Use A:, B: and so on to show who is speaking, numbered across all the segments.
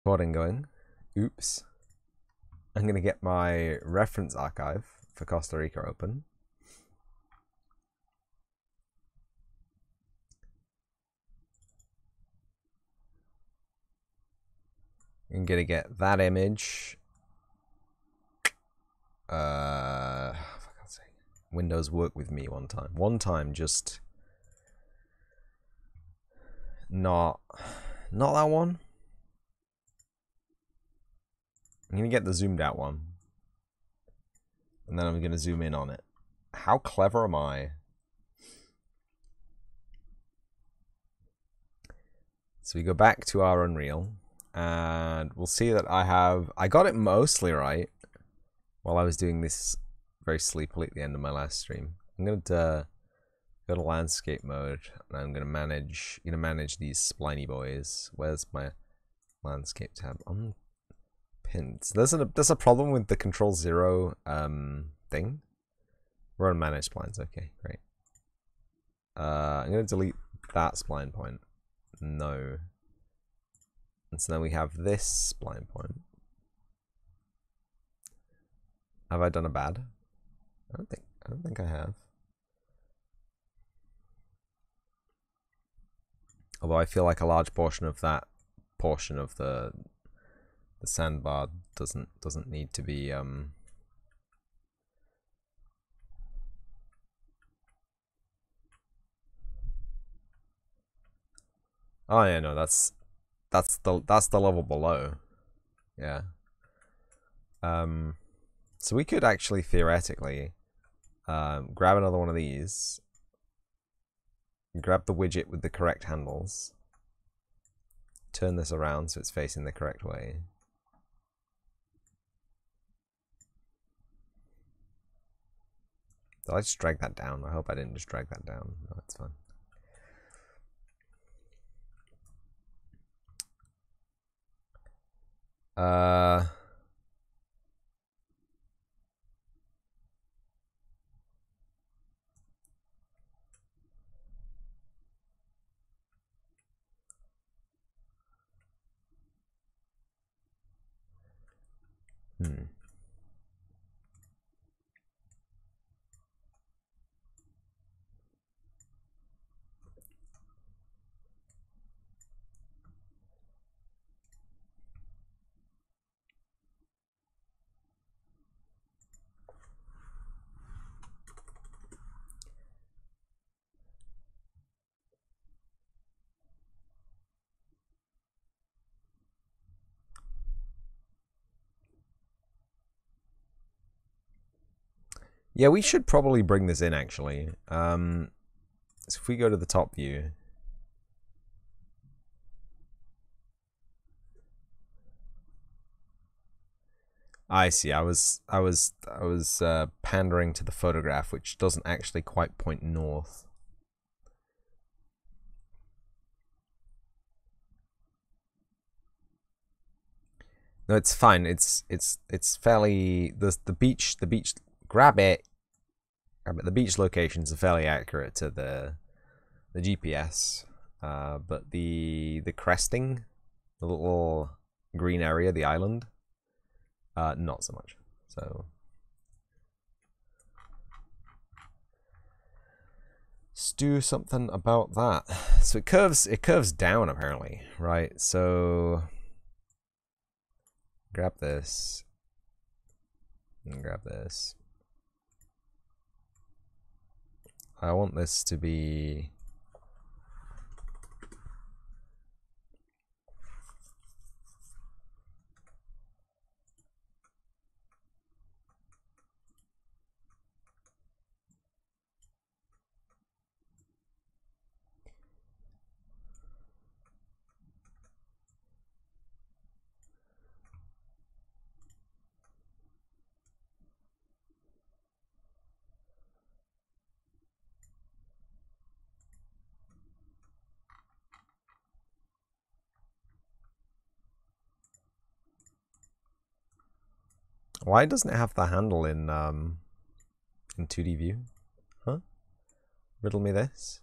A: Recording going. Oops. I'm going to get my reference archive for Costa Rica open. I'm going to get that image. For God's sake. Windows work with me one time. One time, just not that one. I'm going to get the zoomed out one. And then I'm going to zoom in on it. How clever am I? So we go back to our Unreal. And we'll see that I got it mostly right while I was doing this very sleepily at the end of my last stream. I'm going to go to landscape mode, and I'm going to manage these spliny boys. Where's my landscape tab? Unpinned. So there's a problem with the Control-0 thing. We're on manage splines. Okay, great. I'm going to delete that spline point. No. And so then we have this spline point. Have I done a bad? I don't think I have. Although I feel like a large portion of that portion of the sandbar doesn't need to be Oh yeah, no, that's the level below. Yeah. So we could actually theoretically grab another one of these, grab the widget with the correct handles, turn this around so it's facing the correct way. Did I just drag that down? I hope I didn't just drag that down. No, it's fine. Yeah, we should probably bring this in actually. So if we go to the top view, I see. I was pandering to the photograph, which doesn't actually quite point north. No, it's fine. It's fairly the beach. Grab it. The beach locations are fairly accurate to the GPS, but the cresting, the little green area, the island, not so much. So let's do something about that. So it curves down apparently, right? So grab this and grab this. I want this to be Why doesn't it have the handle in 2D view? Huh? Riddle me this.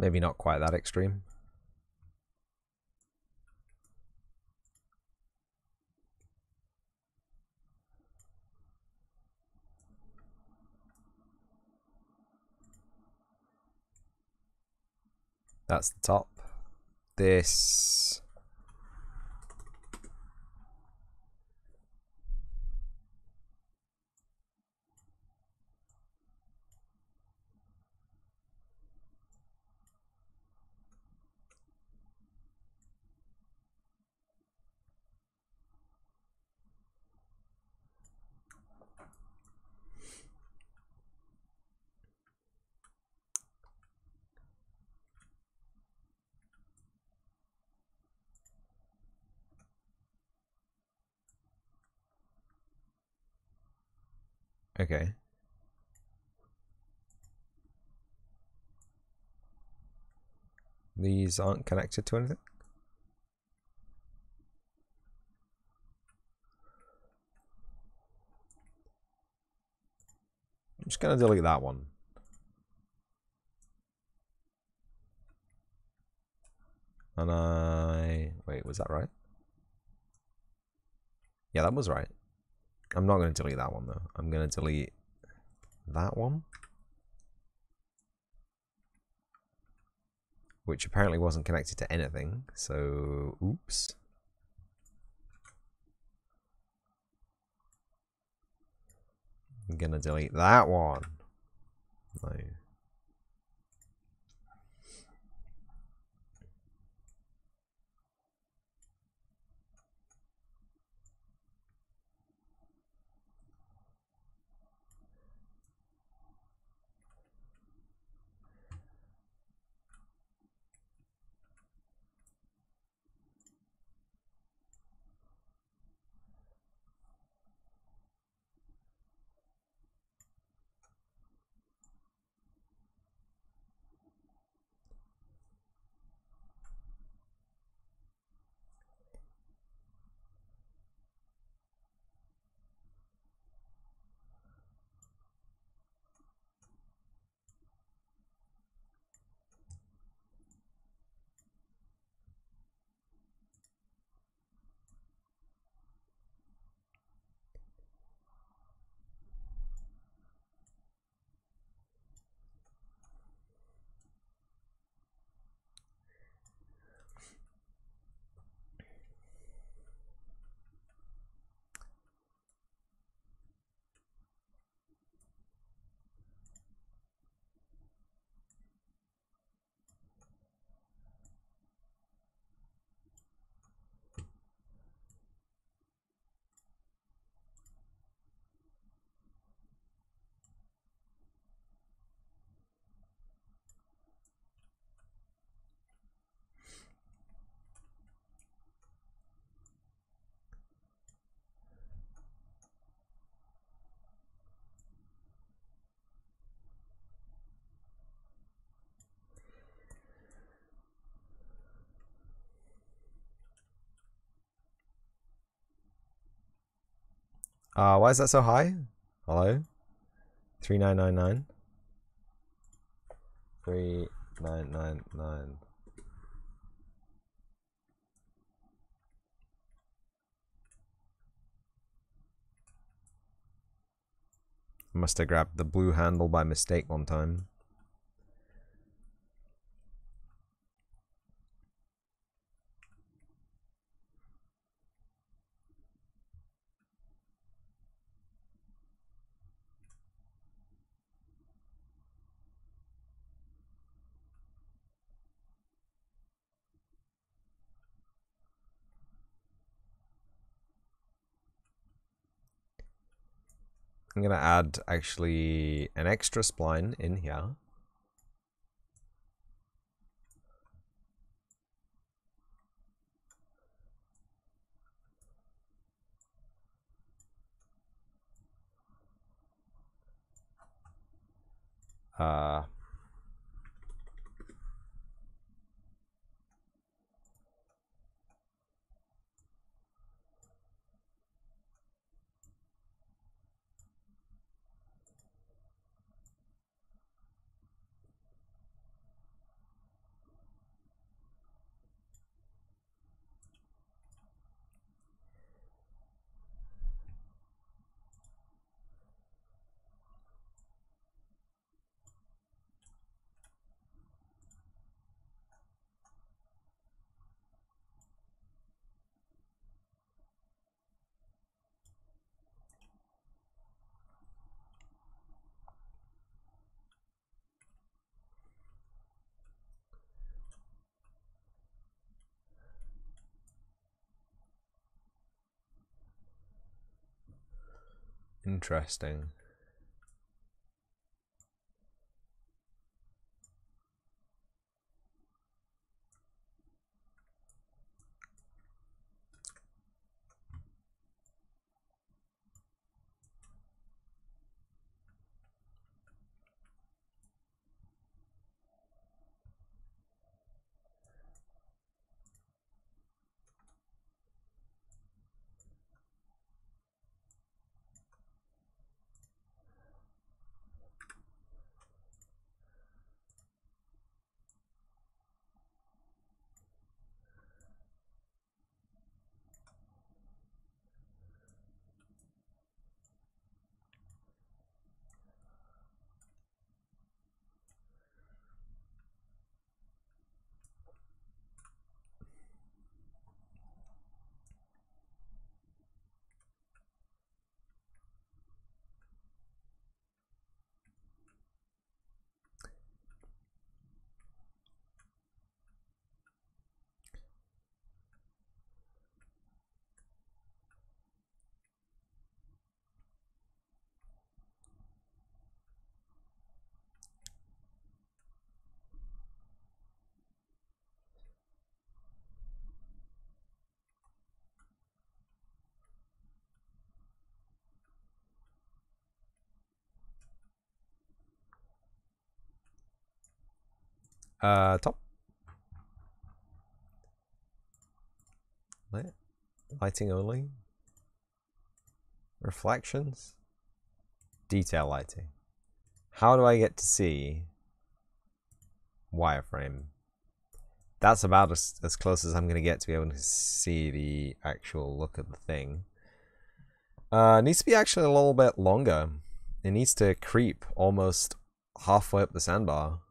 A: Maybe not quite that extreme. That's the top. This... Okay. These aren't connected to anything? I'm just going to delete that one. And I... Wait, was that right? Yeah, that was right. I'm not going to delete that one, though. I'm going to delete that one. Which apparently wasn't connected to anything, so... Oops. I'm going to delete that one. No. Why is that so high? Hello? 3999. 3999. Must have grabbed the blue handle by mistake one time. I'm gonna add actually an extra spline in here. Uh, Interesting. Top. Lighting only. Reflections. Detail lighting. How do I get to see wireframe? That's about as close as I'm going to get to be able to see the actual look of the thing. It needs to be actually a little bit longer. It needs to creep almost halfway up the sandbar.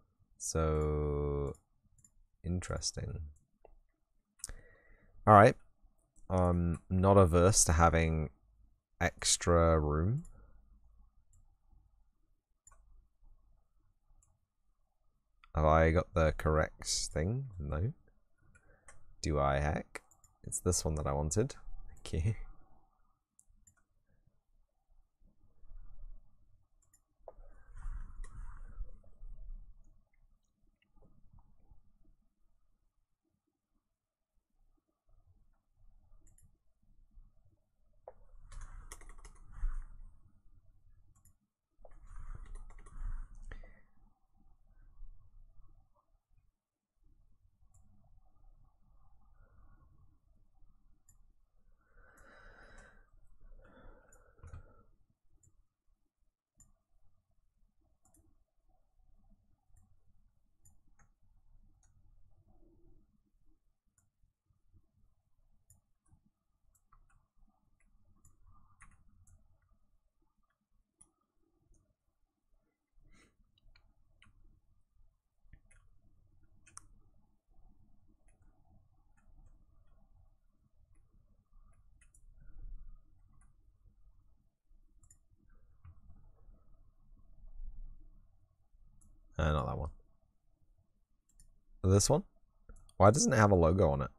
A: So interesting. Alright. Not averse to having extra room. Have I got the correct thing? No. Do I hack? It's this one that I wanted. Okay. Not that one. This one? Why doesn't it have a logo on it?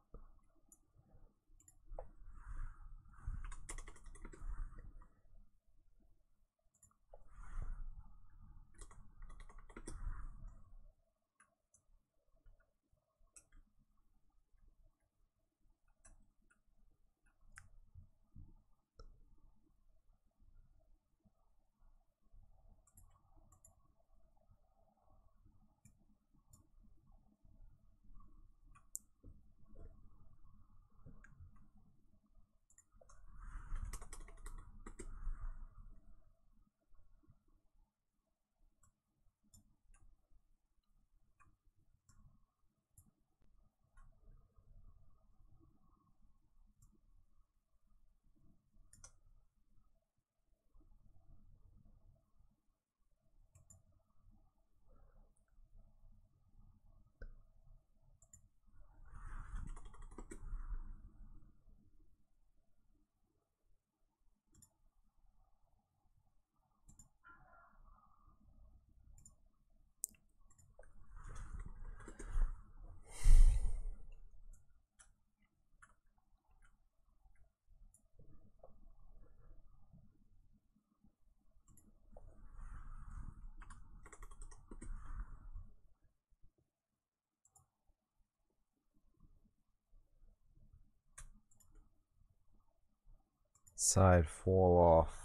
A: Side fall off.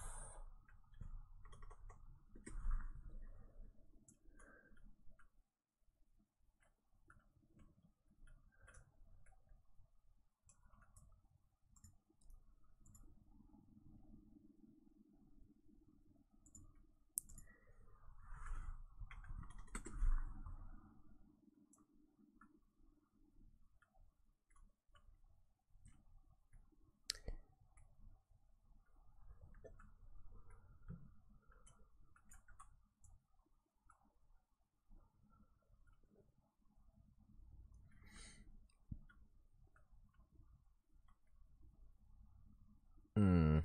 A: Hmm.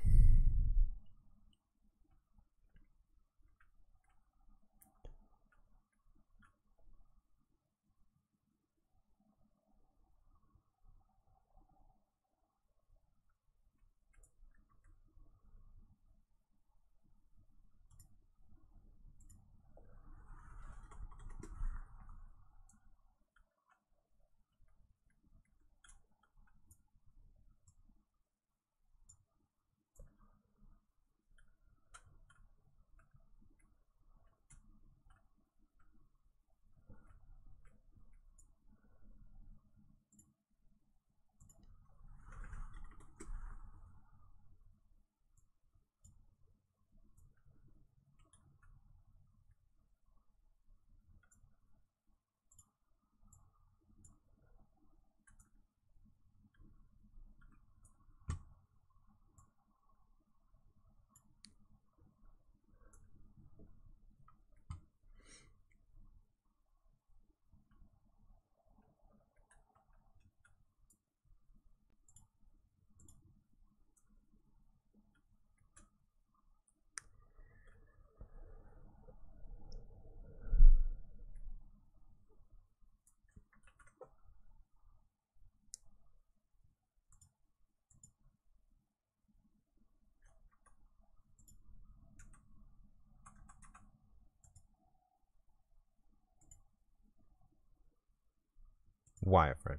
A: Wireframe.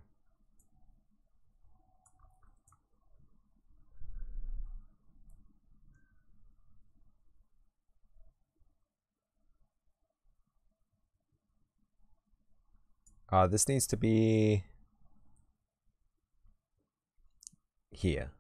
A: This needs to be here.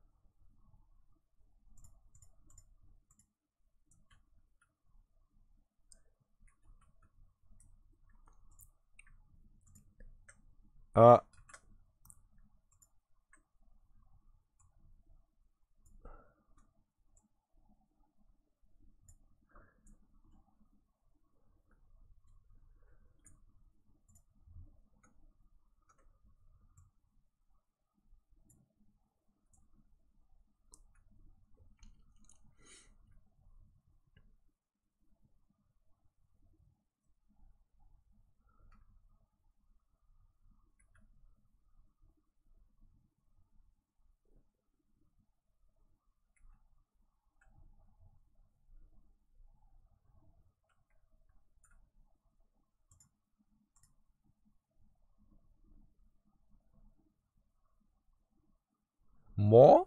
A: More?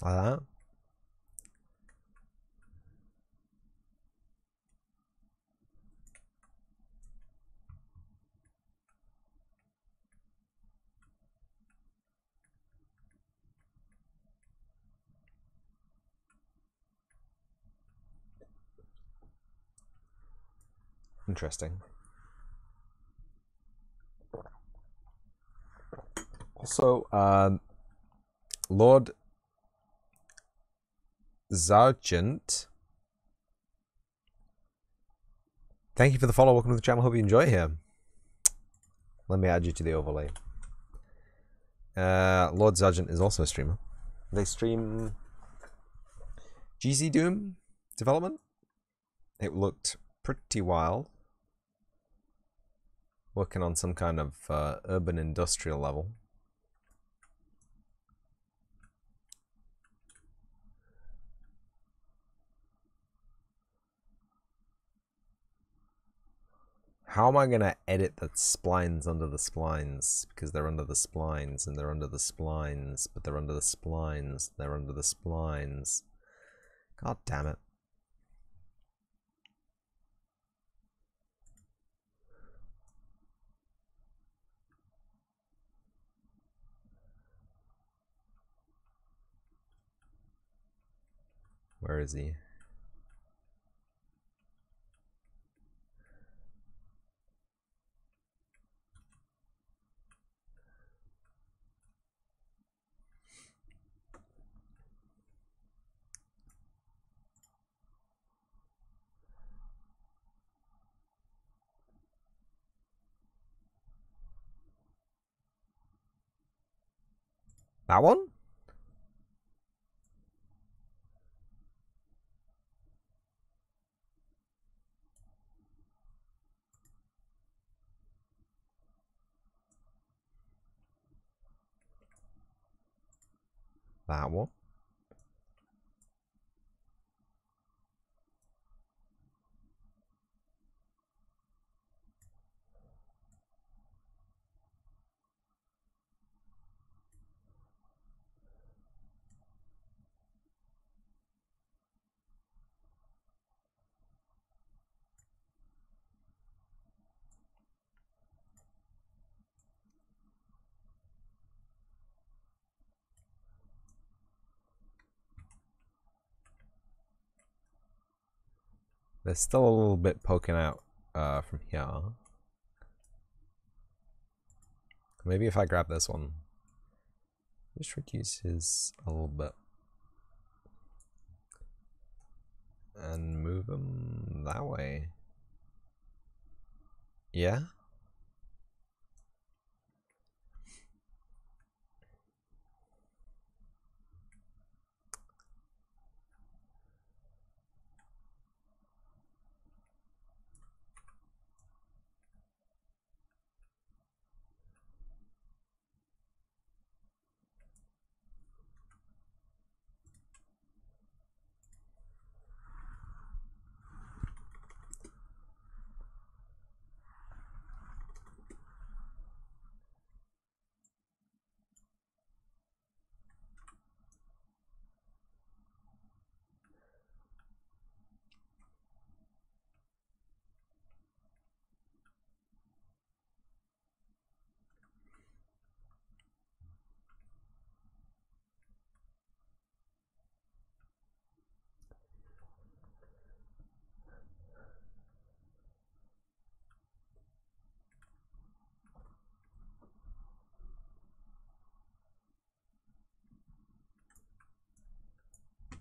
A: Like that? Interesting. Also, Lord Zargent thank you for the follow. Welcome to the channel. Hope you enjoy here. Let me add you to the overlay. Lord Sergeant is also a streamer. They stream GZ Doom development. It looked pretty wild. Working on some kind of urban industrial level. How am I going to edit the splines under the splines? Because they're under the splines, and they're under the splines, but they're under the splines, they're under the splines. God damn it. Where is he? That one? That one? There's still a little bit poking out from here. Maybe if I grab this one. Just reduce his a little bit. And move him that way. Yeah?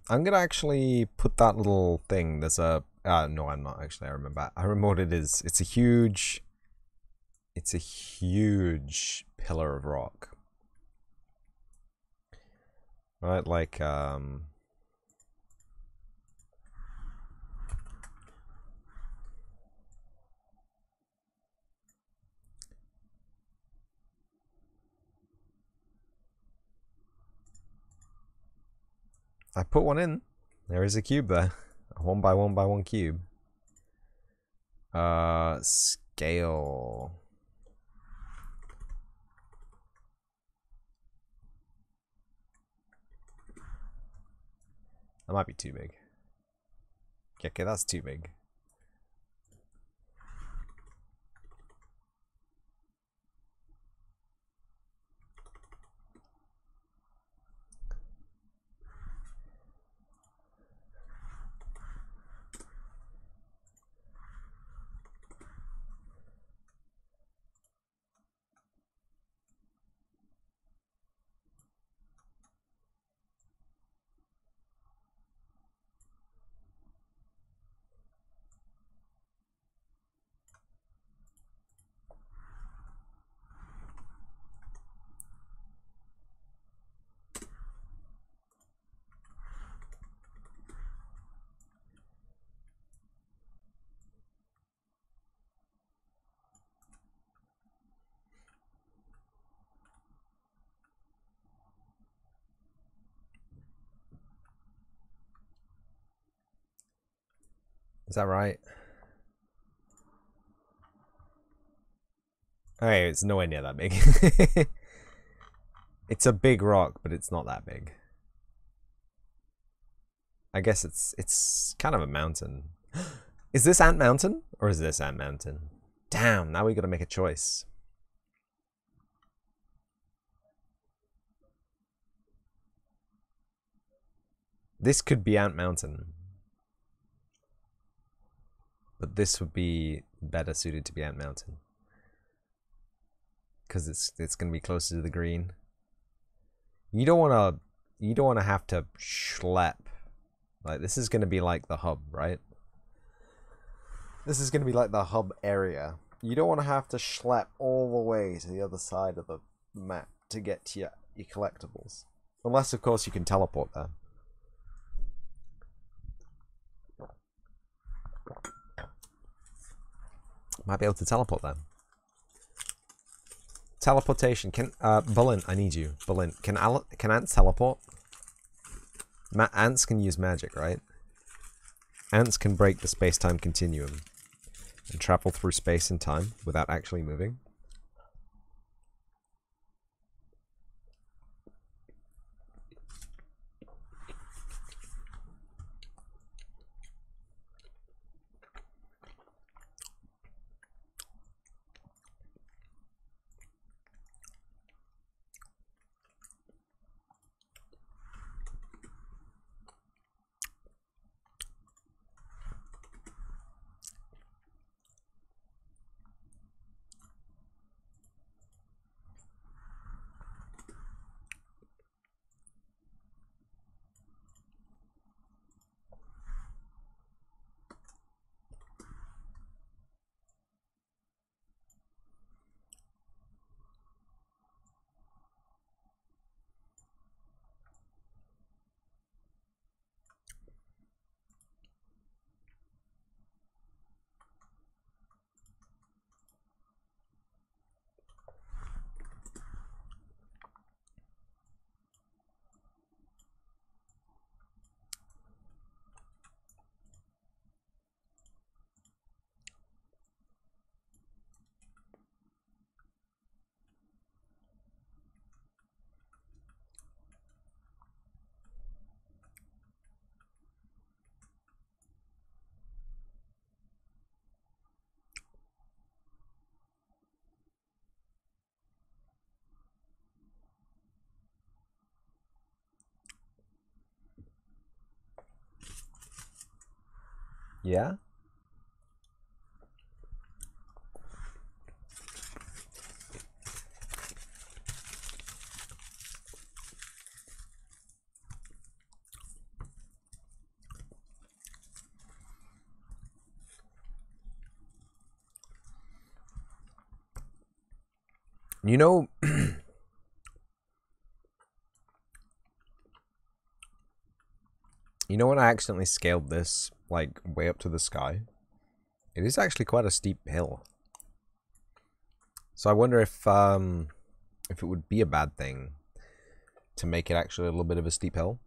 A: I'm gonna actually put that little thing. There's a no, I'm not actually. I remember. I remember what it is. It's a huge pillar of rock. Right, like I put one in. There is a cube there. A 1 by 1 by 1 cube. Scale. That might be too big. Okay, that's too big. Is that right? Hey, it's nowhere near that big. It's a big rock, but it's not that big. I guess it's kind of a mountain. Is this Ant Mountain or is this Ant Mountain? Damn, now we gotta make a choice. This could be Ant Mountain. But this would be better suited to be Ant Mountain. Because it's gonna be closer to the green. You don't wanna have to schlep. Like, this is gonna be like the hub, right? This is gonna be like the hub area. You don't wanna have to schlep all the way to the other side of the map to get to your collectibles. Unless, of course, you can teleport there. Might be able to teleport there. Teleportation. Can Bullen, I need you. Bullen, can ants teleport? Ants can use magic, right? Ants can break the space-time continuum and travel through space and time without actually moving. Yeah? You know, you know when I accidentally scaled this, like, way up to the sky? It is actually quite a steep hill. So I wonder if it would be a bad thing to make it actually a little bit of a steep hill.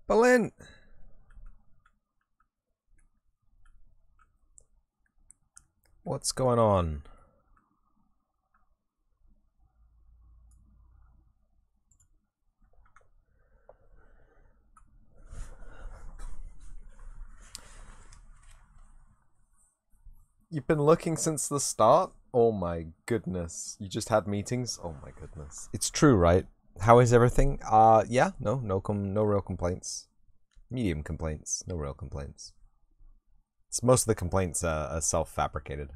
A: Berlin! What's going on? You've been looking since the start? Oh my goodness. You just had meetings? Oh my goodness. It's true, right? How is everything? Yeah, no real complaints. Medium complaints, no real complaints. Most of the complaints are self-fabricated.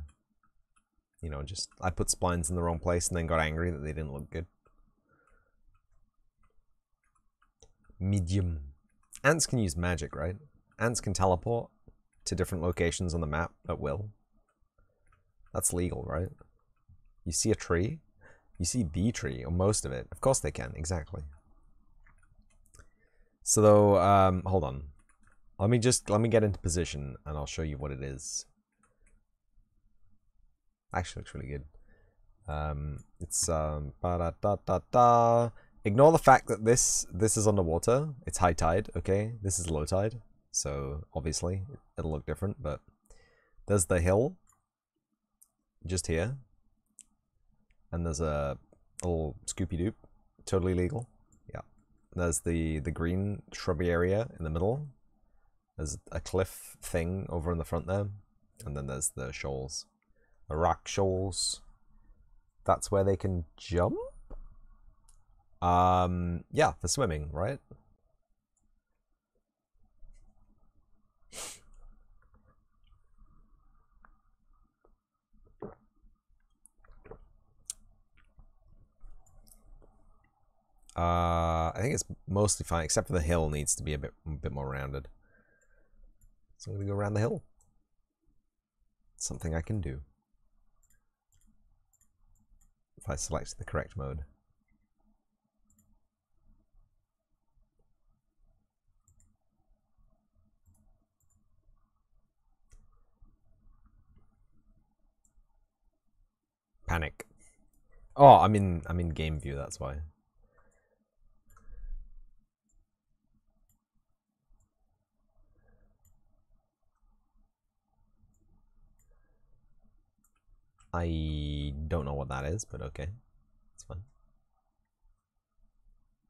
A: You know, just I put splines in the wrong place and then got angry that they didn't look good. Medium. Ants can use magic, right? Ants can teleport to different locations on the map at will. That's legal, right? You see a tree? You see the tree, or most of it. Of course they can, exactly. So though, hold on. Let me get into position and I'll show you what it is. Actually looks really good. It's ba-da-da-da-da. Ignore the fact that this is underwater. It's high tide, okay? This is low tide. So obviously it'll look different, but there's the hill just here. And there's a little Scoopy Doop. Totally legal. Yeah. There's the green shrubby area in the middle. There's a cliff thing over in the front there. And then there's the shoals. The rock shoals. That's where they can jump? Yeah, for swimming, right? I think it's mostly fine, except for the hill needs to be a bit more rounded. So I'm gonna go around the hill. Something I can do. If I select the correct mode. Panic. Oh, I'm in game view, that's why. I don't know what that is, but okay. It's fine.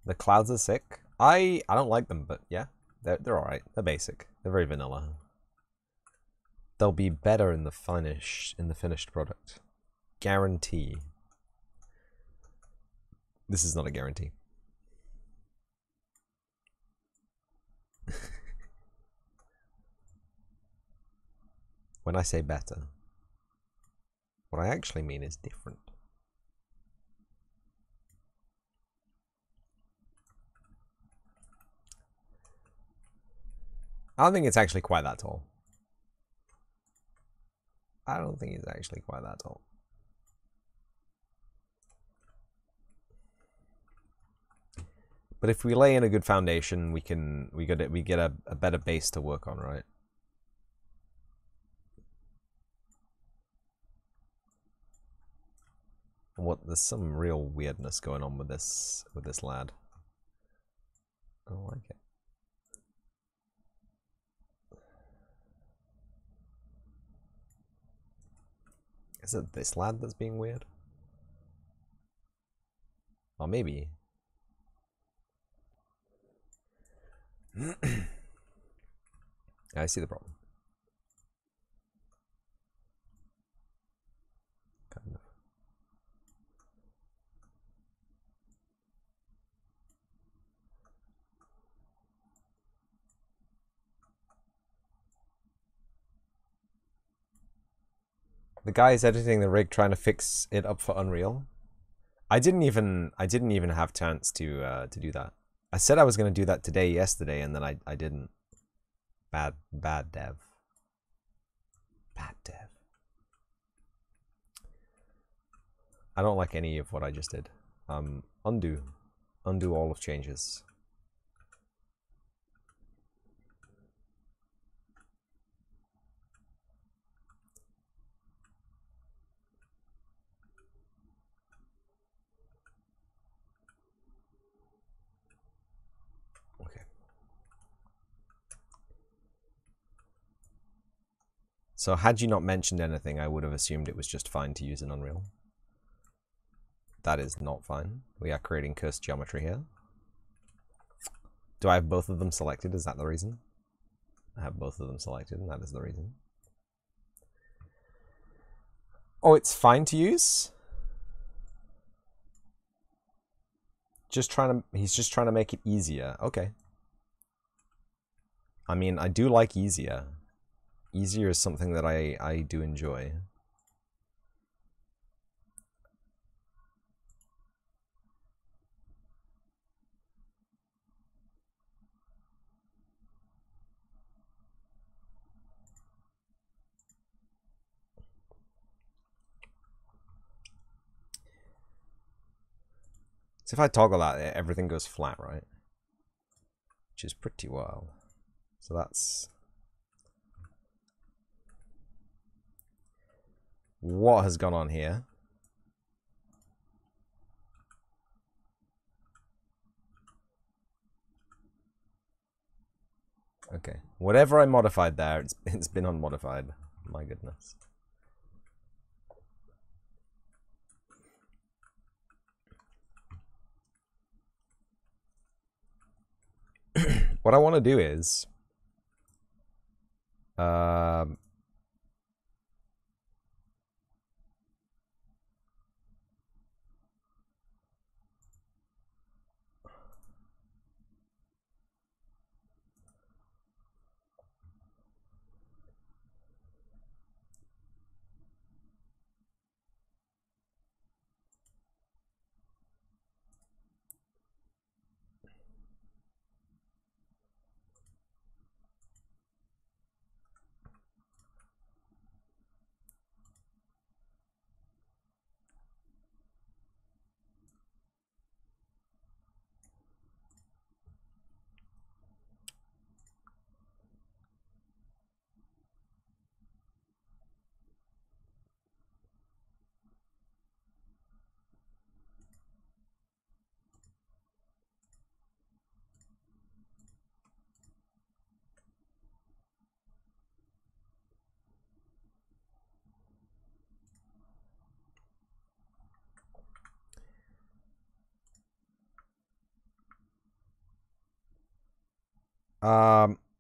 A: The clouds are sick. I don't like them, but yeah. They're alright. They're basic. They're very vanilla. They'll be better in the finished product. Guarantee. This is not a guarantee. When I say better, what I actually mean is different. I don't think it's actually quite that tall. I don't think it's actually quite that tall. But if we lay in a good foundation, we get a better base to work on, right? what. There's some real weirdness going on with this lad. I don't like it. Is it this lad that's being weird? Or maybe. I see the problem. Kind of. The guy is editing the rig, trying to fix it up for Unreal. I didn't even have chance to do that. I said I was going to do that yesterday, and then I didn't. Bad dev. Bad dev. I don't like any of what I just did. Undo all of changes. So had you not mentioned anything, I would have assumed it was just fine to use in Unreal. That is not fine. We are creating cursed geometry here. Do I have both of them selected? Is that the reason? I have both of them selected, and that is the reason. Oh, it's fine to use? He's just trying to make it easier. Okay. I mean, I do like easier. Easier is something that I do enjoy. So if I toggle that, everything goes flat, right? Which is pretty wild. So that's... what has gone on here? Okay. Whatever I modified there, it's been unmodified. My goodness. What I want to do is...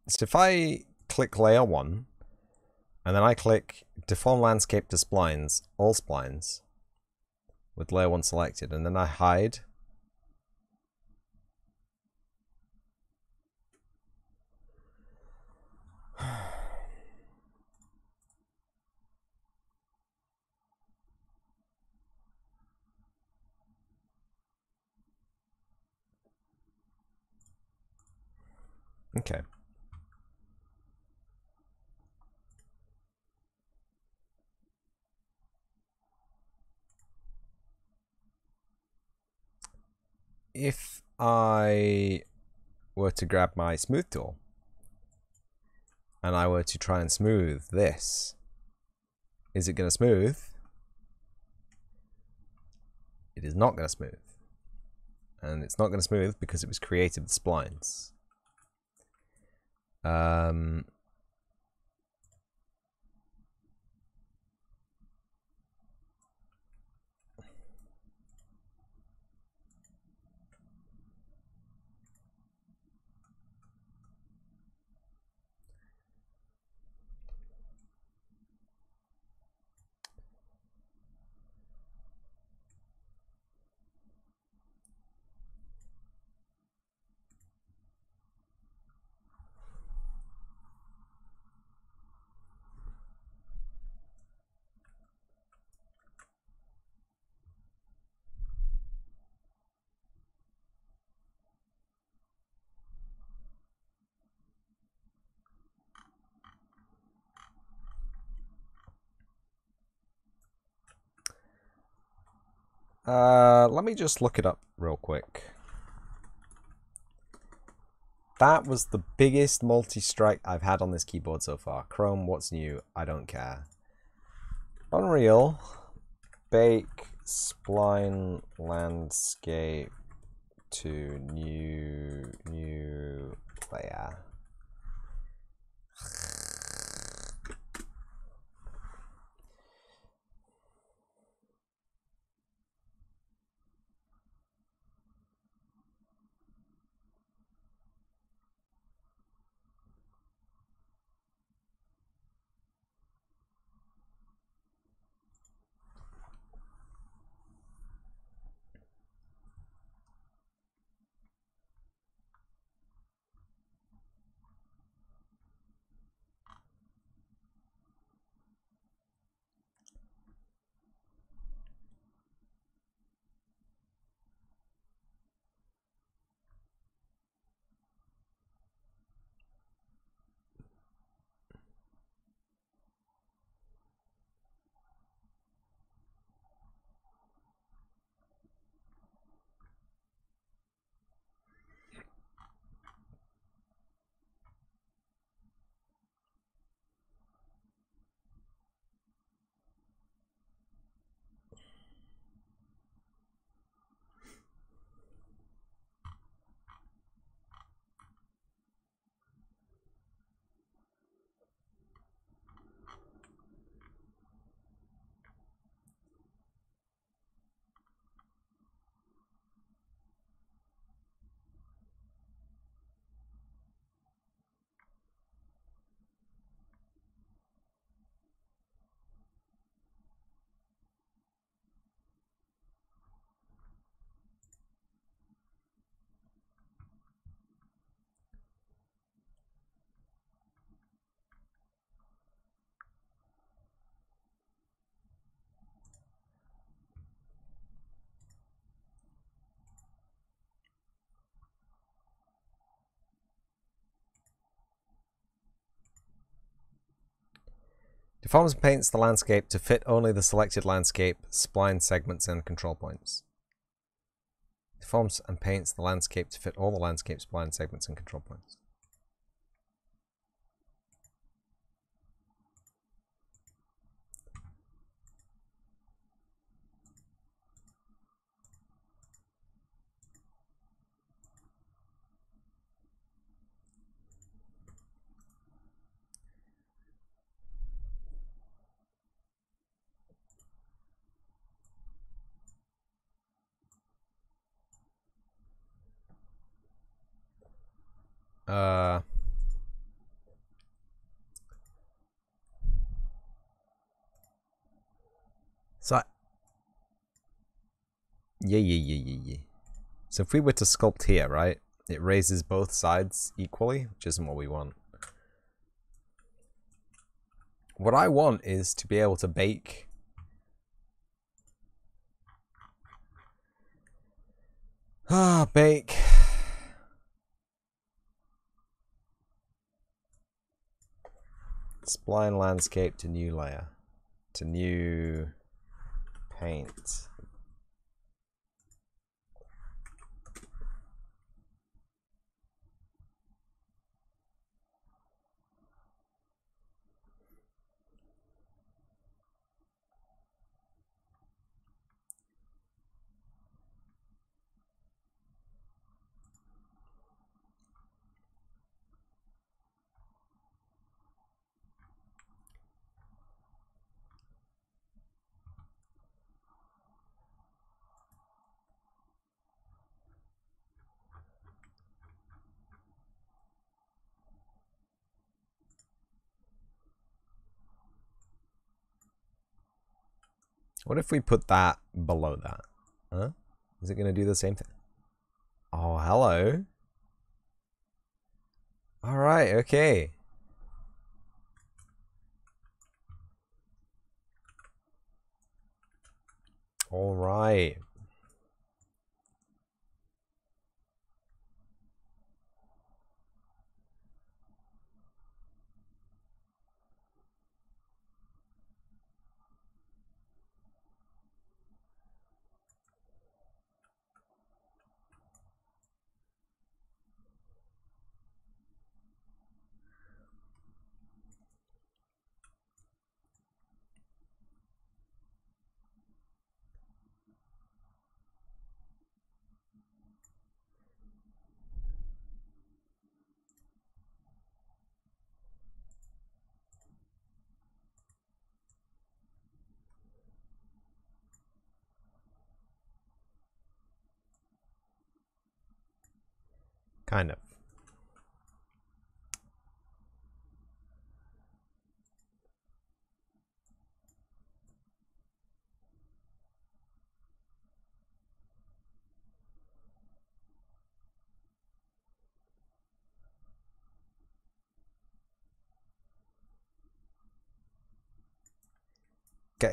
A: so if I click layer 1, and then I click deform landscape to splines, all splines, with layer 1 selected, and then I hide. Okay. If I were to grab my smooth tool and I were to try and smooth this, is it going to smooth? it is not going to smooth. And it's not going to smooth because it was created with splines. Let me just look it up real quick. That was the biggest multi-strike I've had on this keyboard so far. Chrome, what's new? I don't care. Unreal, bake, spline, landscape to new layer. Deforms and paints the landscape to fit only the selected landscape, spline segments, and control points. Deforms and paints the landscape to fit all the landscape, spline segments, and control points. So, yeah. So if we were to sculpt here, right, it raises both sides equally, which isn't what we want. What I want is to be able to bake bake spline landscape to new layer, to new paint. What if we put that below that? Huh? Is it going to do the same thing? Oh, hello. All right, okay. All right. Kind of.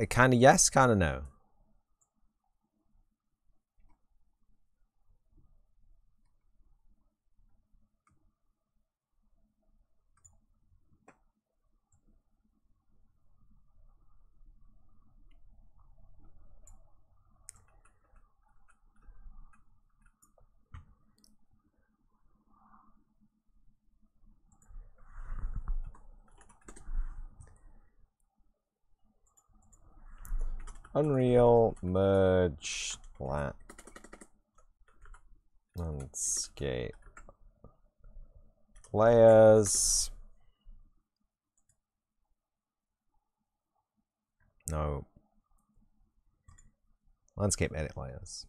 A: Kind of yes, kind of no. Unreal merge black landscape layers. No. Landscape edit layers.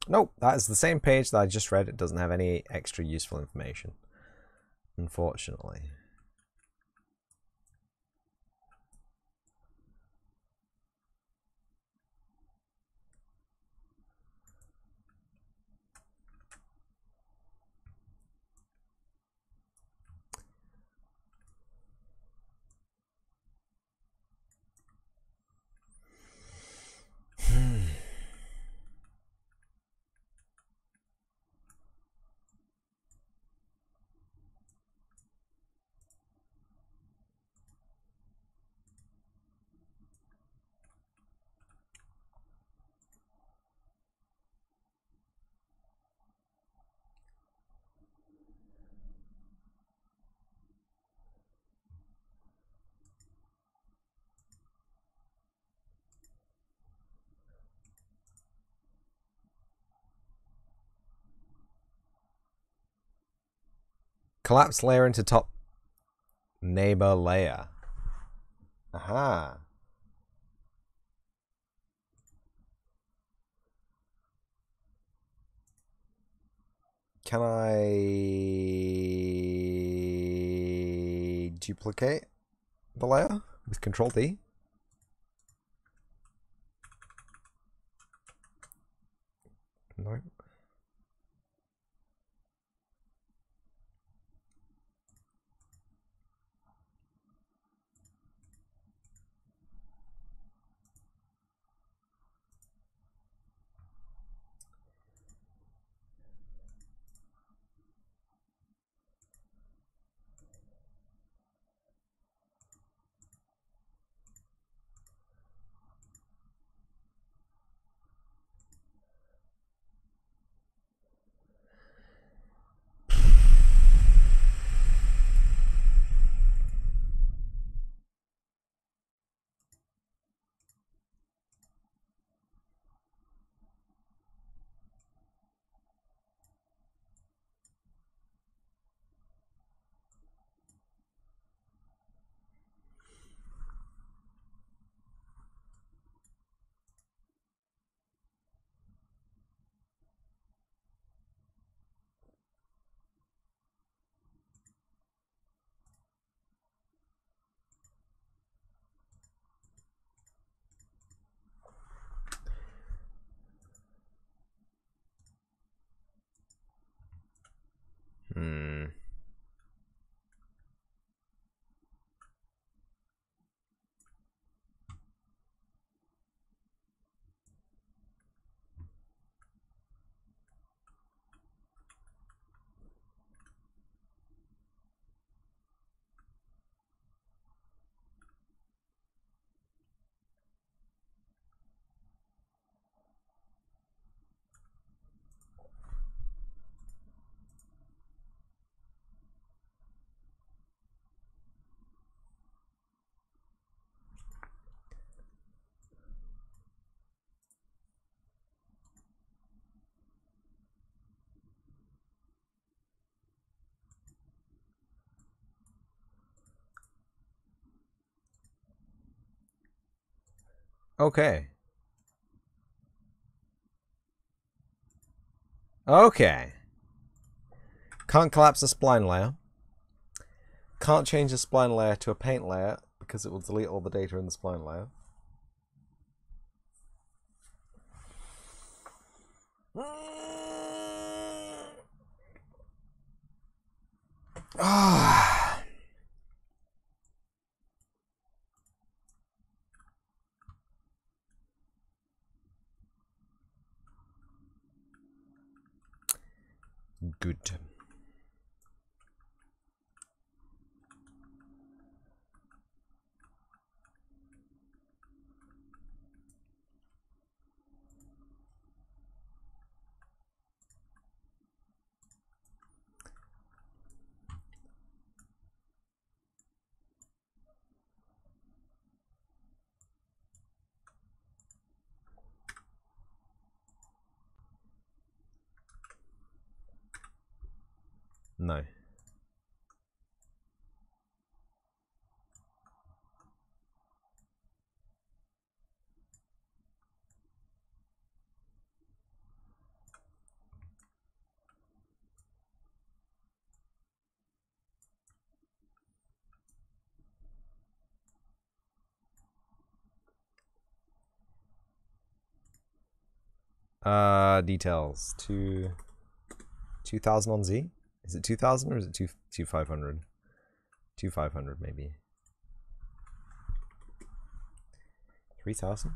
A: Nope, that is the same page that I just read. It doesn't have any extra useful information, unfortunately. Collapse layer into top neighbor layer. Aha. Can I duplicate the layer with Control D? No. Okay. Okay. Can't collapse the spline layer. Can't change the spline layer to a paint layer because it will delete all the data in the spline layer. Ah. Good. No. Details. 2,000 on Z? Is it 2,000 or is it 2,500? 2,500 maybe. 3,000?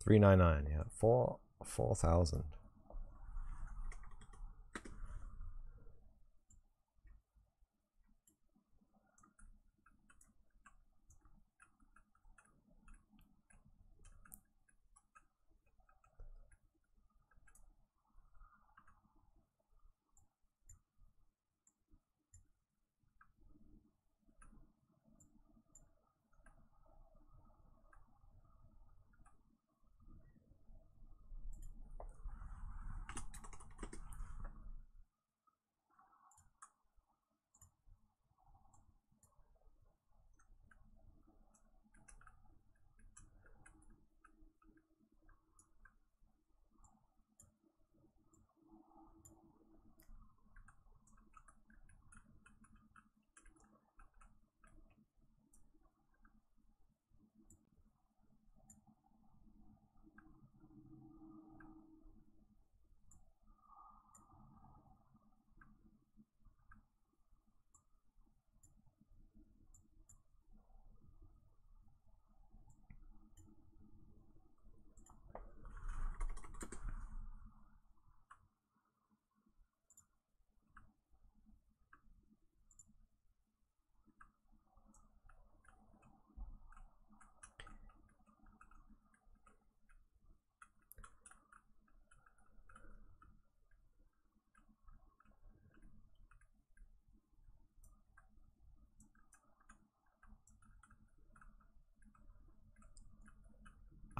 A: $399, yeah. 4,000.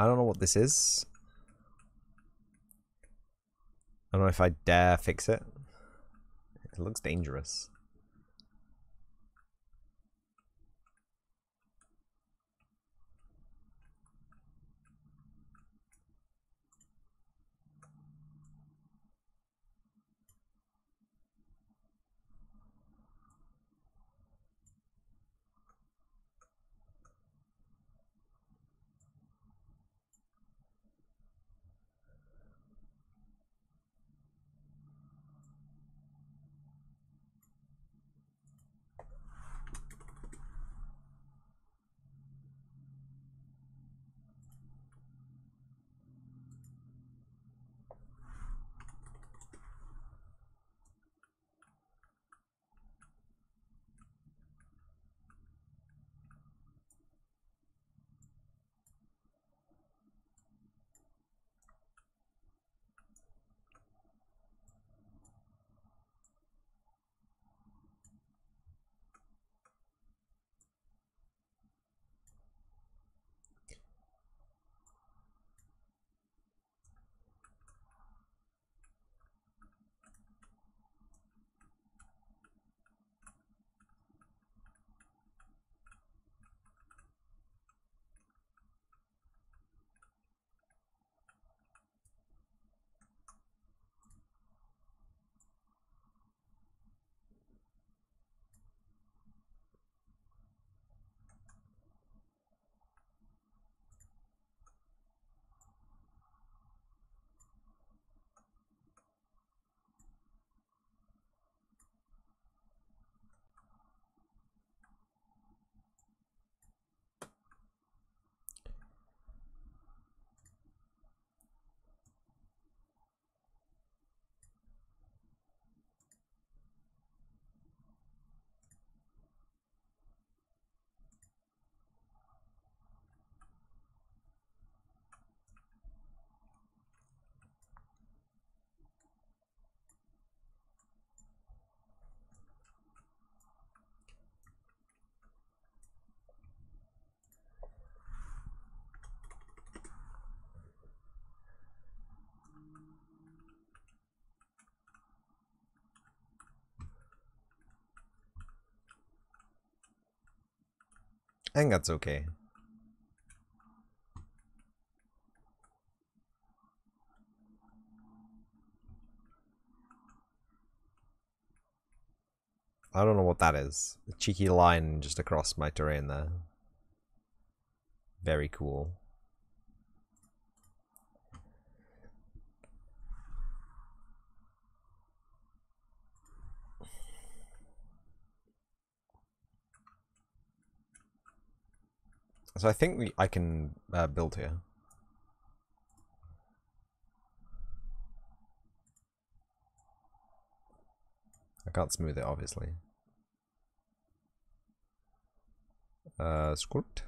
A: I don't know what this is. I don't know if I dare fix it. It looks dangerous. I think that's okay. I don't know what that is. A cheeky line just across my terrain there. Very cool. So I think I can build here. I can't smooth it, obviously. Script.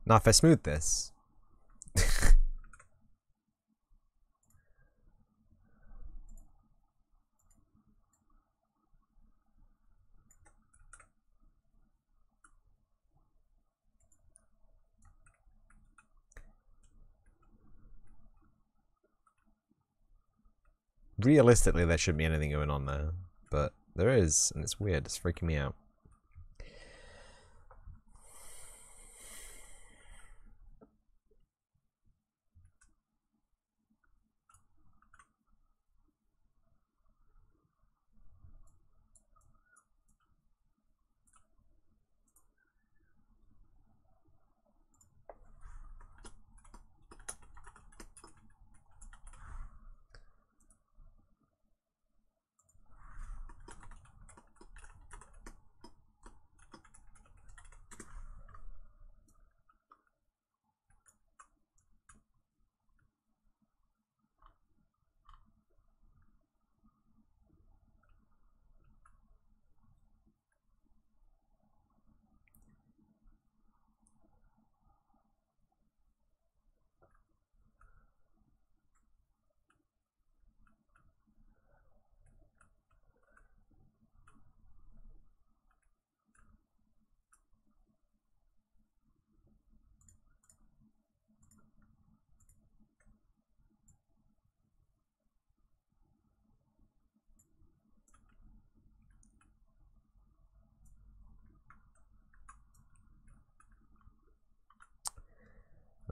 A: Now if I smooth this... Realistically, there shouldn't be anything going on there. But there is, and it's weird. It's freaking me out.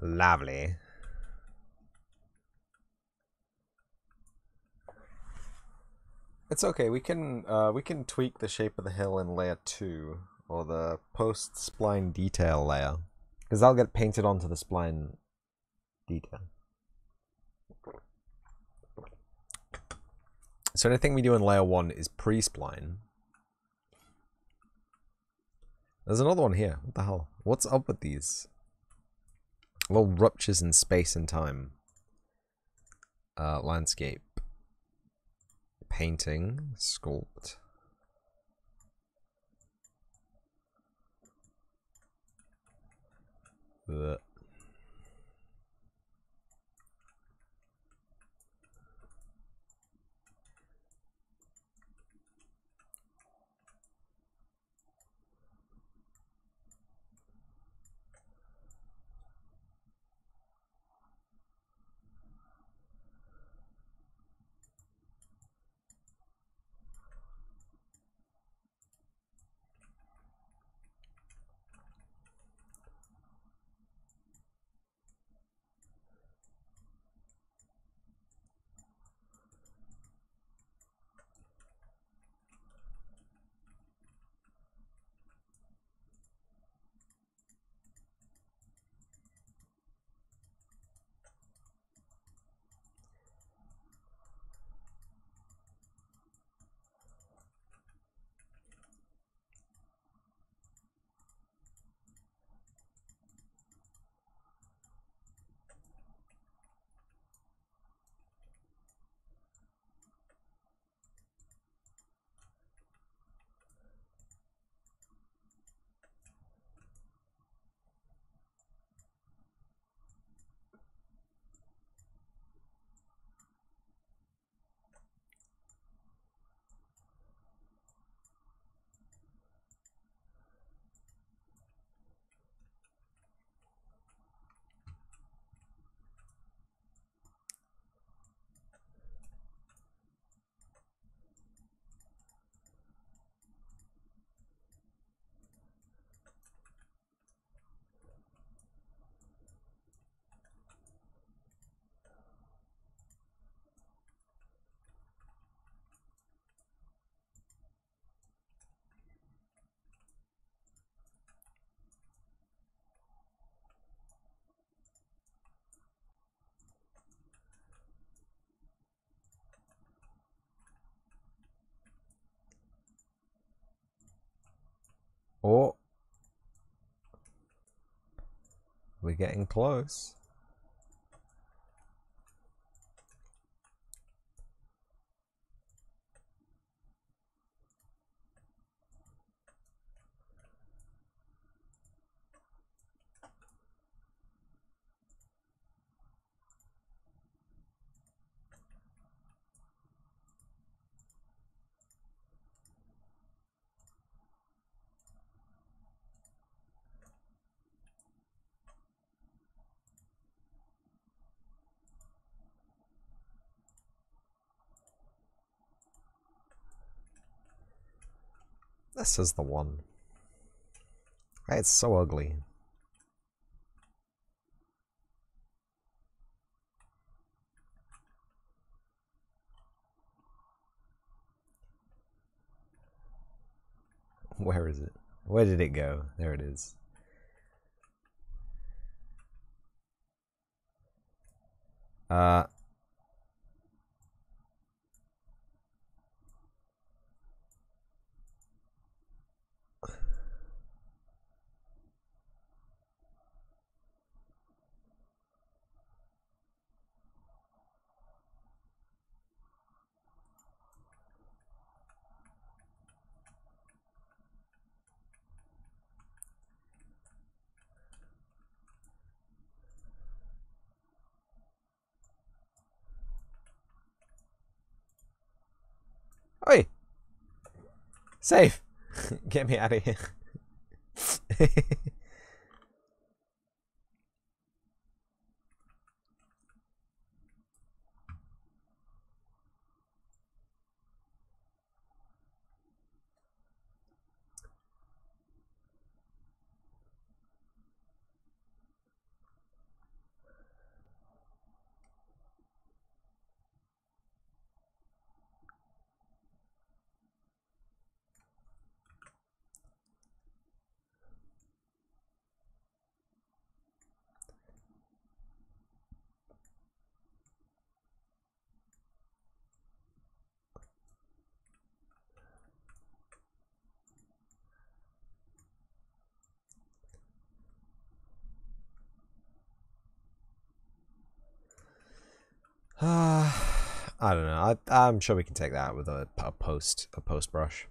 A: Lovely. It's okay. We can tweak the shape of the hill in layer 2 or the post spline detail layer, because that'll get painted onto the spline detail. So anything we do in layer 1 is pre-spline. There's another one here. What the hell? What's up with these? Little ruptures in space and time. Landscape. Painting. Sculpt. Ugh. Oh, we're getting close. This is the one. It's so ugly. Where is it? Where did it go? There it is. Oi! Safe! Get me out of here. I don't know. I'm sure we can take that with a post brush.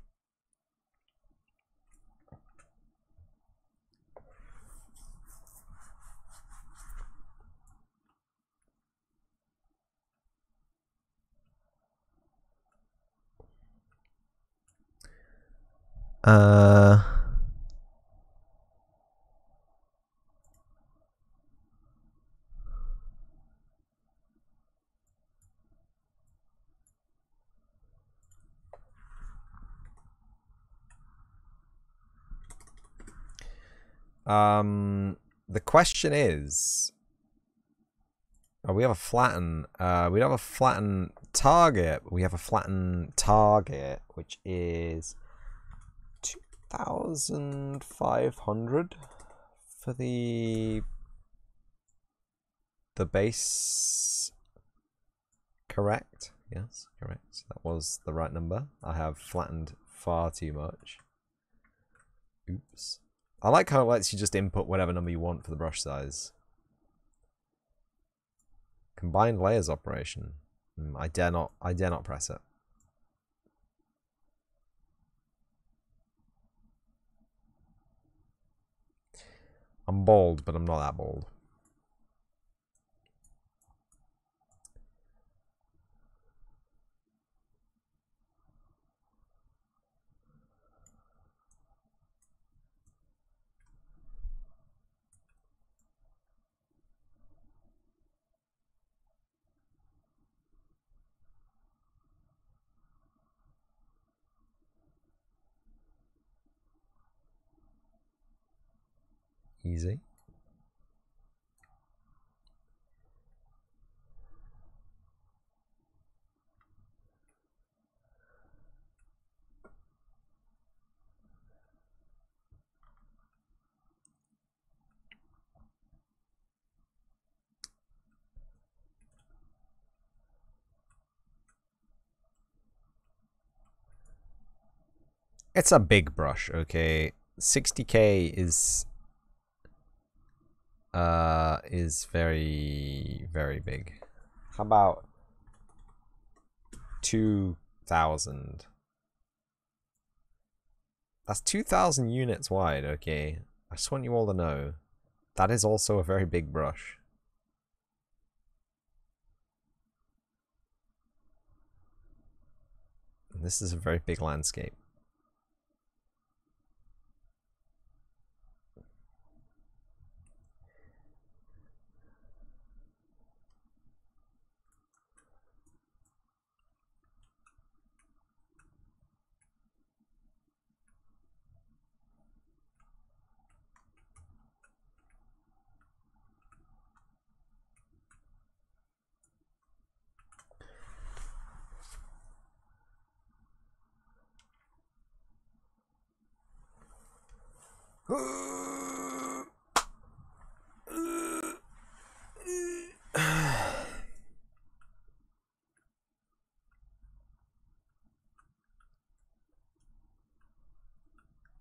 A: The question is, we have a flatten. We don't have a flatten target. We have a flatten target, which is 2,500 for the base. Correct. Yes, correct. That was the right number. I have flattened far too much. Oops. I like how it lets you just input whatever number you want for the brush size. Combined layers operation. I dare not press it. I'm bold, but I'm not that bold. Easy. It's a big brush, okay? 60k is very, very big. How about 2,000? That's 2,000 units wide, okay? I just want you all to know that is also a very big brush. And this is a very big landscape.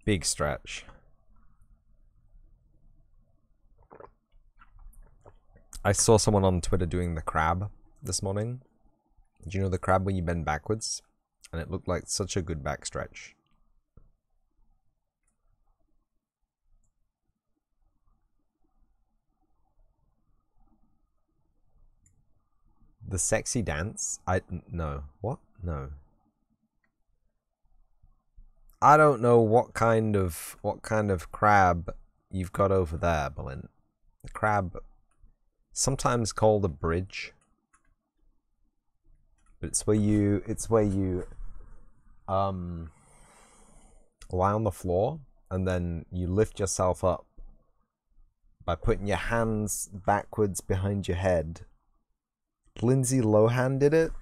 A: Big stretch. I saw someone on Twitter doing the crab this morning. Do you know the crab when you bend backwards? And it looked like such a good back stretch. The sexy dance? No. What? No. I don't know what kind of crab you've got over there, Berlin. The crab, sometimes called a bridge, but it's where you lie on the floor and then you lift yourself up by putting your hands backwards behind your head. Lindsay Lohan did it.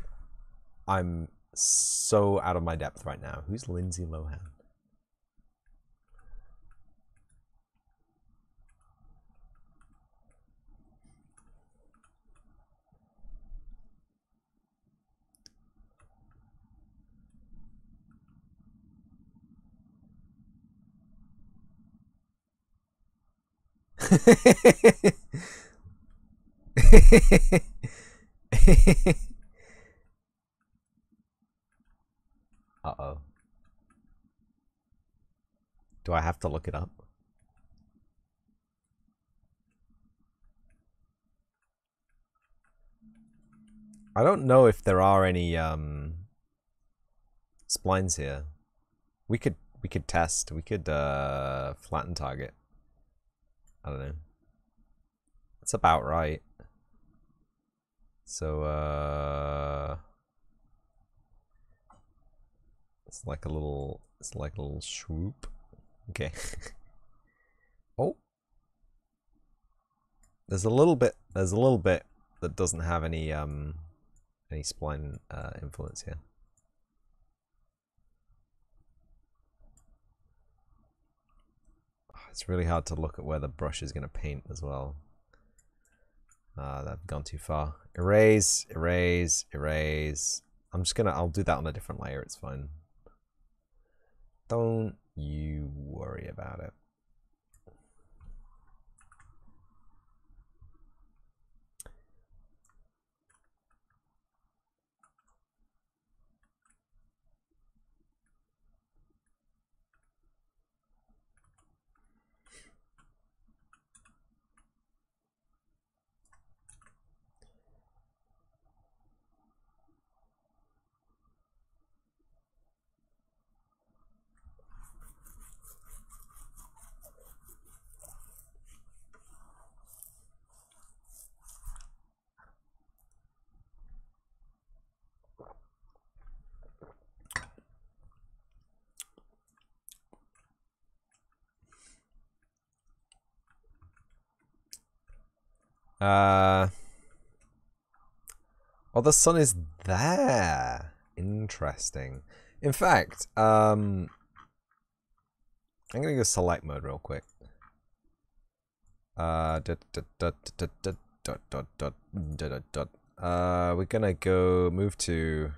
A: I'm so out of my depth right now. Who's Lindsay Lohan? Uh-oh. Do I have to look it up? I don't know if there are any splines here. We could test. We could flatten target. I don't know. It's about right. So it's like a little swoop. Okay. Oh. There's a little bit that doesn't have any spline influence here. It's really hard to look at where the brush is going to paint as well. That's gone too far. Erase, erase, erase. I'll do that on a different layer, it's fine. Don't you worry about it. Oh, the sun is there. Interesting. In fact, I'm gonna go select mode real quick. We're gonna go move to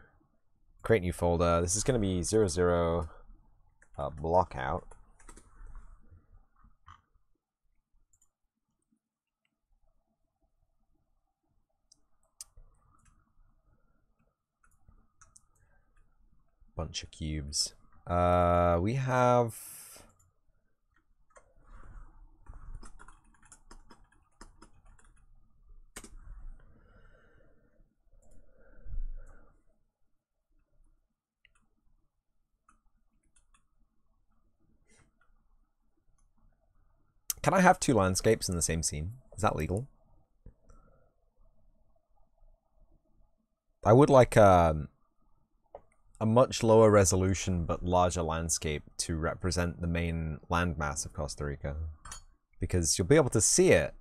A: create new folder. This is gonna be 00 block out. Bunch of cubes. We have Can I have two landscapes in the same scene? Is that legal? I would like a much lower resolution but larger landscape to represent the main landmass of Costa Rica, because you'll be able to see it,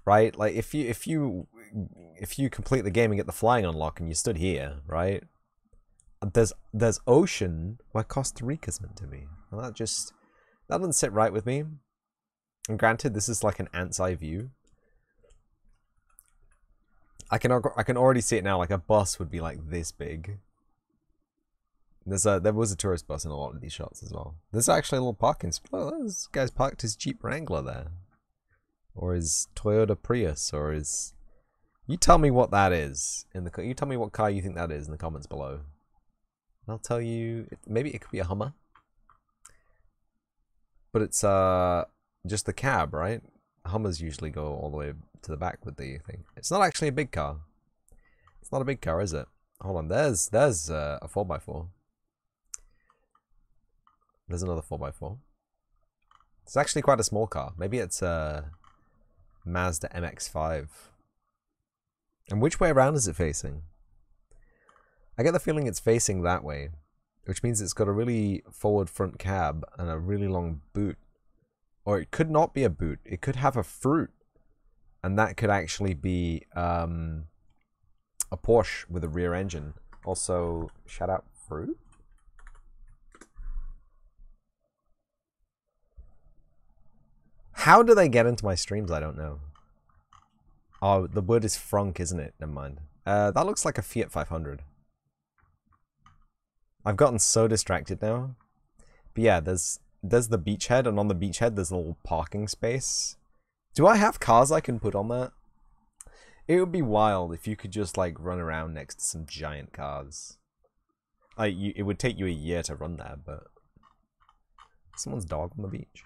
A: right? Like if you complete the game and get the flying unlock and you stood here, right? There's ocean where Costa Rica's meant to be, and that doesn't sit right with me. And granted, this is like an ant's eye view. I can already see it now. Like a bus would be like this big. There was a tourist bus in a lot of these shots as well. There's actually a little parking spot. Oh, this guy's parked his Jeep Wrangler there, or his Toyota Prius, or his. You tell me what that is in the. You tell me what car you think that is in the comments below. I'll tell you. Maybe it could be a Hummer, but it's just the cab, right? Hummers usually go all the way to the back with the thing. It's not actually a big car. It's not a big car, is it? Hold on, there's a 4x4. There's another 4x4. It's actually quite a small car. Maybe it's a Mazda MX-5. And which way around is it facing? I get the feeling it's facing that way, which means it's got a really forward front cab and a really long boot. Or it could not be a boot. It could have a fruit. And that could actually be a Porsche with a rear engine. Also, shout out fruit? How do they get into my streams? I don't know. Oh, the word is frunk, isn't it? Never mind. That looks like a Fiat 500. I've gotten so distracted now. But yeah, there's the beachhead, and on the beachhead there's a little parking space. Do I have cars I can put on that? It would be wild if you could just like run around next to some giant cars. Like it would take you a year to run there, but someone's dog on the beach.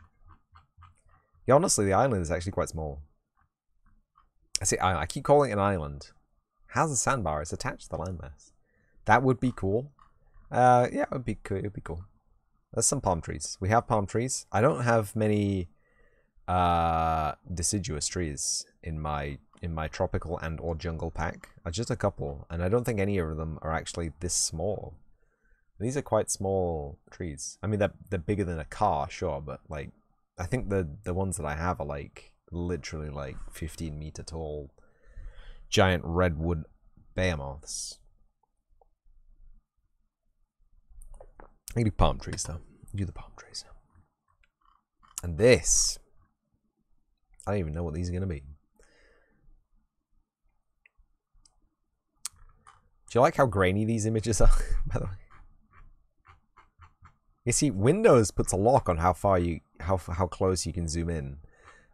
A: Yeah, honestly, the island is actually quite small. I say I keep calling it an island. How's the sandbar? It's attached to the landmass. That would be cool. Yeah, it would be cool. It would be cool. There's some palm trees. We have palm trees. I don't have many deciduous trees in my tropical and or jungle pack. Just a couple, and I don't think any of them are actually this small. These are quite small trees. I mean, they're bigger than a car, sure, but like I think the ones that I have are like literally like 15-meter tall giant redwood behemoths. I do palm trees though. Do the palm trees. And this, I don't even know what these are gonna be. Do you like how grainy these images are, by the way? You see, Windows puts a lock on how far how close you can zoom in.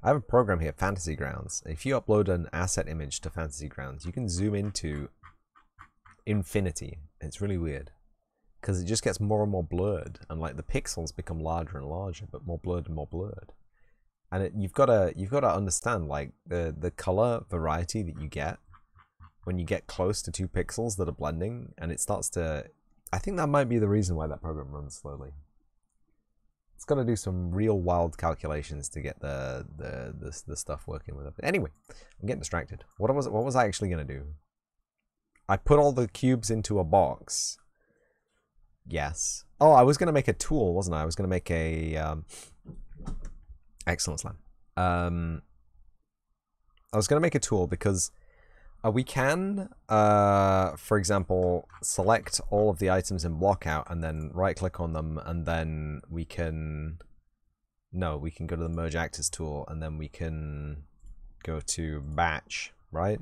A: I have a program here, Fantasy Grounds. If you upload an asset image to Fantasy Grounds, you can zoom into infinity. It's really weird because it just gets more and more blurred, and like the pixels become larger and larger, but more blurred and more blurred. And you've got to understand like the color variety that you get when you get close to 2 pixels that are blending, and it starts to. I think that might be the reason why that program runs slowly. It's got to do some real wild calculations to get the stuff working with it. But anyway, I'm getting distracted. What was I actually gonna do? I put all the cubes into a box. Yes. Oh, I was gonna make a tool, wasn't I? I was gonna make a excellent slam. I was gonna make a tool because. We can, for example, select all of the items in Blockout and then right-click on them, and then we can... No, we can go to the Merge Actors tool, and then we can go to Batch, right?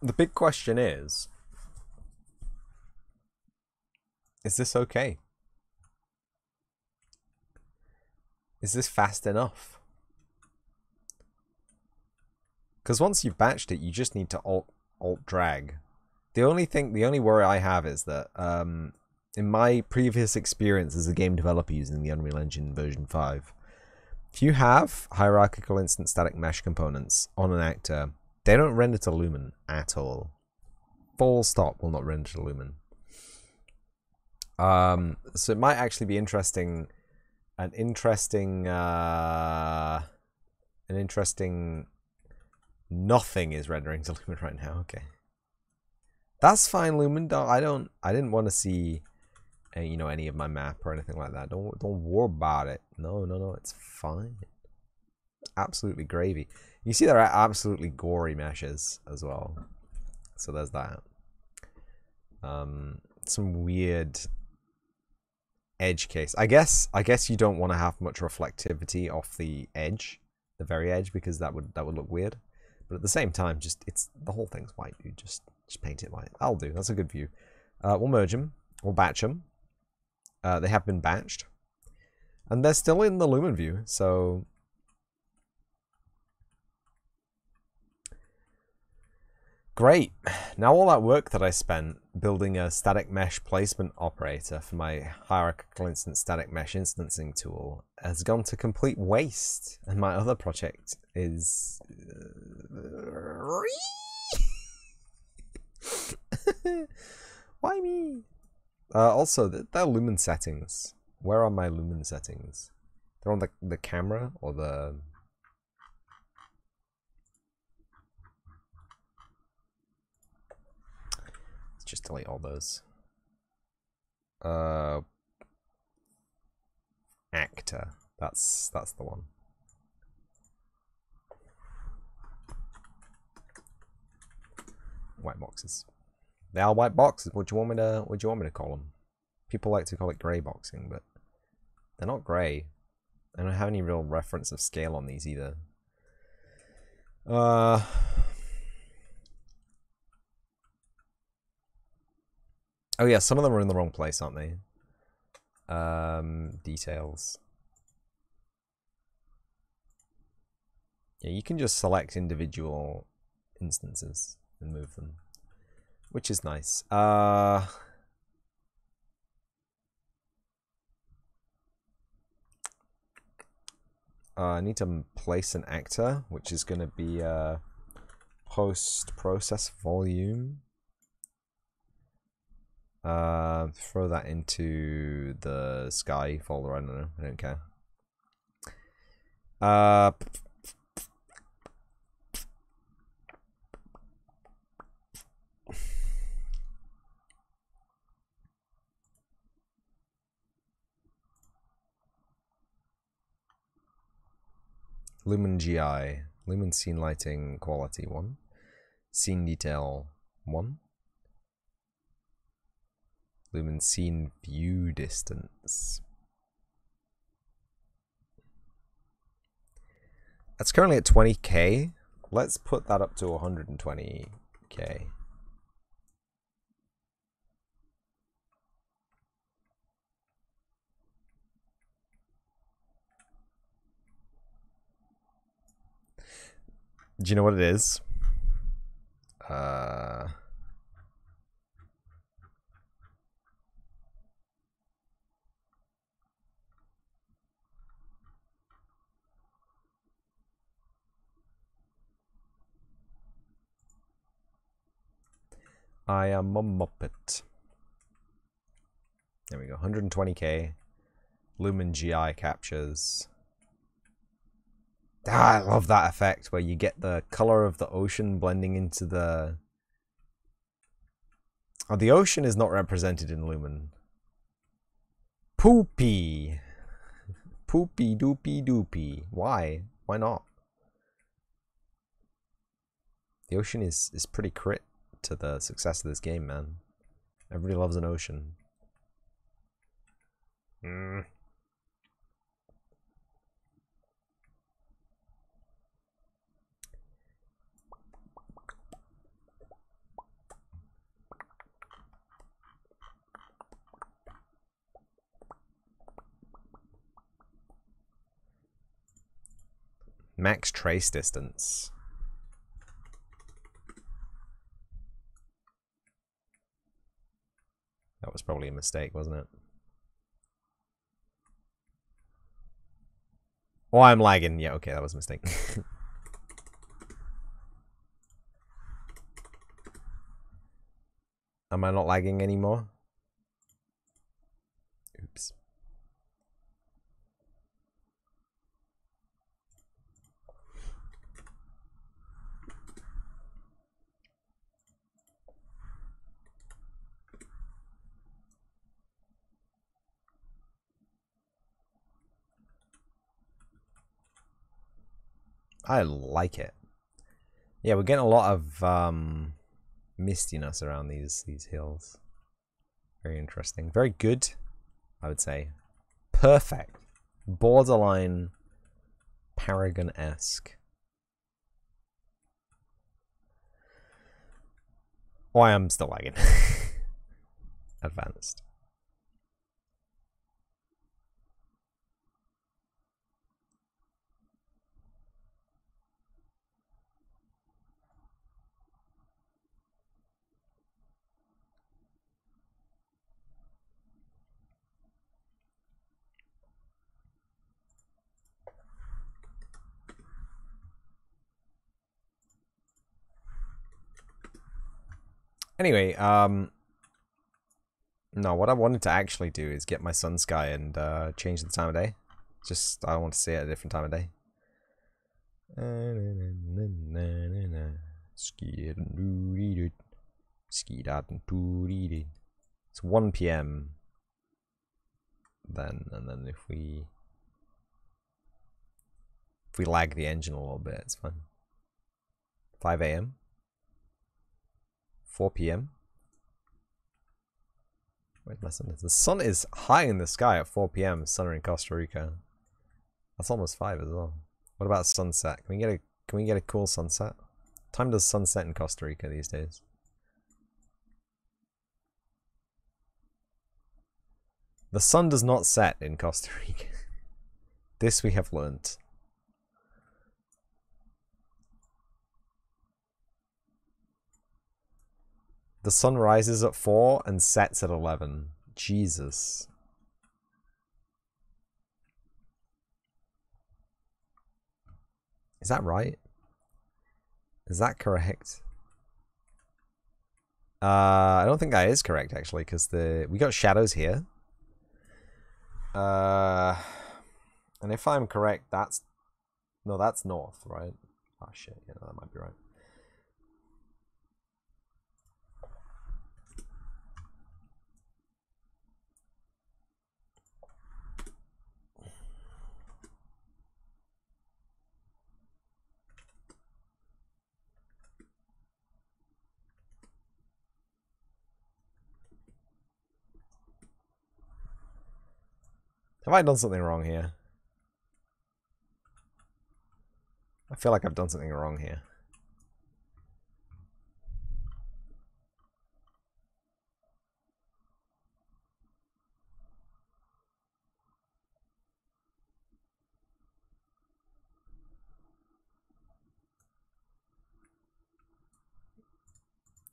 A: The big question is this okay? Is this fast enough? Because once you've batched it, you just need to alt drag. The only worry I have is that in my previous experience as a game developer using the Unreal Engine version 5, if you have hierarchical instant static mesh components on an actor, they don't render to Lumen at all. Full stop, will not render to Lumen. So it might actually be interesting, an interesting nothing is rendering to Lumen right now. Okay, that's fine, Lumen. I didn't want to see, you know, any of my map or anything like that. Don't worry about it. No, it's fine. Absolutely gravy. You see, there are absolutely gory meshes as well. So there's that. Some weird edge case. I guess you don't want to have much reflectivity off the edge, the very edge, because that would look weird. But at the same time, just the whole thing's white, dude. Just paint it white. That'll do. That's a good view. We'll merge them. We'll batch them. They have been batched, and they're still in the Lumen view. So great. Now all that work that I spent building a static mesh placement operator for my hierarchical instant static mesh instancing tool has gone to complete waste, and my other project is why me? Also, they're Lumen settings. Where are my Lumen settings? They're on the camera or the... Let's just delete all those. Actor. That's the one. white boxes. They are white boxes. What do you want me to call them? People like to call it grey boxing, but they're not grey. I don't have any real reference of scale on these either. Oh yeah, some of them are in the wrong place, aren't they? Details. Yeah, you can just select individual instances and move them, which is nice. I need to place an actor, which is going to be post-process volume. Throw that into the sky folder. I don't know. I don't care. Lumen GI, Lumen Scene Lighting Quality 1, Scene Detail 1, Lumen Scene View Distance. That's currently at 20k. Let's put that up to 120k. Do you know what it is? I am a Muppet. There we go, 120k. Lumen GI captures. Ah, I love that effect where you get the color of the ocean blending into the... Oh, the ocean is not represented in Lumen. Poopy. Poopy doopy doopy. Why? Why not? The ocean is pretty crit to the success of this game, man. Everybody loves an ocean. Max trace distance. That was probably a mistake, wasn't it? Oh, I'm lagging. Yeah, okay, that was a mistake. Am I not lagging anymore? Oops. I like it. Yeah, we're getting a lot of mistiness around these hills. Very interesting. Very good, I would say. Perfect. Borderline Paragon-esque. Oh, I am still lagging. Advanced. Anyway, no, what I wanted to actually do is get my sun sky and change the time of day. Just, I want to see it at a different time of day. It's 1 p.m. then, and then if we lag the engine a little bit, it's fine. 5 a.m. 4 p.m. Where's my sun? The sun is high in the sky at 4 p.m. Sun in Costa Rica. That's almost 5 as well. What about sunset? Can we get a cool sunset? What time does sunset in Costa Rica these days? The sun does not set in Costa Rica. This we have learnt. The sun rises at 4 and sets at 11. Jesus. Is that right? Is that correct? I don't think that is correct actually, because we got shadows here. And if I'm correct, that's north, right? Oh shit, yeah, that might be right. Have I done something wrong here? I feel like I've done something wrong here.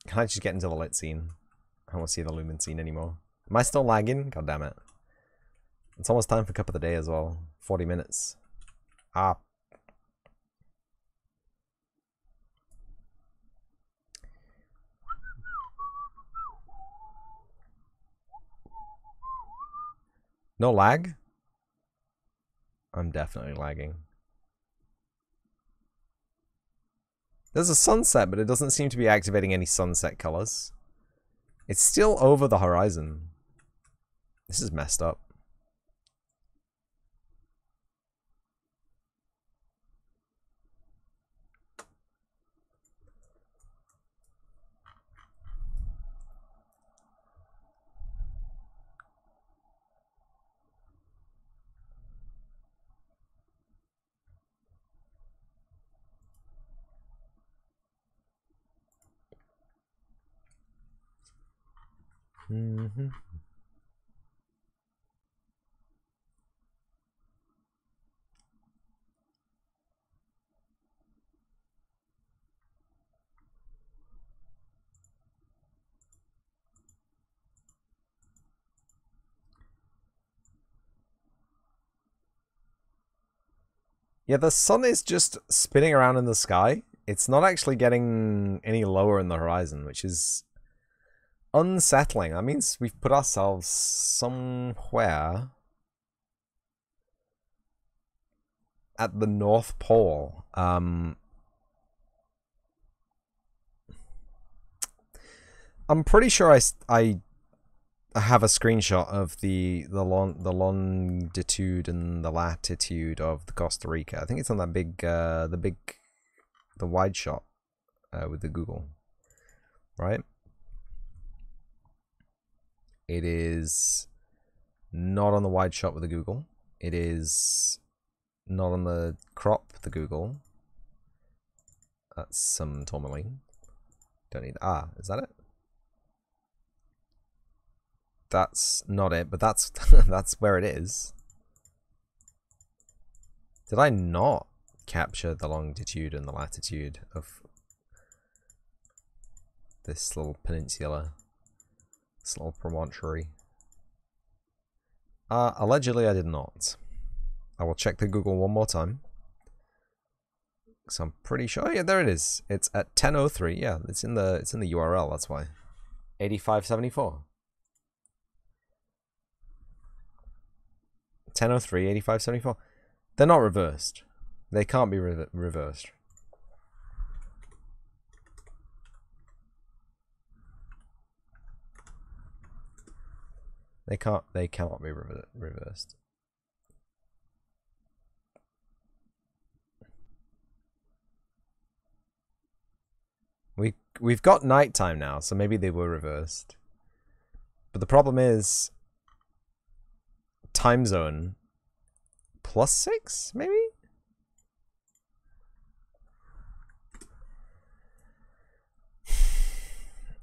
A: Can I just get into the lit scene? I don't want to see the lumen scene anymore. Am I still lagging? God damn it. It's almost time for cup of the day as well. 40 minutes. Ah. No lag? I'm definitely lagging. There's a sunset, but it doesn't seem to be activating any sunset colors. It's still over the horizon. This is messed up. Mm-hmm. Yeah, the sun is just spinning around in the sky. It's not actually getting any lower in the horizon, which is unsettling. That means we've put ourselves somewhere at the North Pole. I'm pretty sure I have a screenshot of the longitude and the latitude of the Costa Rica. I think it's on that big the wide shot with the Google, right? It is not on the wide shot with the Google. It is not on the crop the Google. That's some tourmaline. Don't need. Ah, is that it? That's not it, but that's that's where it is. Did I not capture the longitude and the latitude of this little peninsula? This little promontory. Allegedly I did not. I will check the Google one more time. So I'm pretty sure. Oh, yeah, there it is. It's at 10:03. Yeah, it's in the URL. That's why. 8574. 10:03, 8574. They're not reversed. They can't be reversed. They cannot be reversed. We've got nighttime now, so maybe they were reversed. But the problem is time zone +6, maybe?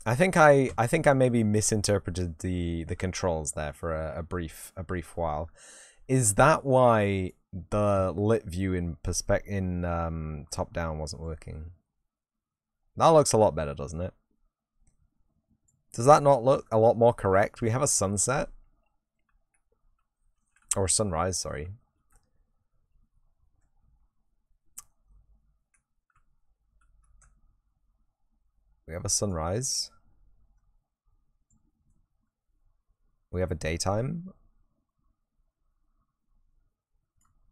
A: I think I maybe misinterpreted the controls there for a brief while. Is that why the lit view in top down wasn't working? That looks a lot better, doesn't it? Does that not look a lot more correct? We have a sunset. Or sunrise, sorry. We have a sunrise. We have a daytime.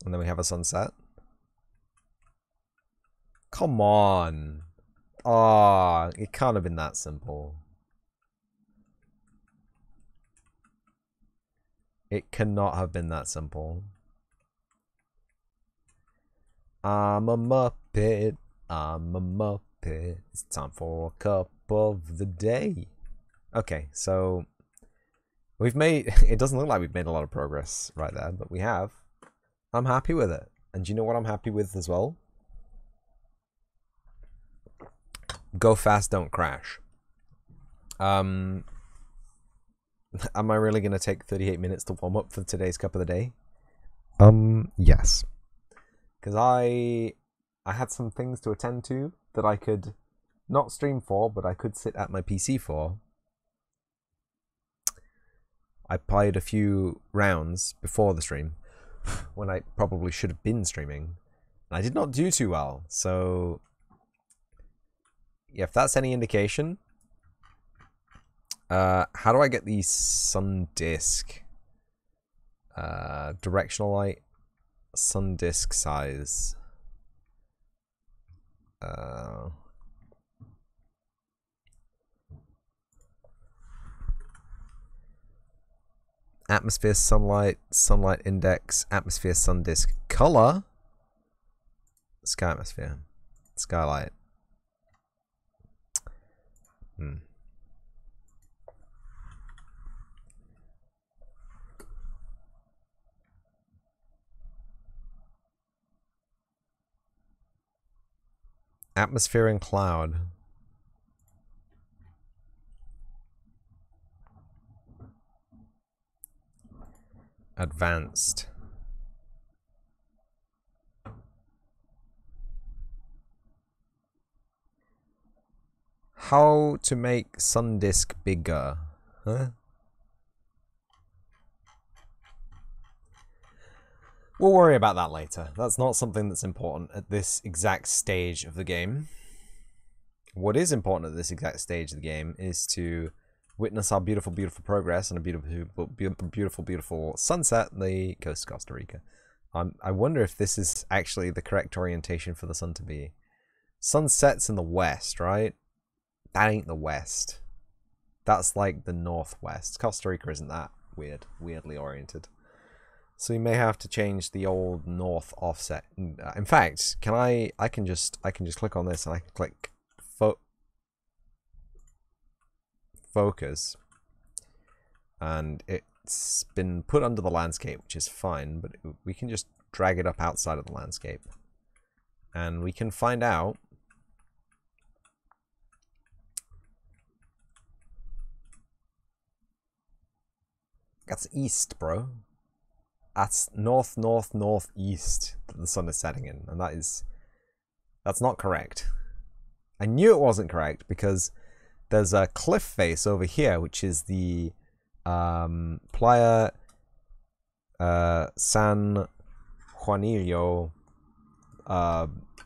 A: And then we have a sunset. Come on. Ah, it can't have been that simple. It cannot have been that simple. I'm a Muppet. I'm a Muppet. It's time for a cup of the day. Okay, so we've made... It doesn't look like we've made a lot of progress right there, but we have. I'm happy with it. And do you know what I'm happy with as well? Go fast, don't crash. Am I really going to take 38 minutes to warm up for today's cup of the day? Yes. Because I had some things to attend to that I could not stream for, but I could sit at my PC for. I played a few rounds before the stream when I probably should have been streaming. And I did not do too well, so yeah, if that's any indication, how do I get the sun disk? Directional light, sun disk size. Atmosphere, sunlight, sunlight index, atmosphere, sun disk, color, sky atmosphere, skylight. Atmosphere and cloud. Advanced. How to make sun disk bigger? Huh? We'll worry about that later. That's not something that's important at this exact stage of the game. What is important at this exact stage of the game is to witness our beautiful, beautiful progress and a beautiful, beautiful sunset on the coast of Costa Rica. I wonder if this is actually the correct orientation for the sun to be. Sun sets in the west, right? That ain't the west. That's like the northwest. Costa Rica isn't that weirdly oriented. So we may have to change the old north offset. In fact, I can just click on this and I can click focus, and it's been put under the landscape, which is fine, but we can just drag it up outside of the landscape and we can find out that's east, bro. That's northeast that the sun is setting in, and that's not correct. I knew it wasn't correct because there's a cliff face over here, which is the Playa San Juanillo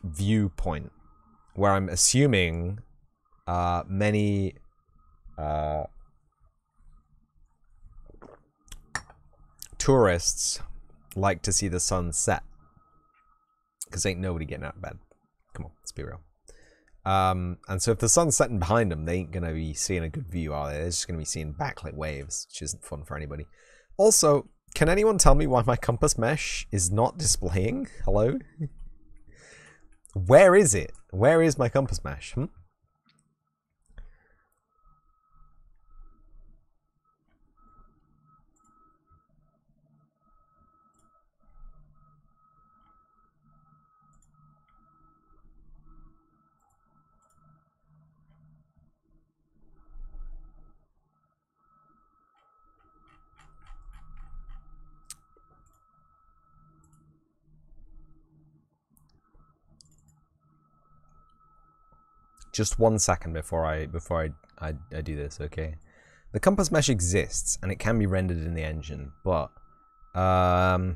A: viewpoint, where I'm assuming many tourists like to see the sun set, because ain't nobody getting out of bed. Come on, let's be real. And so if the sun's setting behind them, they ain't gonna be seeing a good view, are they? They're just gonna be seeing backlit waves, which isn't fun for anybody. Also, can anyone tell me why my compass mesh is not displaying? Hello? Where is it? Where is my compass mesh? just 1 second before I do this, okay? The compass mesh exists and it can be rendered in the engine, but it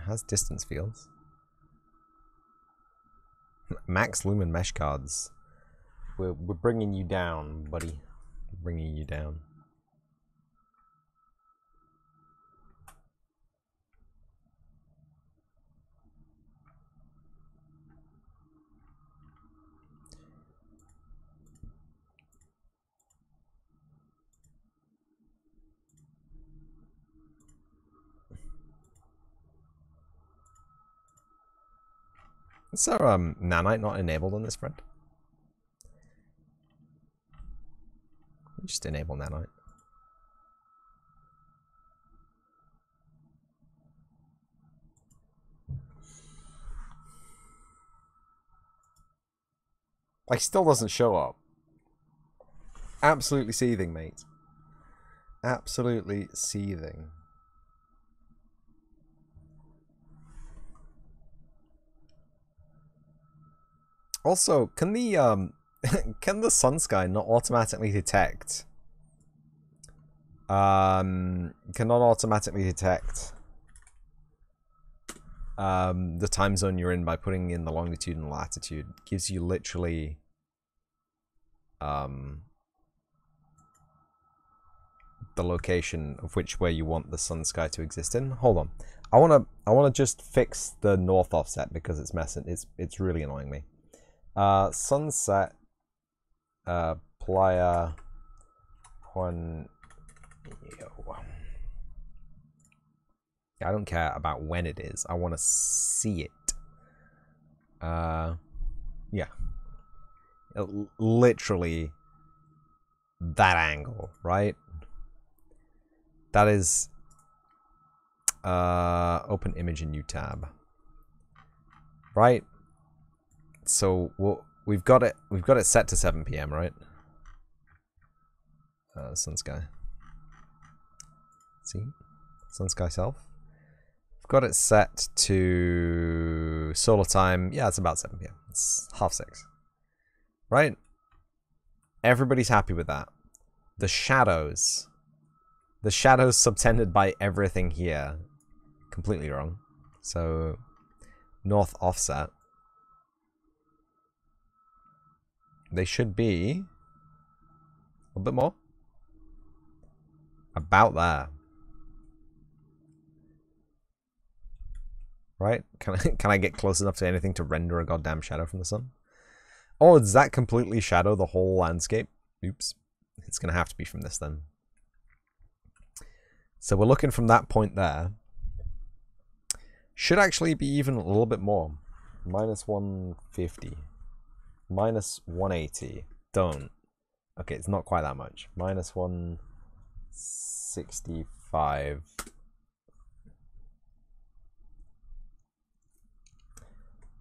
A: has distance fields. Max lumen mesh cards. We're bringing you down, buddy. We're bringing you down. Is there nanite not enabled on this friend? Just enable nanite. Like, still doesn't show up. Absolutely seething, mate. Absolutely seething. Also, can the can the sun sky not automatically detect cannot automatically detect the time zone you're in by putting in the longitude and latitude? Gives you literally the location of which way you want the sun sky to exist in. Hold on. I wanna just fix the north offset because it's messing it's really annoying me. Sunset Playa Juanillo. I don't care about when it is. I want to see it. Yeah. Literally that angle, right? That is open image in new tab. Right? So we've got it set to 7 PM, right? Sun sky. See? Sun sky self. We've got it set to solar time. Yeah, it's about 7 PM. It's 6:30. Right? Everybody's happy with that. The shadows subtended by everything here. Completely wrong. So north offset. They should be a little bit more. About there. Right? Can I get close enough to anything to render a goddamn shadow from the sun? Oh, does that completely shadow the whole landscape? Oops. It's going to have to be from this then. So we're looking from that point there. Should actually be even a little bit more. Minus 150. Minus 180. Don't. Okay, it's not quite that much. Minus 165.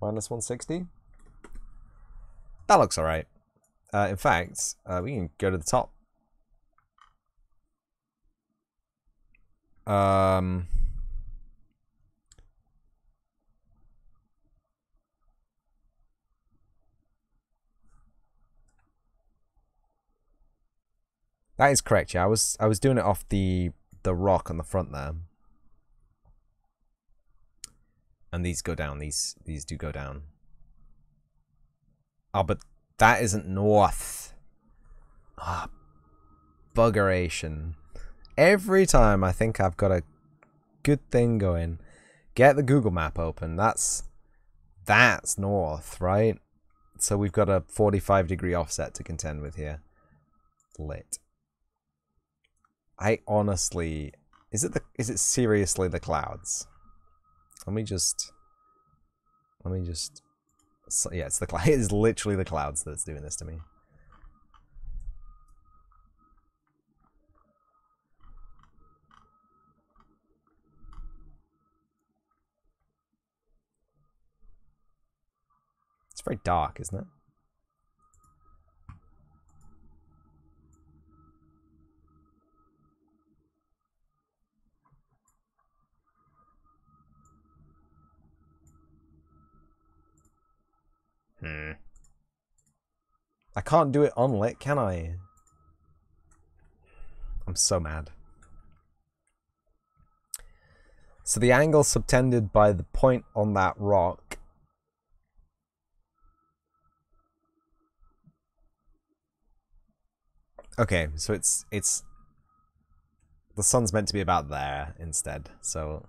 A: Minus 160. That looks alright. In fact, we can go to the top. That is correct. Yeah, I was doing it off the rock on the front there, and these go down. These do go down. Oh, but that isn't north. Ah, buggeration. Every time I think I've got a good thing going, get the Google map open. That's north, right? So we've got a 45-degree offset to contend with here. Lit. I honestly, is it seriously the clouds? Let me just so, yeah, it's the cloud. It is literally the clouds that's doing this to me. It's very dark, isn't it? I can't do it unlit, can I? I'm so mad. So the angle subtended by the point on that rock okay, so it's the sun's meant to be about there instead, so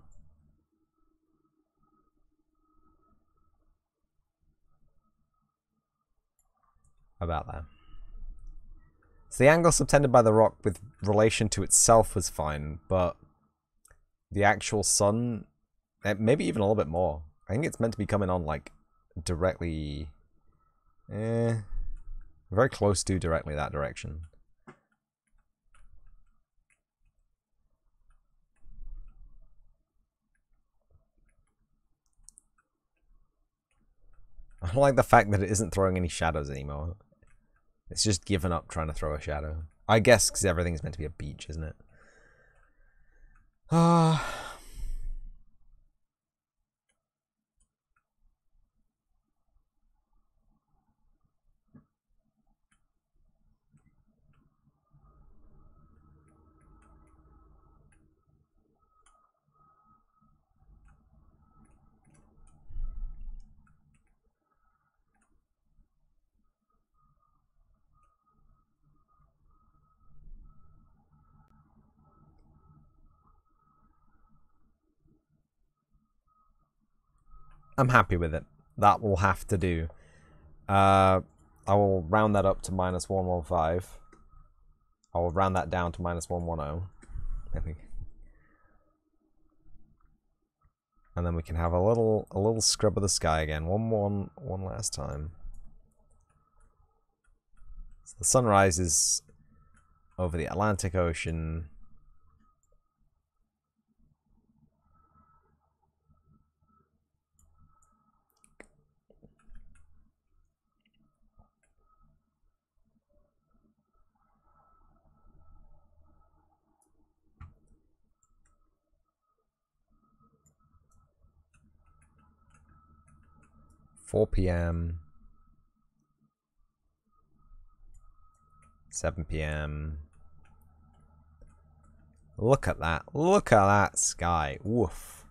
A: about there. So the angle subtended by the rock with relation to itself was fine, but the actual sun, maybe even a little bit more. I think it's meant to be coming on like directly, very close to directly that direction. I don't like the fact that it isn't throwing any shadows anymore. It's just given up trying to throw a shadow. I guess because everything's meant to be a beach, isn't it? Ah. 'm happy with it. That will have to do. I will round that up to -115. I will round that down to -110. And then we can have a little scrub of the sky again. One last time. So the sunrise is over the Atlantic Ocean. (4 p.m.) 7 p.m. Look at that. Look at that sky. Woof.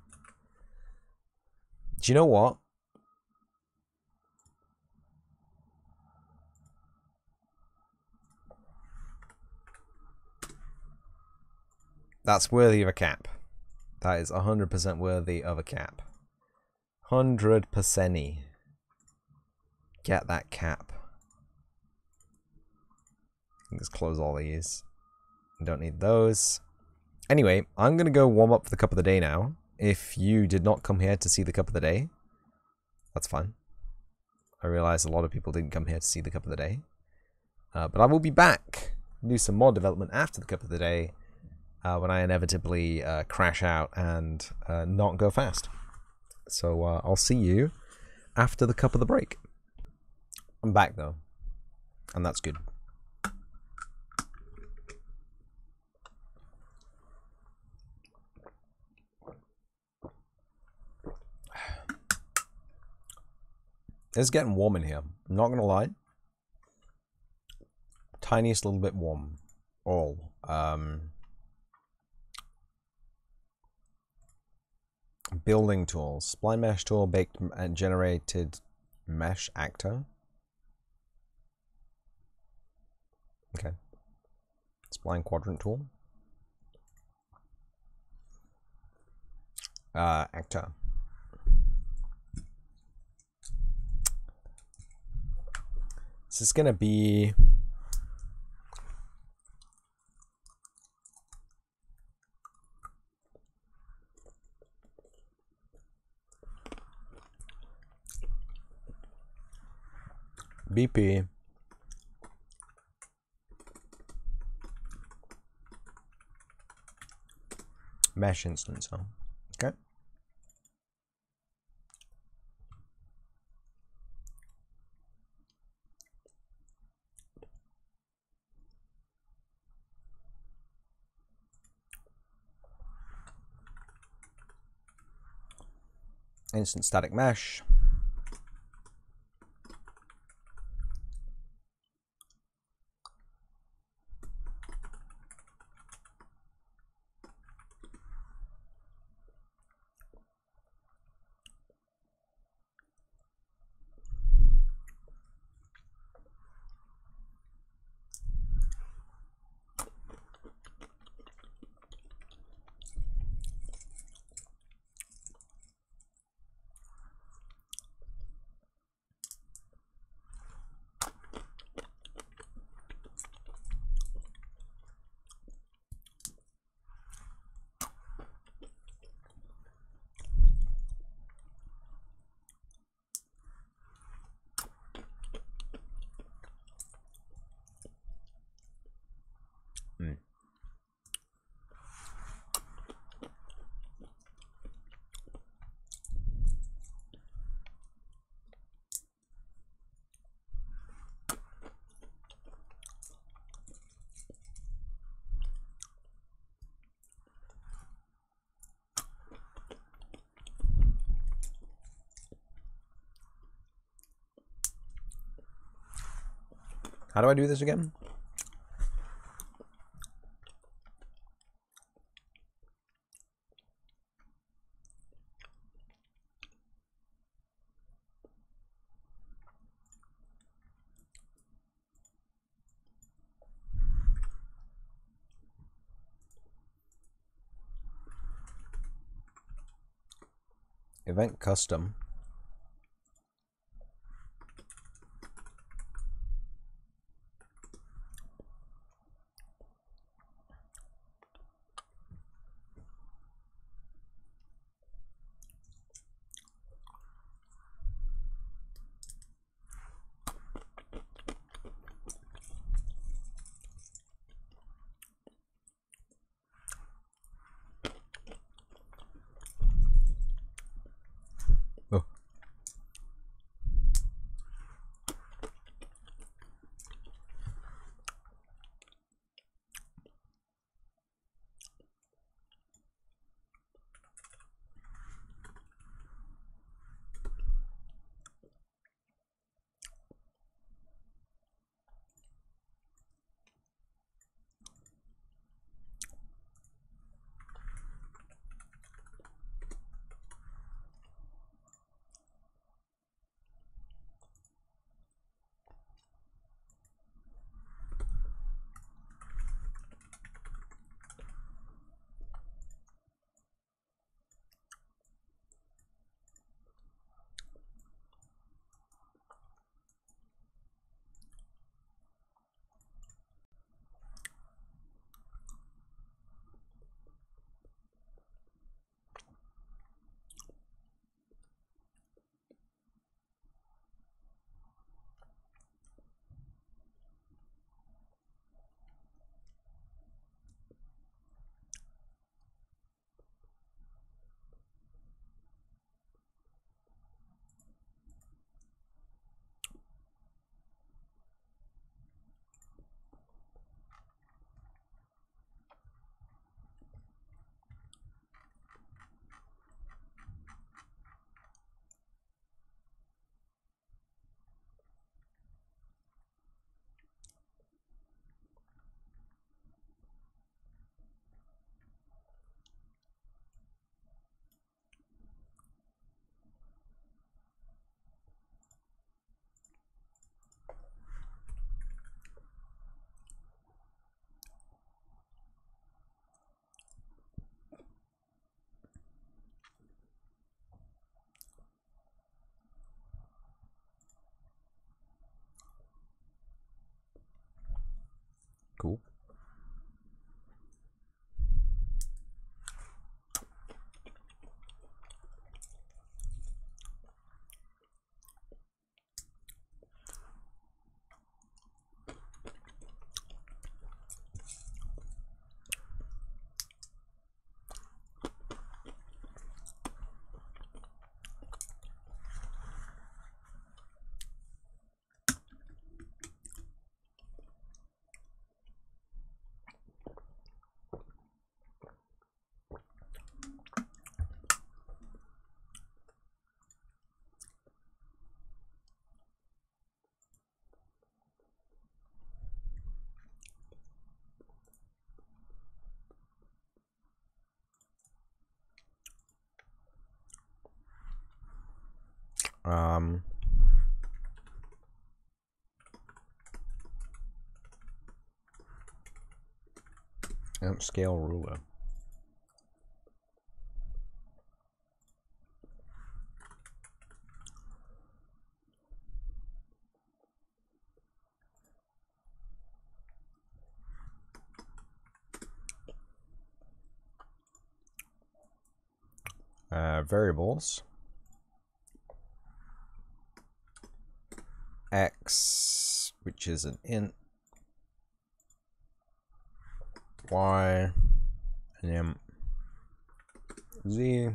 A: Do you know what? That's worthy of a cap. That is 100% worthy of a cap. 100%y. Get that cap. Just close all these. Don't need those. Anyway, I'm going to go warm up for the cup of the day now. If you did not come here to see the cup of the day, that's fine. I realize a lot of people didn't come here to see the cup of the day. But I will be back. Do some more development after the cup of the day. When I inevitably crash out and not go fast. So I'll see you after the cup of the break. I'm back though. And that's good. It's getting warm in here. I'm not gonna lie. Tiniest little bit warm. All. Building tools. Spline mesh tool, baked and generated mesh actor. Okay. Spline quadrant tool. Actor. This is gonna be BP mesh instance, huh? Okay. Instant static mesh. How do I do this again? Event custom. Oh. Cool. Um, Scale ruler. Variables. X, which is an int. Y, and then Z,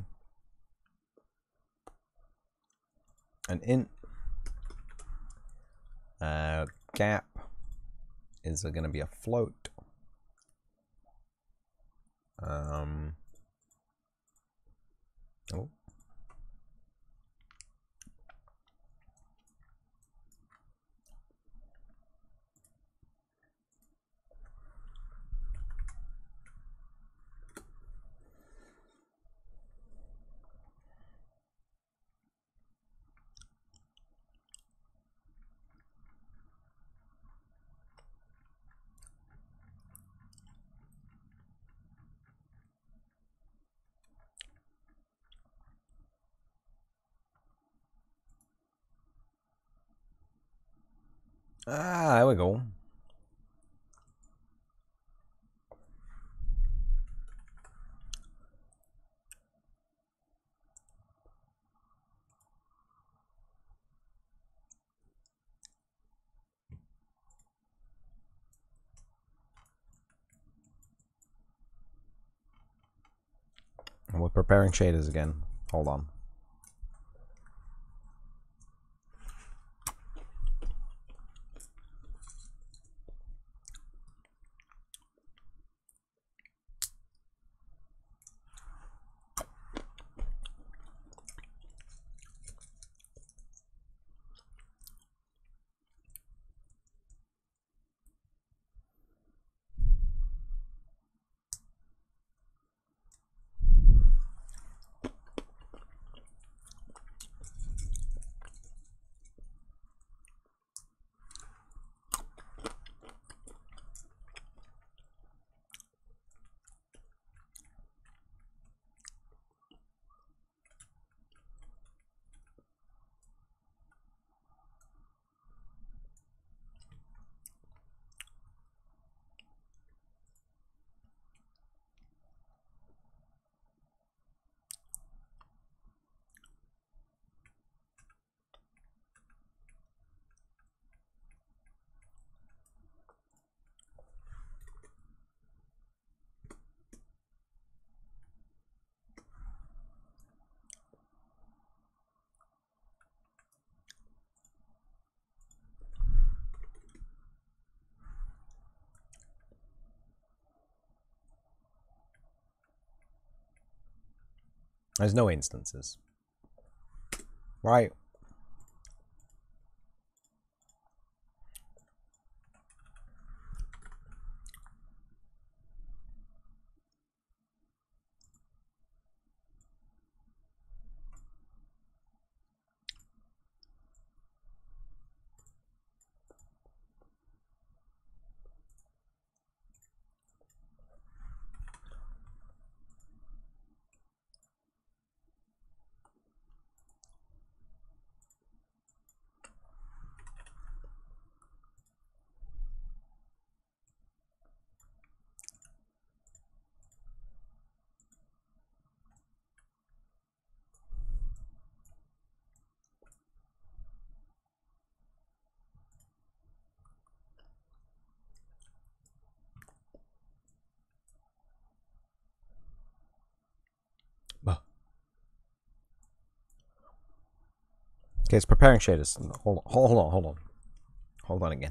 A: an int. Gap is going to be a float. Oh. Ah, there we go. And we're preparing shaders again. Hold on. There's no instances. Right. Okay, it's preparing shaders. Hold on again.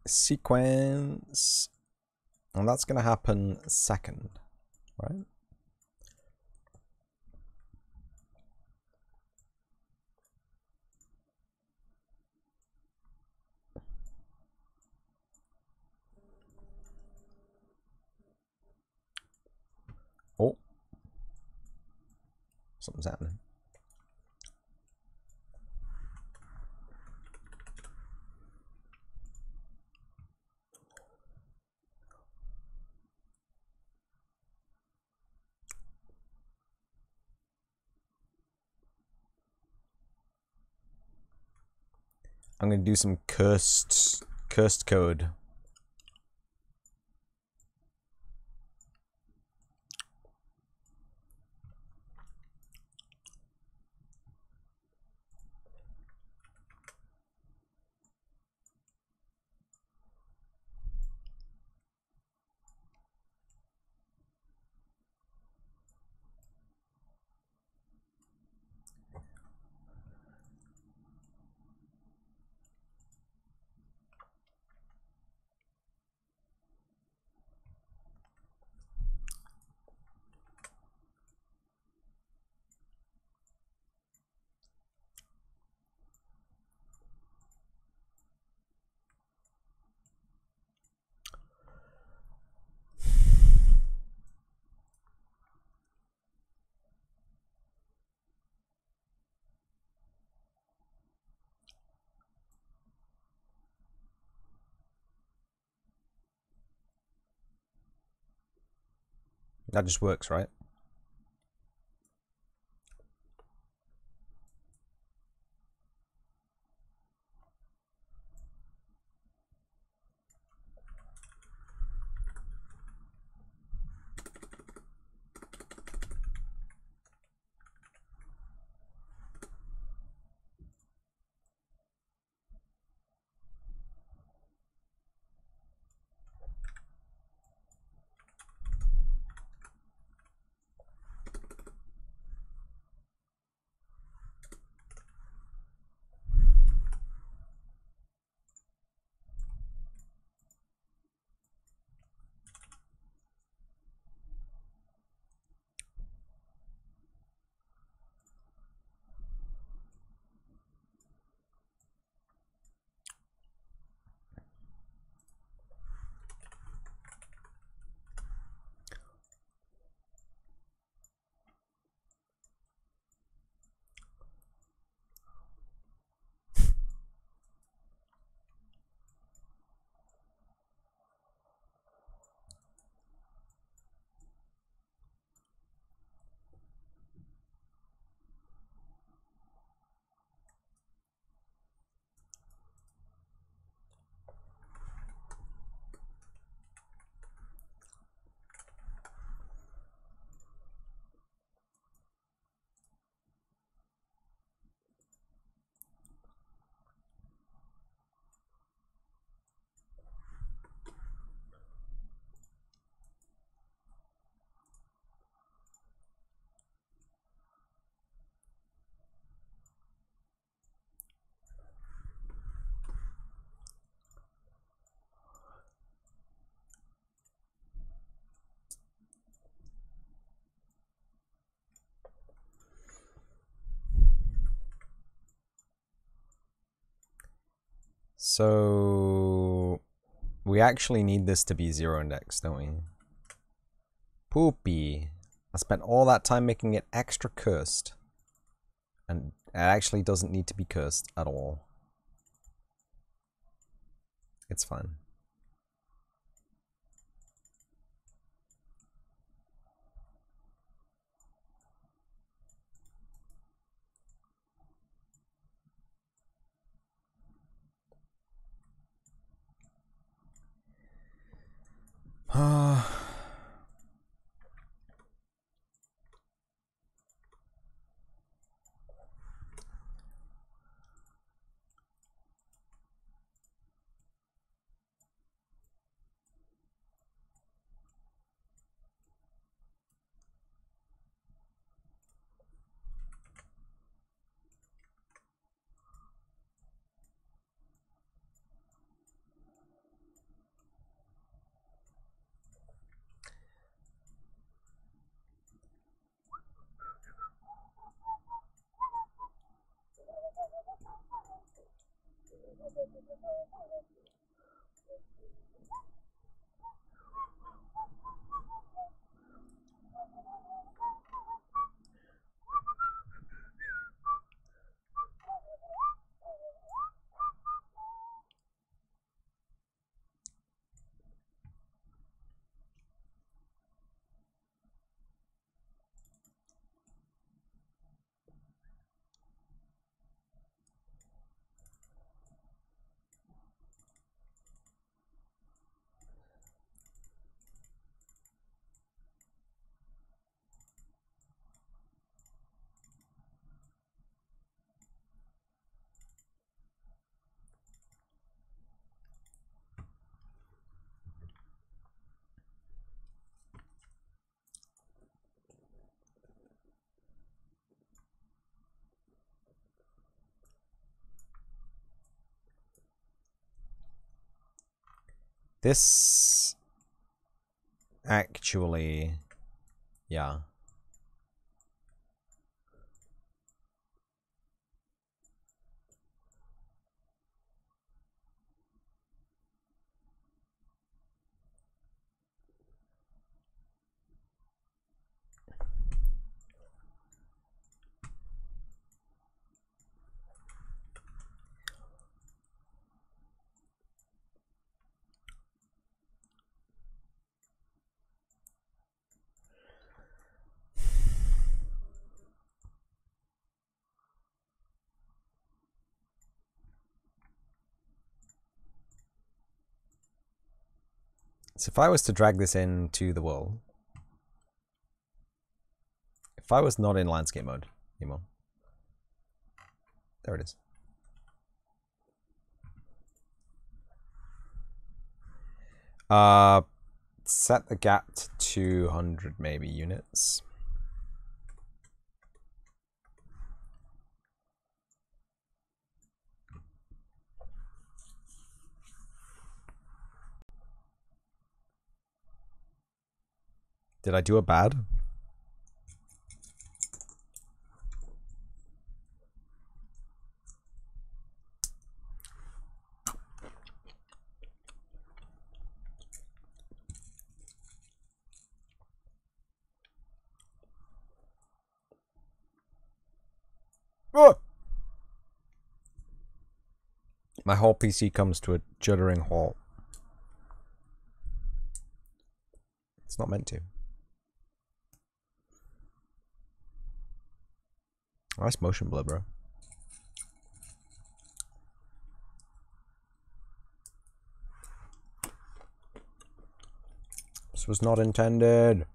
A: Sequence, and that's going to happen second, right? Oh, something's happening. I'm going to do some cursed code. That just works, right? So we actually need this to be zero index, don't we? Poopy. I spent all that time making it extra cursed. And it actually doesn't need to be cursed at all. It's fine. This actually, yeah. So if I was to drag this into the world, if I was not in landscape mode anymore, there it is. Set the gap to 200 maybe units. Did I do a bad? Oh! My whole PC comes to a juddering halt. It's not meant to. Nice motion blur, bro. This was not intended.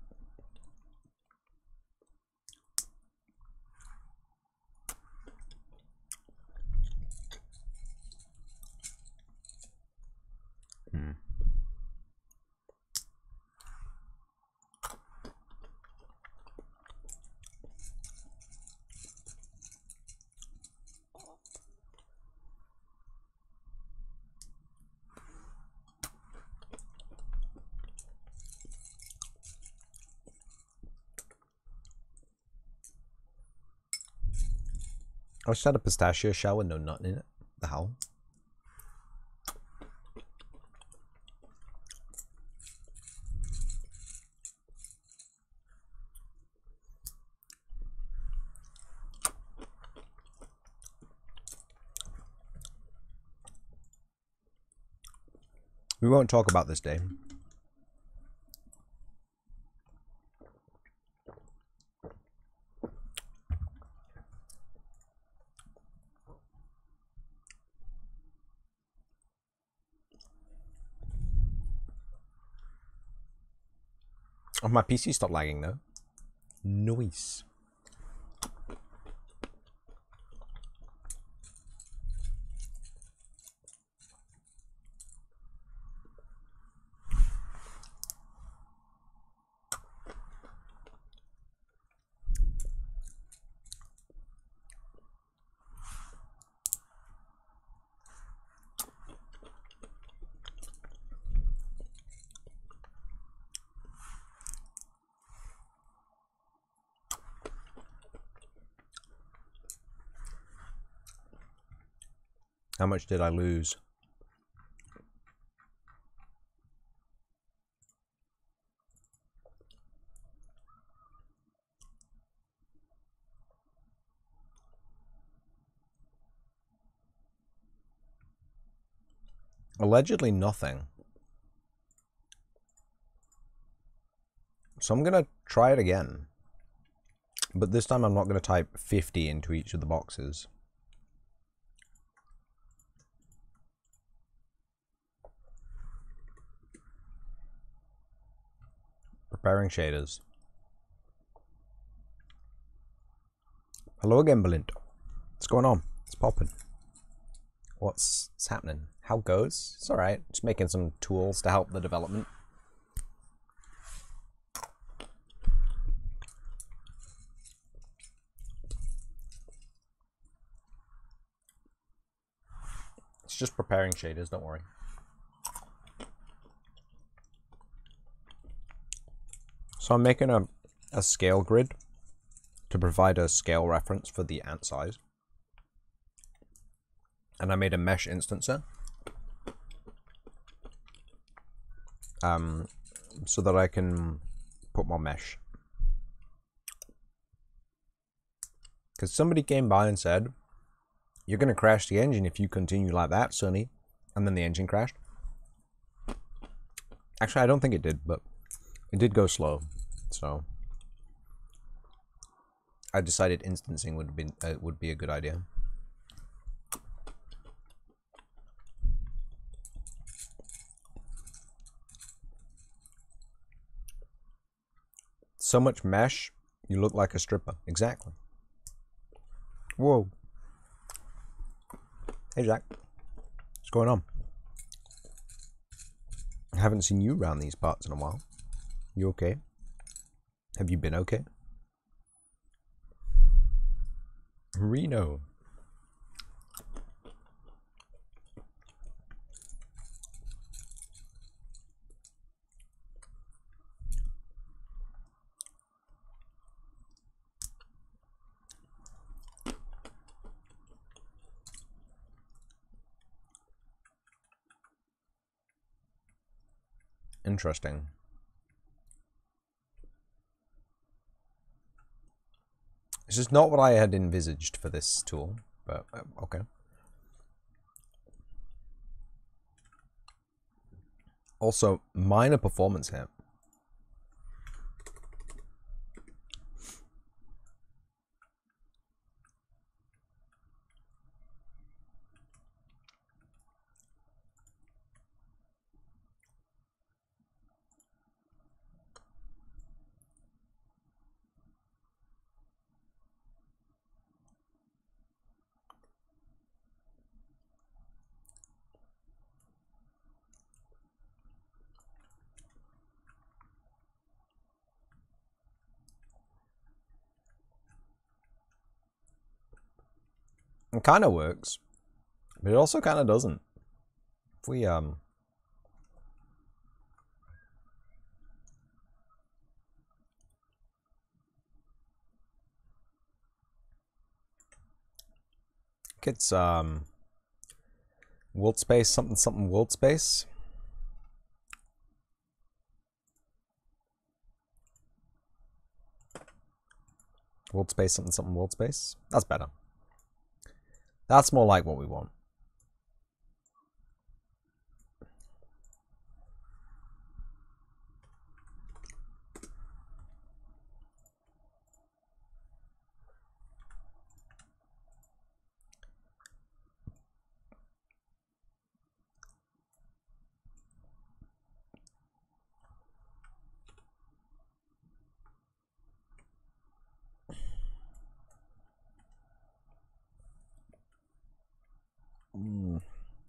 A: I just had a pistachio shell with no nut in it. The hell? We won't talk about this day. Oh, my PC stopped lagging though. Nice. How much did I lose? Allegedly nothing. So I'm going to try it again. But this time I'm not going to type 50 into each of the boxes. Preparing shaders. Hello again, Belinda. What's going on? It's popping. What's happening? How goes? It's alright. Just making some tools to help the development. It's just preparing shaders, don't worry. So I'm making a scale grid to provide a scale reference for the ant size. And I made a mesh instancer. So that I can put more mesh. Because somebody came by and said, you're going to crash the engine if you continue like that, Sonny. And then the engine crashed. Actually, I don't think it did, but it did go slow. So I decided instancing would be a good idea. So much mesh, you look like a stripper. Exactly. Whoa. Hey, Jack. What's going on? I haven't seen you around these parts in a while. You okay? Have you been okay? Reno. Interesting. This is not what I had envisaged for this tool, but okay. Also, minor performance hit. It kind of works, but it also kind of doesn't. If we it's world space something something world space. World space something something world space. That's better. That's more like what we want.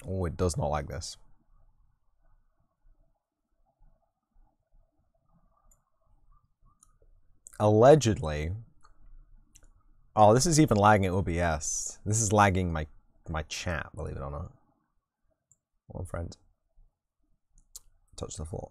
A: Oh, it does not like this. Allegedly. Oh, this is even lagging OBS. This is lagging my chat, believe it or not. One friend. Touch the floor.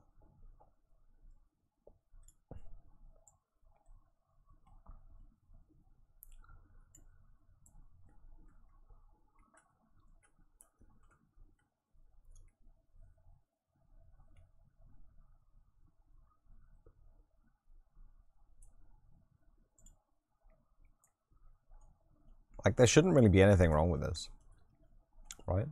A: Like, there shouldn't really be anything wrong with this, right?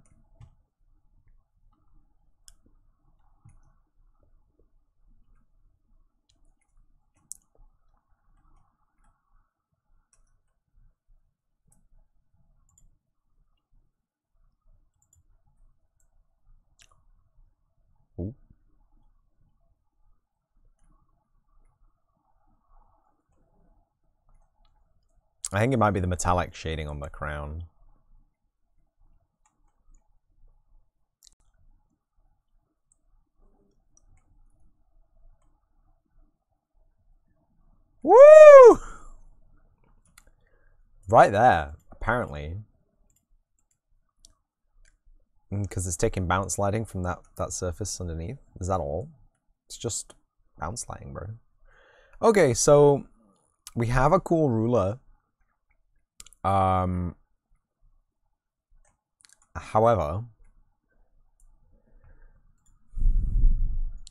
A: Ooh. I think it might be the metallic shading on the crown. Woo! Right there, apparently. Because it's taking bounce lighting from that surface underneath. Is that all? It's just bounce lighting, bro. Okay, so we have a cool ruler. However,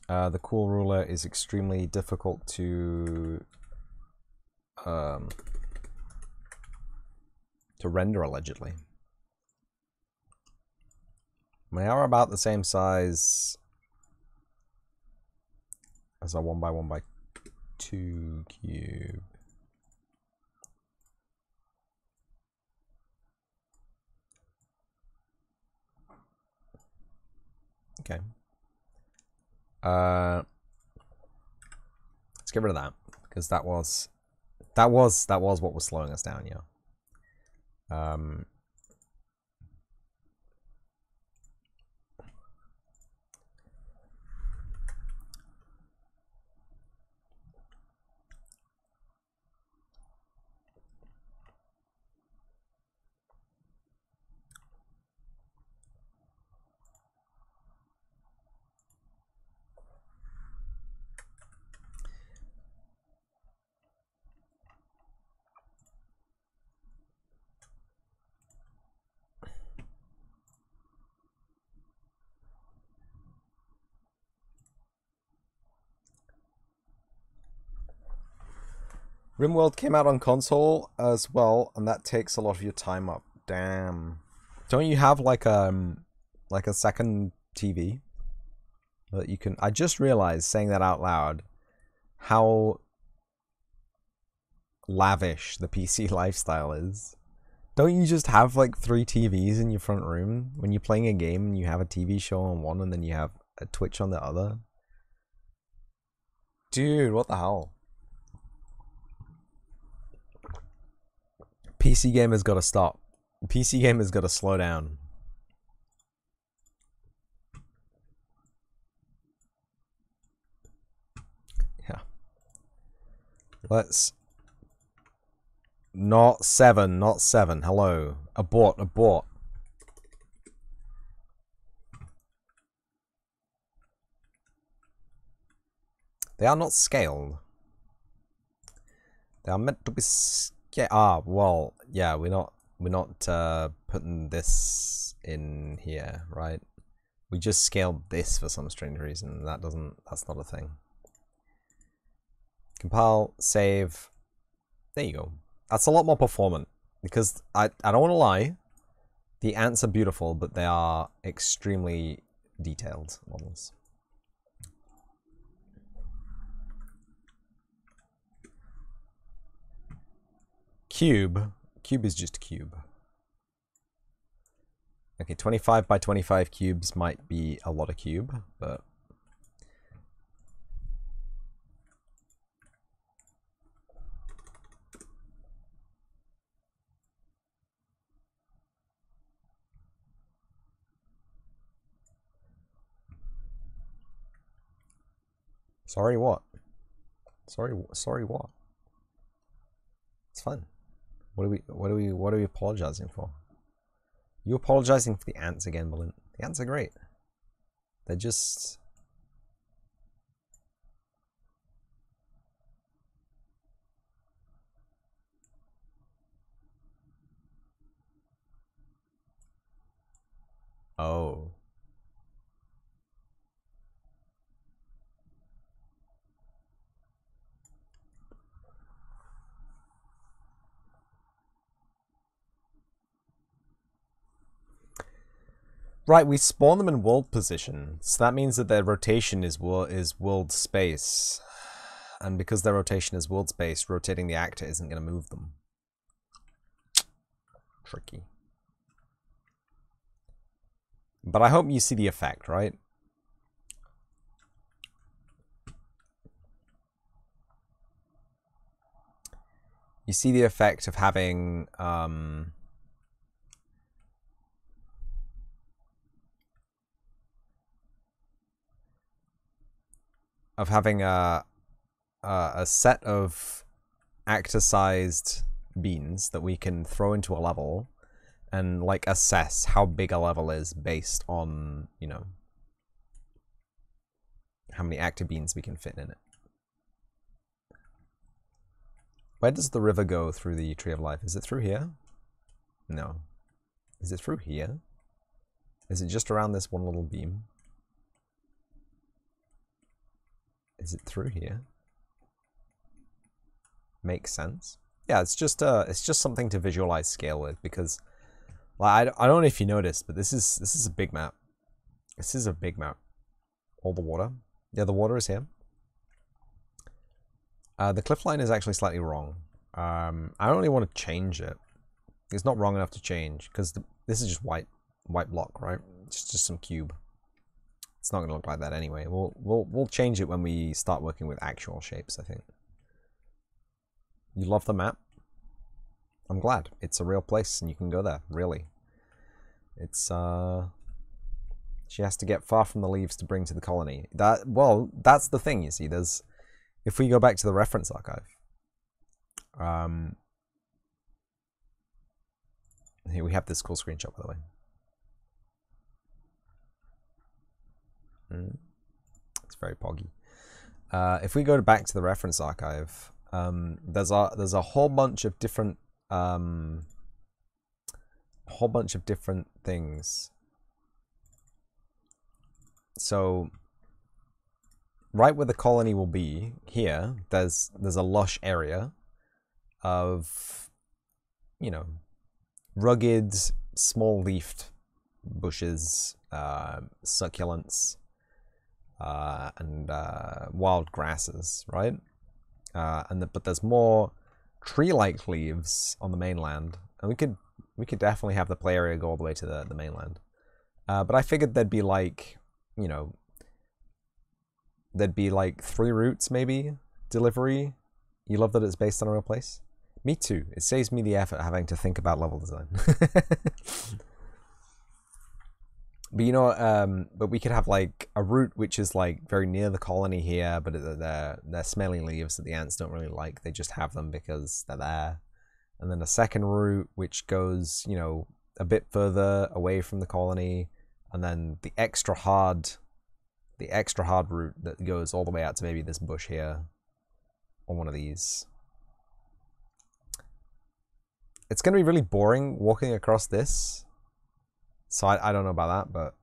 A: the cool ruler is extremely difficult to render, allegedly. They are about the same size as a 1x1x2 cube. Okay. Let's get rid of that, because that was what was slowing us down, yeah. RimWorld came out on console as well, and that takes a lot of your time up. Damn. Don't you have like a second TV that you can? I just realized, saying that out loud, how lavish the PC lifestyle is. Don't you just have like 3 TVs in your front room when you're playing a game and you have a TV show on one and then you have a Twitch on the other? Dude, what the hell? PC gamers gotta stop. PC gamers gotta slow down. Yeah. Let's... Not 7, not 7. Hello. Abort, abort. They are not scaled. They are meant to be scaled. Well, yeah, we're not putting this in here, right? We just scaled this for some strange reason. That's not a thing. Compile, save. There you go. That's a lot more performant, because I don't want to lie, the ants are beautiful, but they are extremely detailed models. Cube is just cube. Okay, 25 by 25 cubes might be a lot of cube, but... Sorry what? Sorry what? It's fine. What are we apologizing for? You apologizing for the ants again, Balint? The ants are great. They're just... Oh. Right, we spawn them in world position, so that means that their rotation is world space. And because their rotation is world space, rotating the actor isn't going to move them. Tricky. But I hope you see the effect, right? You see the effect of having a set of actor-sized beans that we can throw into a level and like assess how big a level is based on, you know, how many actor beans we can fit in it. Where does the river go through the Tree of Life? Is it through here? No. Is it through here? Is it just around this one little beam? Is it through here? Makes sense. Yeah, it's just something to visualize scale with, because like, I don't know if you noticed, but this is a big map. This is a big map. All the water. Yeah, the water is here. The cliff line is actually slightly wrong. I don't really want to change it. It's not wrong enough to change, because this is just white block, right? It's just some cube. It's not going to look like that anyway. We'll change it when we start working with actual shapes, I think. You love the map? I'm glad. It's a real place and you can go there, really. It's she has to get far from the leaves to bring to the colony. Well, that's the thing, you see. There's, if we go back to the reference archive, here we have this cool screenshot, by the way. It's very poggy. If we go back to the reference archive, there's a whole bunch of different things. So right where the colony will be here, there's a lush area of, you know, rugged, small-leafed bushes, succulents, and wild grasses, right? But there's more tree-like leaves on the mainland, and we could definitely have the play area go all the way to the mainland. But I figured there'd be like, you know, there'd be like 3 routes maybe delivery. You love that it's based on a real place? Me too. It saves me the effort having to think about level design. But you know, but we could have like a route which is like very near the colony here, but they're smelly leaves that the ants don't really like. They just have them because they're there. And then a second route which goes, you know, a bit further away from the colony, and then the extra hard route that goes all the way out to maybe this bush here, or one of these. It's gonna be really boring walking across this. So I don't know about that, but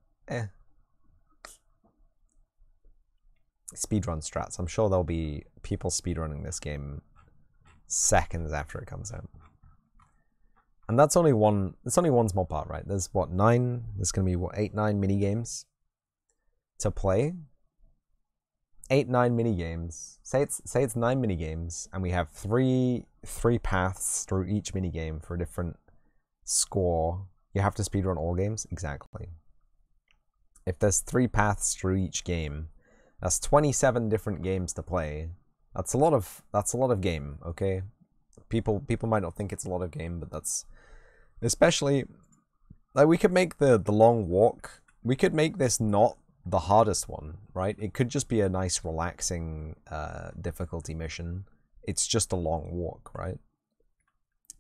A: Speedrun strats. I'm sure there'll be people speedrunning this game seconds after it comes out. And that's only one small part, right? There's what, 9? There's gonna be what, 8, 9 mini games to play. 8, 9 mini games. Say it's 9 mini games, and we have three paths through each mini game for a different score. You have to speedrun all games? Exactly. If there's 3 paths through each game, that's 27 different games to play. That's a lot of game, okay? People might not think it's a lot of game, but that's, especially, like, we could make the long walk, we could make this not the hardest one, right? It could just be a nice relaxing difficulty mission. It's just a long walk, right?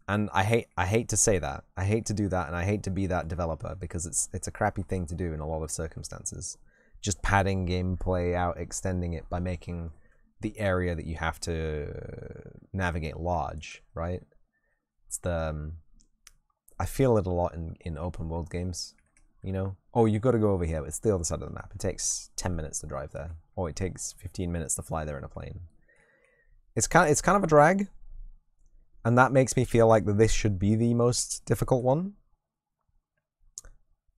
A: And I hate to say that. I hate to do that, and I hate to be that developer, because it's a crappy thing to do in a lot of circumstances. Just padding gameplay out, extending it by making the area that you have to navigate large, right? It's the I feel it a lot in open world games, you know? Oh, you got to go over here. It's the other side of the map. It takes 10 minutes to drive there, or it takes 15 minutes to fly there in a plane. It's kind of a drag. And that makes me feel like that this should be the most difficult one.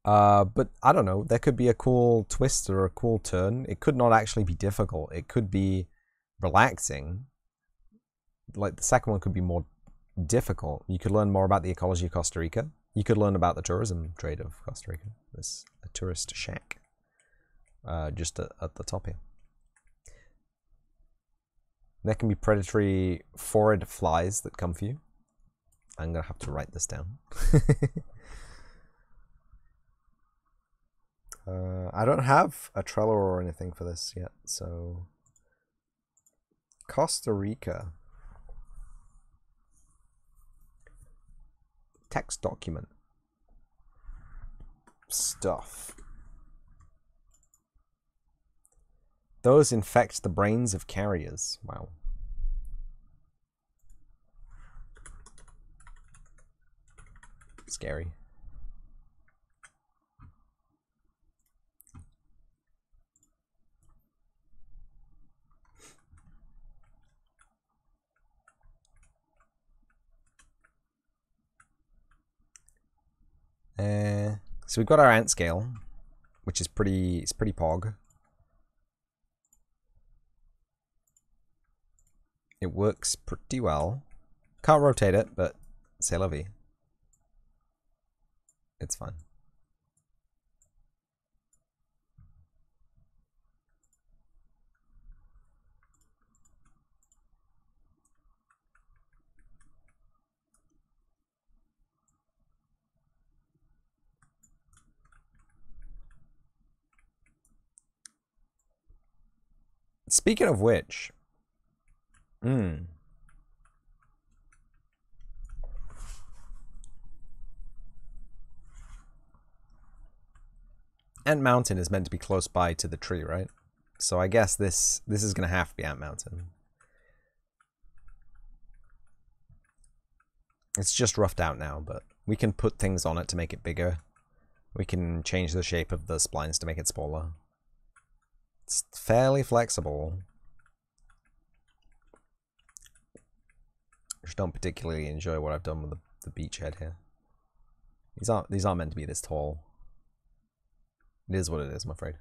A: But I don't know, there could be a cool twist or a cool turn. It could not actually be difficult. It could be relaxing. Like the second one could be more difficult. You could learn more about the ecology of Costa Rica. You could learn about the tourism trade of Costa Rica. There's a tourist shack just at the top here. There can be predatory phorid flies that come for you. I'm gonna have to write this down. I don't have a Trello or anything for this yet, so Costa Rica. Text document. Stuff. Those infect the brains of carriers. Wow. Scary. So we've got our ant scale, which is pretty pog. It works pretty well. Can't rotate it, but c'est la vie. It's fine. Speaking of which, Ant Mountain is meant to be close by to the tree, right? So I guess this is gonna have to be Ant Mountain. It's just roughed out now, but we can put things on it to make it bigger. We can change the shape of the splines to make it smaller. It's fairly flexible. I just don't particularly enjoy what I've done with the beachhead here. These aren't meant to be this tall. It is what it is, I'm afraid.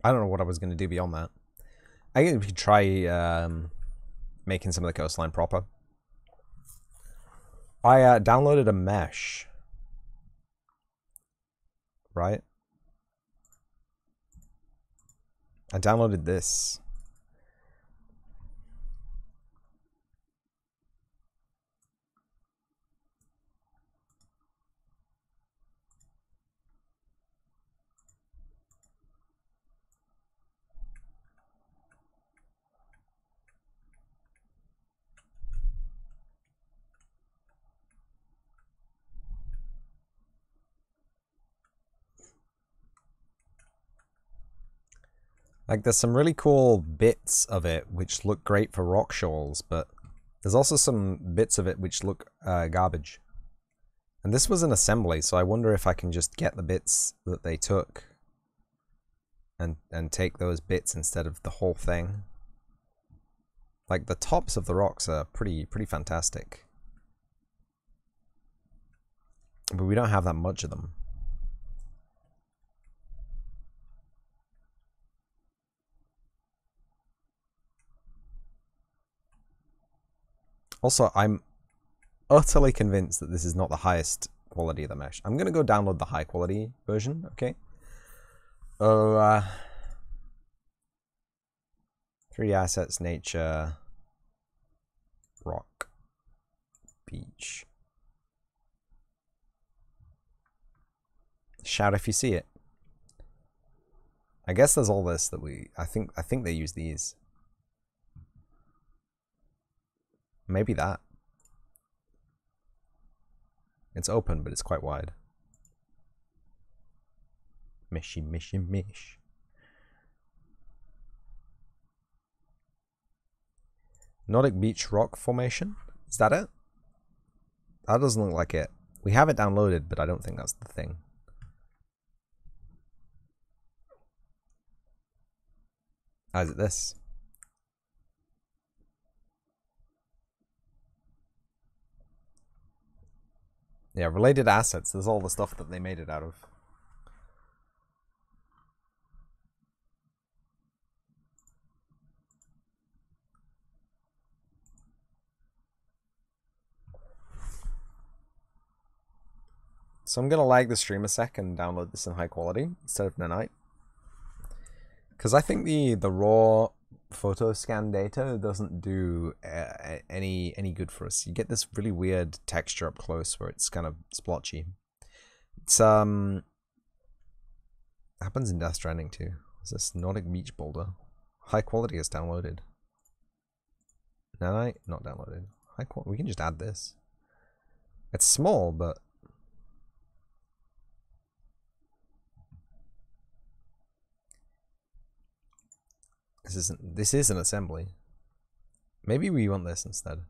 A: I don't know what I was going to do beyond that. I think we could try making some of the coastline proper. I downloaded a mesh. Right? I downloaded this. Like, there's some really cool bits of it which look great for rock shoals, but there's also some bits of it which look garbage. And this was an assembly, so I wonder if I can just get the bits that they took and take those bits instead of the whole thing. Like, the tops of the rocks are pretty fantastic. But we don't have that much of them. Also, I'm utterly convinced that this is not the highest quality of the mesh. I'm going to go download the high quality version, okay? 3D assets, nature, rock, beach. Shout if you see it. I guess there's all this that I think they use these. Maybe that. It's open, but it's quite wide. Mishy, mishy, mish. Nordic Beach Rock Formation? Is that it? That doesn't look like it. We have it downloaded, but I don't think that's the thing. Oh, is it this? Yeah, related assets. There's all the stuff that they made it out of. So I'm going to lag the stream a sec and download this in high quality instead of Nanite. Because I think the raw photo scan data doesn't do any good for us. You get this really weird texture up close where it's kind of splotchy. It's happens in Death Stranding too. What's this? Nordic Beach Boulder. High quality is downloaded. Nanite not downloaded. High quality. We can just add this. It's small, but this is an assembly. Maybe we want this instead.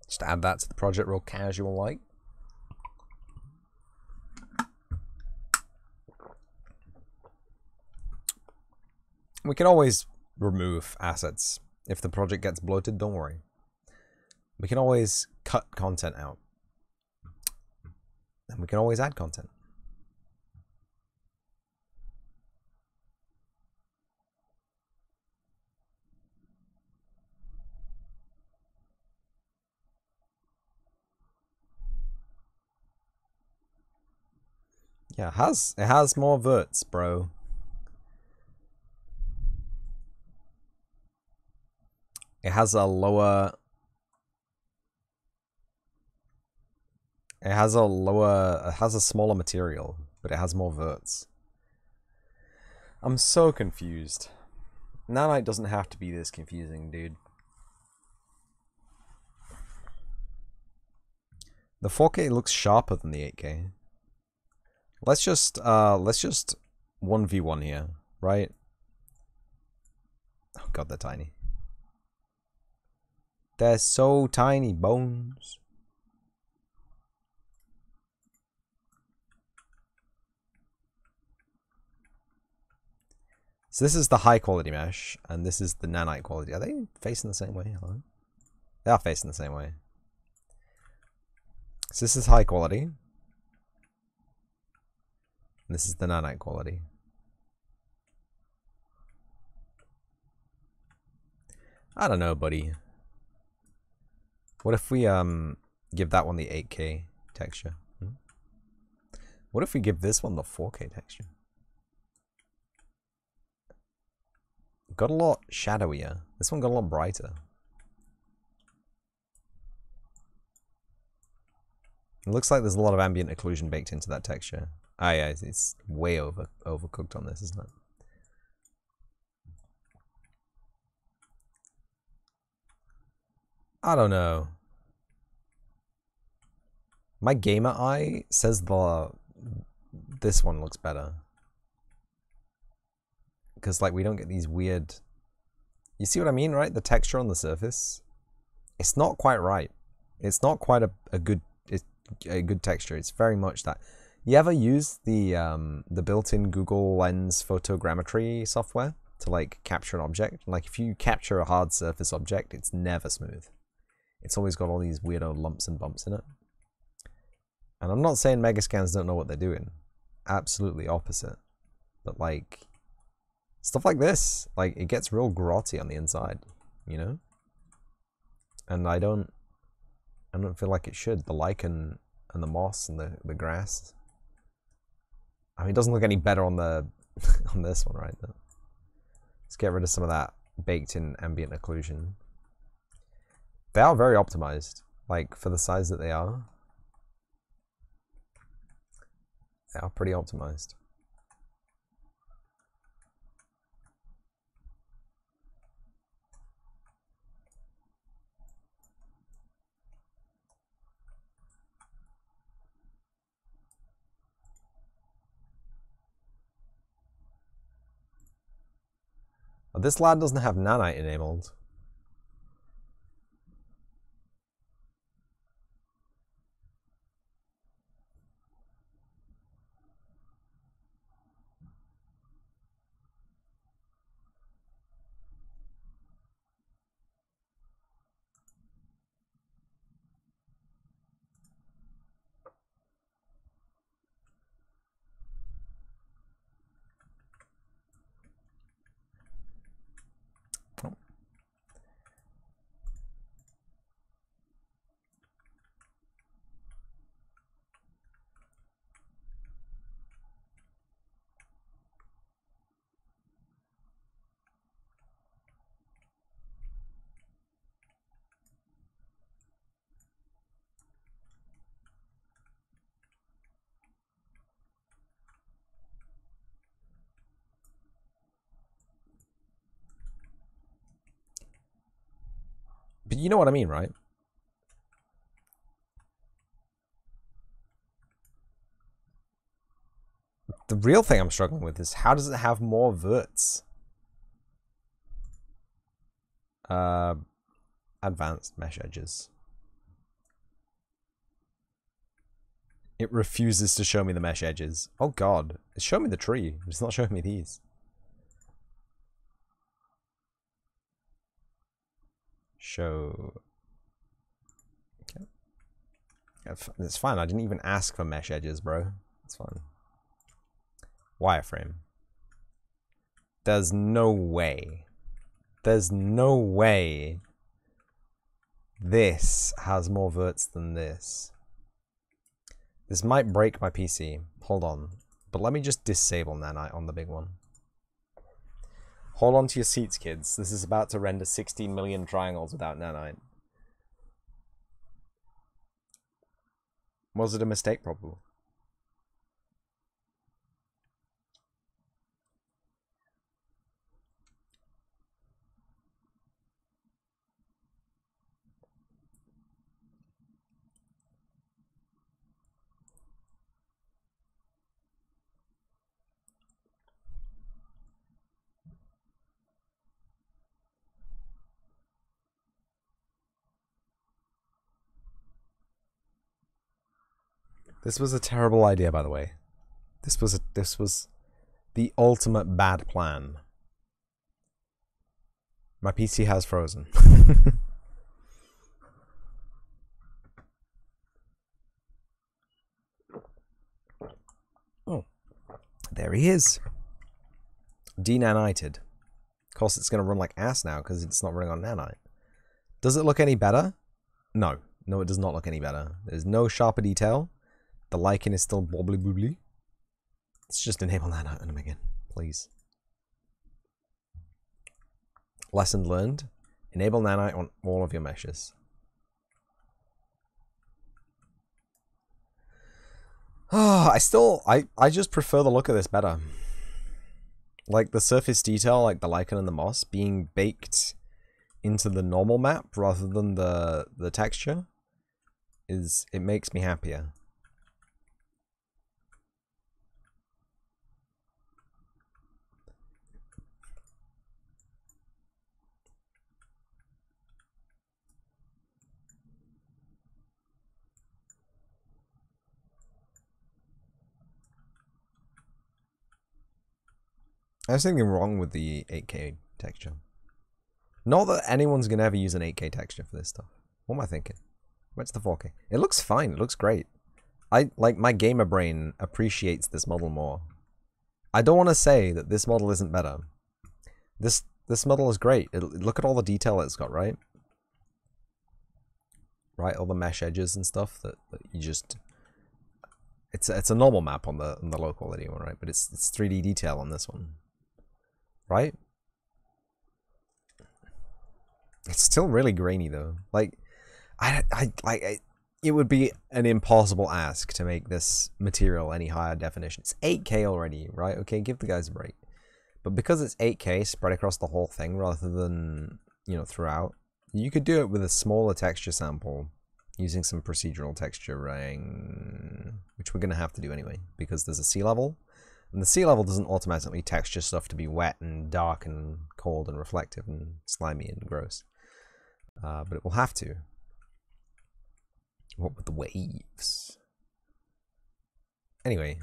A: Just add that to the project real casual like. We can always remove assets. If the project gets bloated, don't worry. We can always cut content out. And we can always add content. Yeah, it has more verts, bro. It has a lower... It has a smaller material, but it has more verts. I'm so confused. Nanite doesn't have to be this confusing, dude. The 4K looks sharper than the 8K. Let's just 1v1 here, right? Oh god, they're tiny. They're so tiny, bones. So this is the high quality mesh, and this is the nanite quality. Are they facing the same way? Hello? They are facing the same way. So this is high quality. And this is the nanite quality. I don't know, buddy. What if we give that one the 8K texture? What if we give this one the 4K texture? Got a lot shadowier. This one got a lot brighter. It looks like there's a lot of ambient occlusion baked into that texture. Ah, yeah, it's way overcooked on this, isn't it? I don't know. My gamer eye says this one looks better. Because, like, we don't get these weird... You see what I mean, right? The texture on the surface. It's not quite right. It's not quite a good texture. It's very much that. You ever use the built-in Google Lens photogrammetry software to, like, capture an object? Like, if you capture a hard surface object, it's never smooth. it's always got all these weirdo lumps and bumps in it. And I'm not saying Megascans don't know what they're doing. Absolutely opposite. But like, stuff like this, like it gets real grotty on the inside, you know? And I don't feel like it should. The lichen and the moss and the grass. I mean, it doesn't look any better on the on this one, right? Let's get rid of some of that baked-in ambient occlusion. They are very optimized, like for the size that they are. They are pretty optimized. This lad doesn't have nanite enabled. But you know what I mean, right? The real thing I'm struggling with is how does it have more verts? Advanced mesh edges. It refuses to show me the mesh edges. Oh god, it's showing me the tree. It's not showing me these. Show. Okay. It's fine. I didn't even ask for mesh edges, bro. It's fine. Wireframe. There's no way. There's no way this has more verts than this. This might break my PC. Hold on. But let me just disable nanite on the big one. Hold on to your seats, kids. This is about to render 16 million triangles without nanite. Was it a mistake, probably? This was a terrible idea, by the way. This was the ultimate bad plan. My PC has frozen. Oh, there he is. Denanited. Of course, it's going to run like ass now because it's not running on nanite. Does it look any better? No. No, it does not look any better. There's no sharper detail. The lichen is still wobbly boobly. Let's just enable nanite on him again, please. Lesson learned. Enable nanite on all of your meshes. Oh, I just prefer the look of this better. Like the surface detail, like the lichen and the moss, being baked into the normal map rather than the texture, it makes me happier. There's something wrong with the 8K texture. Not that anyone's gonna ever use an 8K texture for this stuff. What am I thinking? Where's the 4K? It looks fine. It looks great. My gamer brain appreciates this model more. I don't want to say that this model isn't better. This model is great. Look at all the detail it's got, right? Right, all the mesh edges and stuff that you just... It's a normal map on the low quality one, right? But it's 3D detail on this one, right? It's still really grainy though. Like, it would be an impossible ask to make this material any higher definition. It's 8K already, right? Okay, give the guys a break. But because it's 8K spread across the whole thing rather than, you know, throughout, you could do it with a smaller texture sample using some procedural texturing, which we're going to have to do anyway, because there's a sea level, and the sea level doesn't automatically texture stuff to be wet and dark and cold and reflective and slimy and gross. But it will have to. What with the waves? Anyway.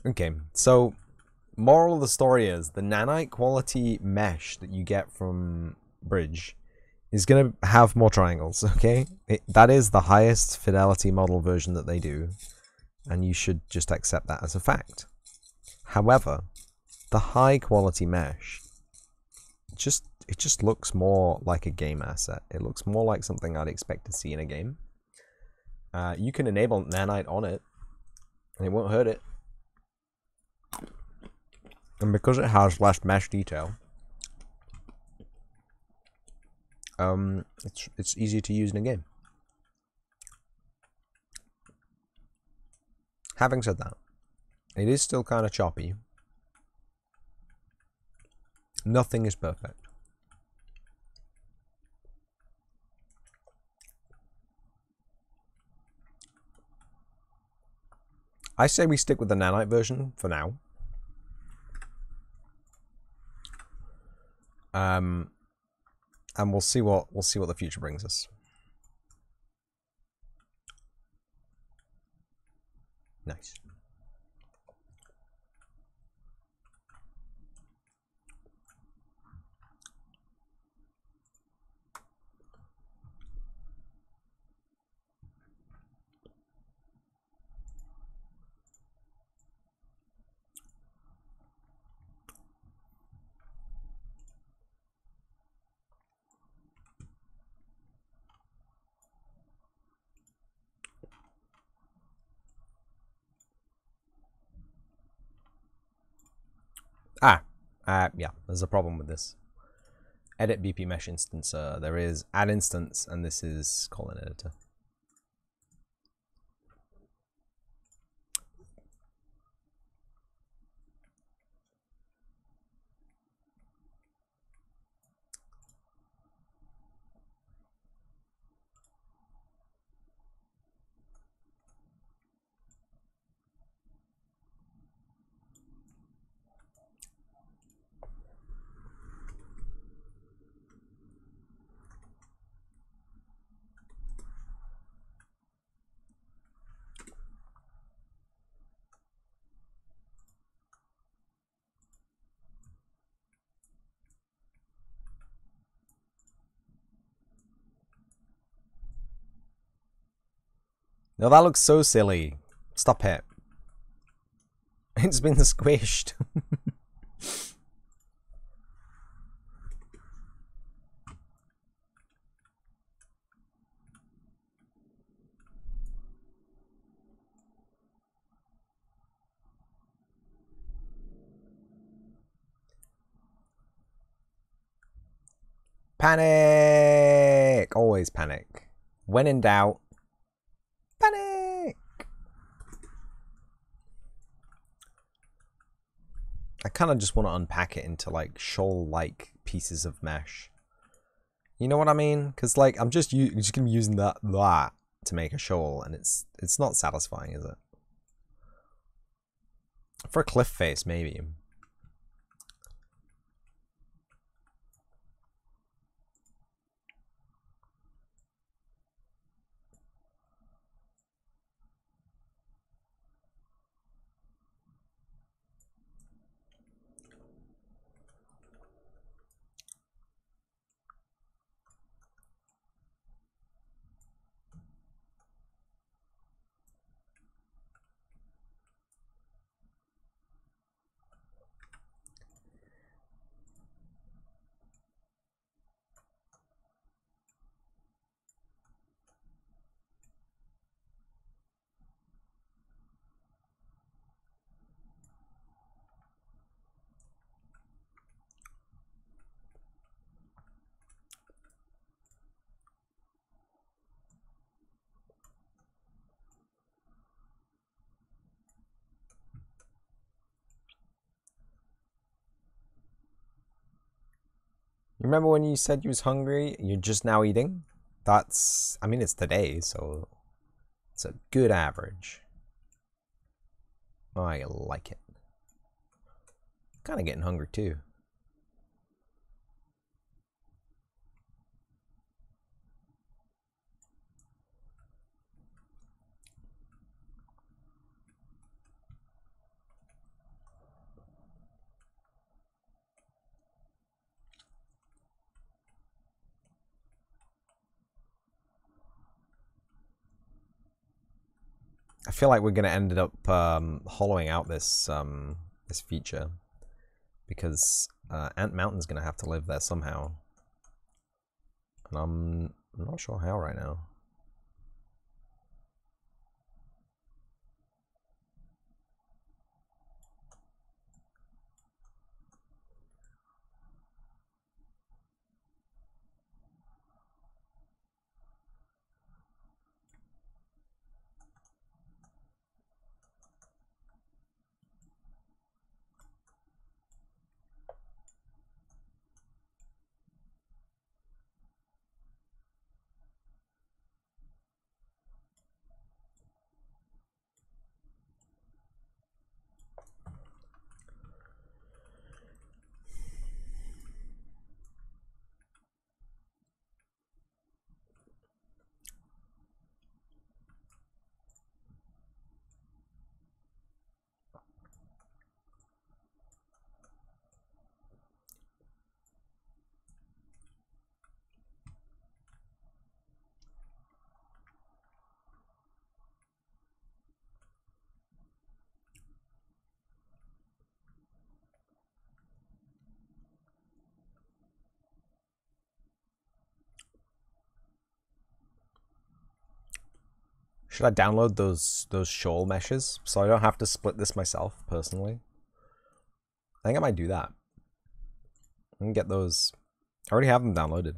A: Okay, so moral of the story is the nanite quality mesh that you get from Bridge is going to have more triangles, okay? That is the highest fidelity model version that they do, and you should just accept that as a fact. However, the high quality mesh, it just looks more like a game asset. It looks more like something I'd expect to see in a game. You can enable nanite on it, and it won't hurt it. And because it has less mesh detail, it's easy to use in a game. Having said that, it is still kind of choppy. Nothing is perfect. I say we stick with the nanite version for now. And we'll see what the future brings us. Nice. Yeah, there's a problem with this. Edit BP mesh instance. There is add instance, and this is colon editor. No, that looks so silly. Stop it. It's been squished. Panic! Always panic. When in doubt, panic! I kind of just want to unpack it into like shoal-like pieces of mesh. You know what I mean? Because like I'm just gonna be using that to make a shoal, and it's not satisfying, is it? For a cliff face, maybe. You remember when you said you was hungry? You're just now eating? That's, I mean, it's today, so it's a good average. I like it. Kind of getting hungry too. I feel like we're gonna end up hollowing out this this feature because Ant Mountain's gonna have to live there somehow, and I'm not sure how right now. Should I download those shoal meshes so I don't have to split this myself personally? I think I might do that. I can get those. I already have them downloaded.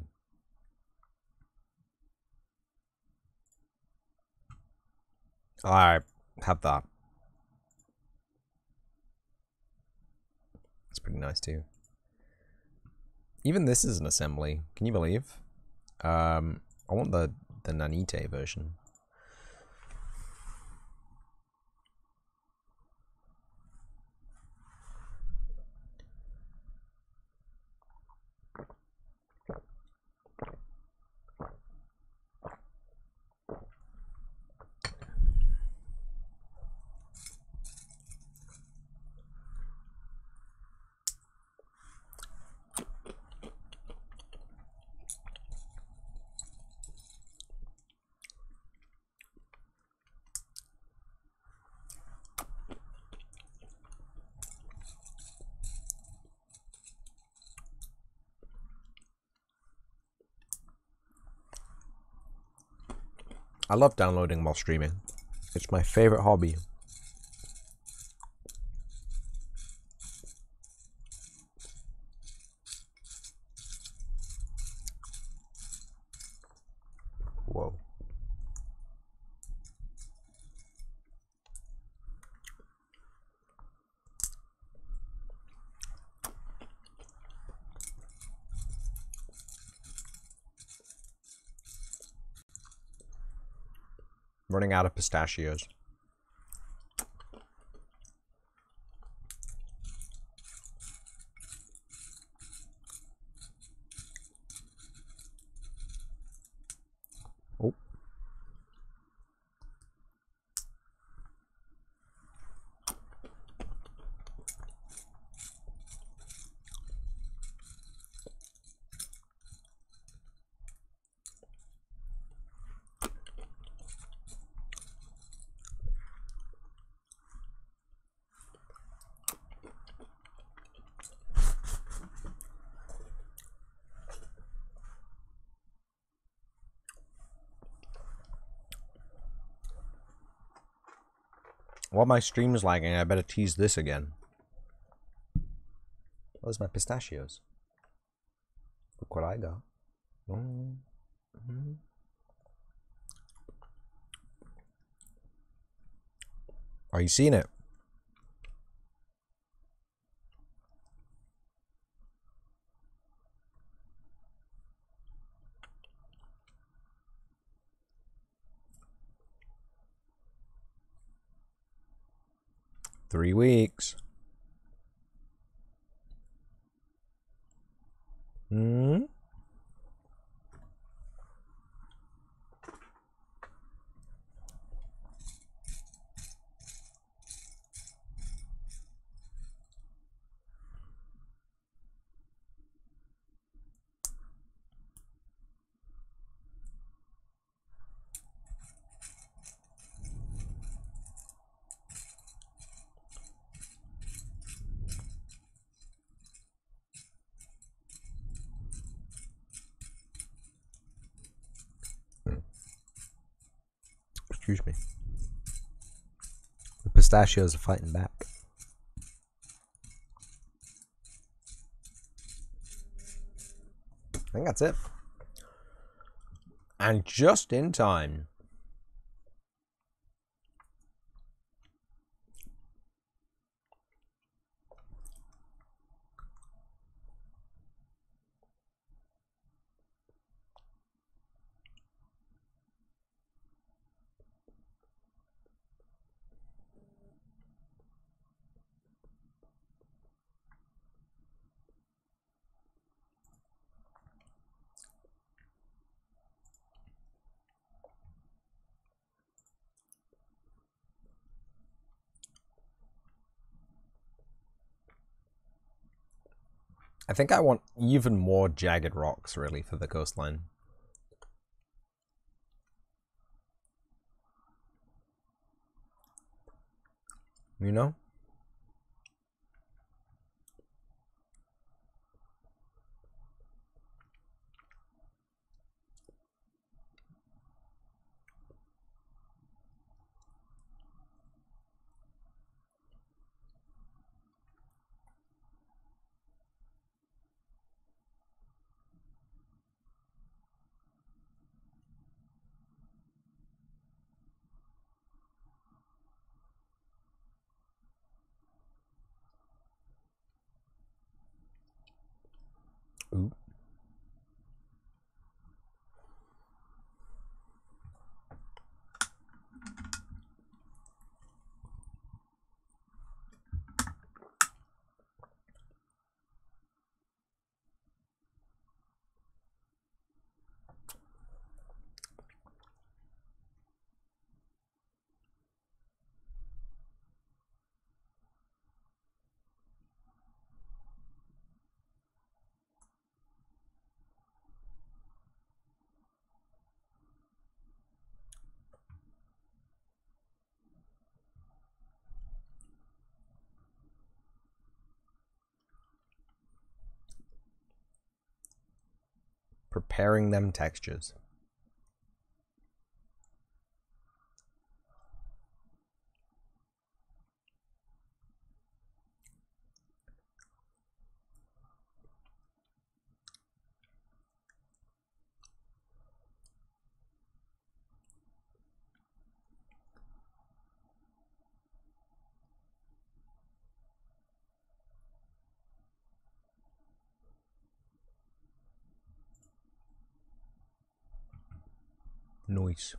A: I have that. It's pretty nice too. Even this is an assembly. Can you believe? I want the Nanite version. I love downloading while streaming. It's my favorite hobby. Whoa. Running out of pistachios. Oh. While my stream is lagging, I better tease this again. Where's my pistachios? Look what I got. Are you seeing it? 3 weeks. Hmm? Excuse me. The pistachios are fighting back. I think that's it. And just in time. I think I want even more jagged rocks, really, for the coastline. You know? Ooh. Preparing them textures. Nice.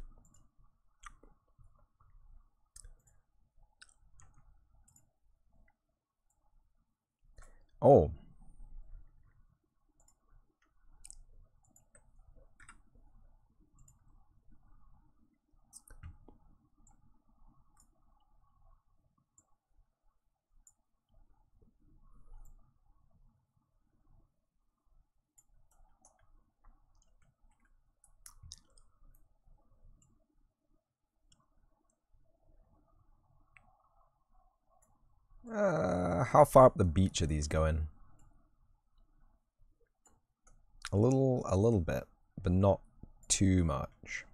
A: Oh. How far up the beach are these going? A little bit, but not too much.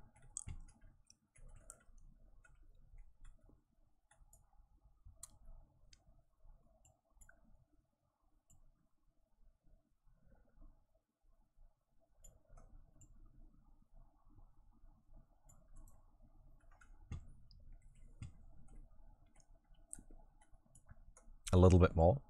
A: A little bit more.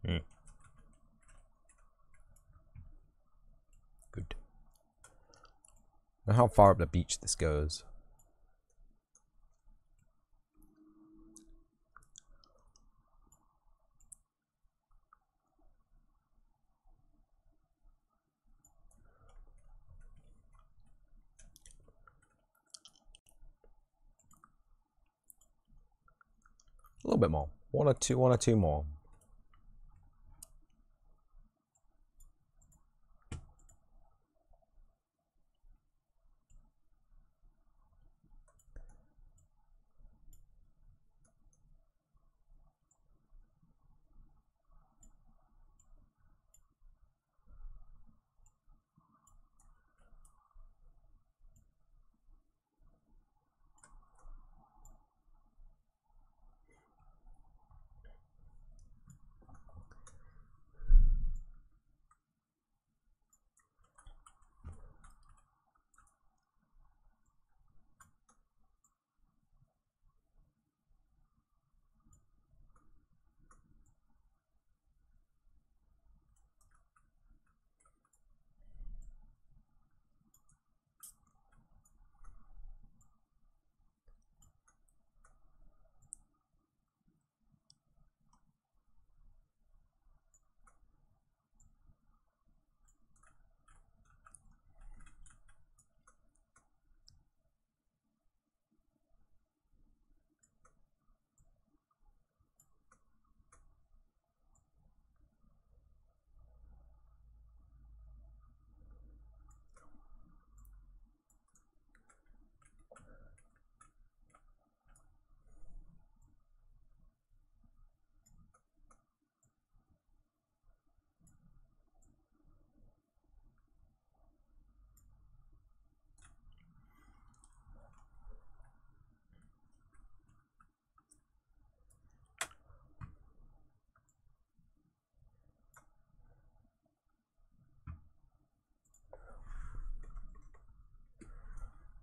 A: Hmm. Good. Now how far up the beach this goes. A little bit more. One or two more.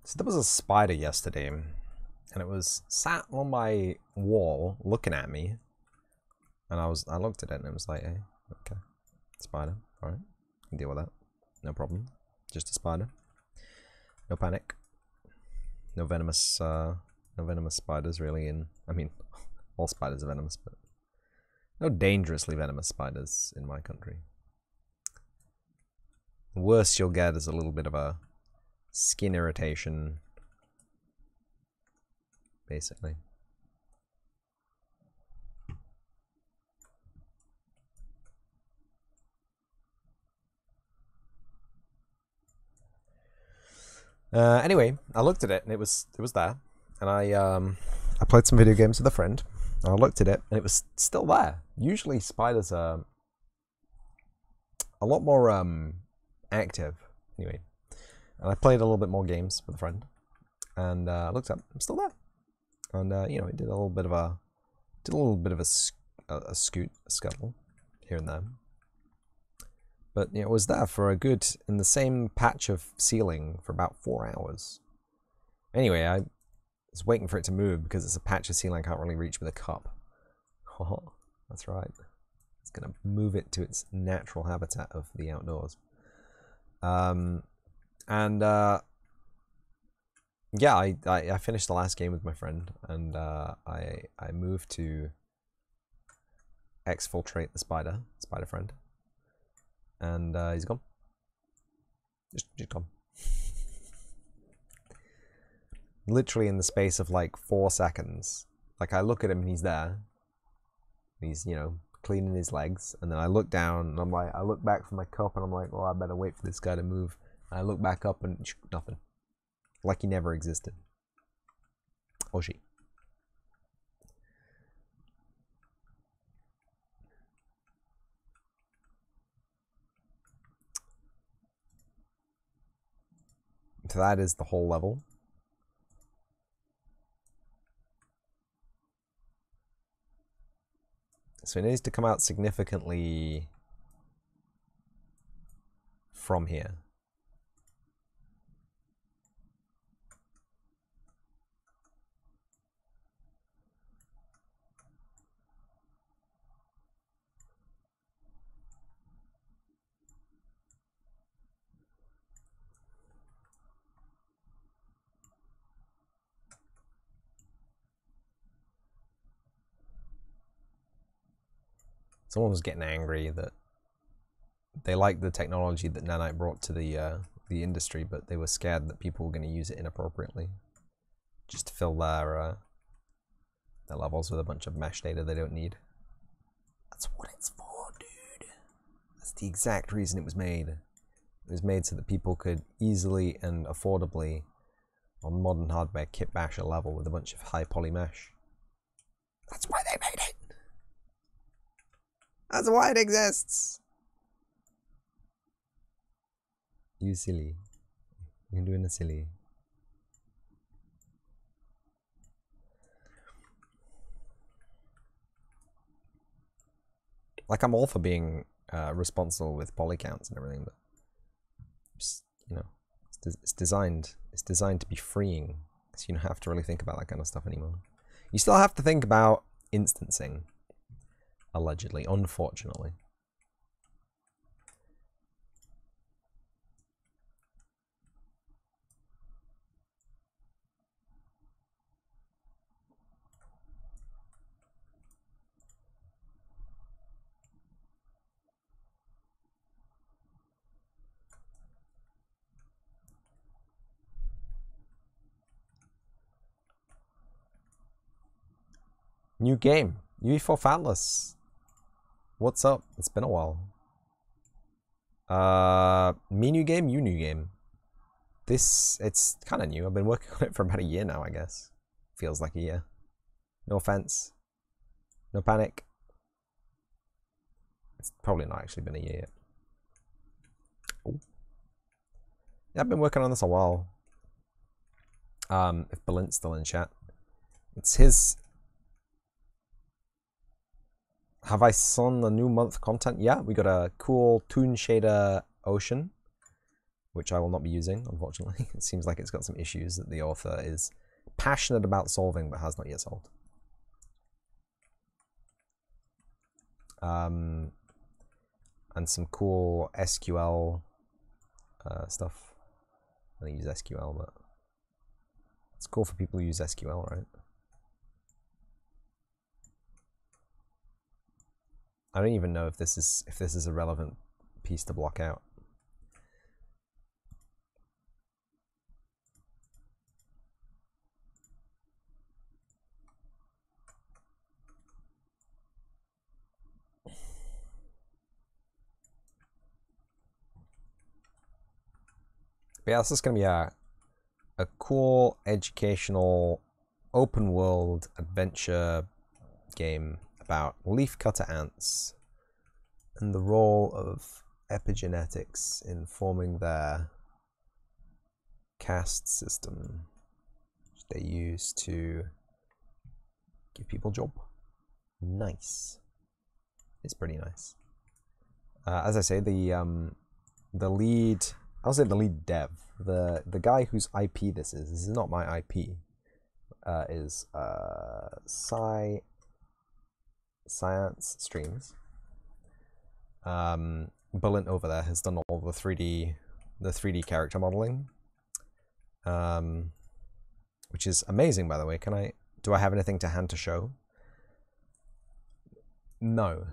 A: So there was a spider yesterday, and it was sat on my wall looking at me, and I looked at it and it was like, hey, okay, spider, alright, can deal with that, no problem, just a spider, no panic, no venomous spiders really I mean, all spiders are venomous, but no dangerously venomous spiders in my country. The worst you'll get is a little bit of a skin irritation, basically. Anyway, I looked at it and it was there, and I played some video games with a friend. And I looked at it and it was still there. Usually spiders are a lot more active. Anyway, and I played a little bit more games with a friend, and I looked up, I'm still there, and you know, it did a little bit of a scuttle here and there, but you know, it was there for a good, in the same patch of ceiling for about 4 hours. Anyway, I was waiting for it to move because it's a patch of ceiling I can't really reach with a cup. Oh, that's right. It's gonna move it to its natural habitat of the outdoors. Yeah, I finished the last game with my friend, and I moved to exfiltrate the spider friend, and he's gone. Just gone. Literally in the space of like 4 seconds. Like, I look at him and he's there. He's, you know, cleaning his legs, and then I look down and I'm like, I look back for my cup and I'm like, well, I better wait for this guy to move. And I look back up and nothing. Like he never existed. Or she. So that is the whole level. So it needs to come out significantly from here. Someone was getting angry that they liked the technology that Nanite brought to the industry, but they were scared that people were going to use it inappropriately, just to fill their levels with a bunch of mesh data they don't need. That's what it's for, dude. That's the exact reason it was made. It was made so that people could easily and affordably, on modern hardware, kit bash a level with a bunch of high poly mesh. That's why they made it. That's why it exists. You silly. You're doing a silly. Like, I'm all for being responsible with poly counts and everything, but just, you know, it's designed to be freeing, so you don't have to really think about that kind of stuff anymore. You still have to think about instancing, allegedly, unfortunately. New game, UE4 Fatless. What's up? It's been a while. Me new game, you new game. It's kind of new. I've been working on it for about a year now, I guess. Feels like a year. No offense. No panic. It's probably not actually been a year yet. Ooh. Yeah, I've been working on this a while. If Balint's still in chat. It's his... Have I seen the new month content? Yeah, we got a cool Toon Shader Ocean, which I will not be using, unfortunately. It seems like it's got some issues that the author is passionate about solving, but has not yet solved. And some cool SQL stuff. I don't use SQL, but it's cool for people who use SQL, right? I don't even know if this is a relevant piece to block out. But yeah, this is going to be a cool, educational, open world adventure game about leafcutter ants and the role of epigenetics in forming their caste system, which they use to give people job. Nice. It's pretty nice. As I say, the lead, I'll say the lead dev, the guy whose IP this is not my IP, is Science Streams. Bullet over there has done all the 3D character modeling, which is amazing, by the way. Do I have anything to hand to show? No.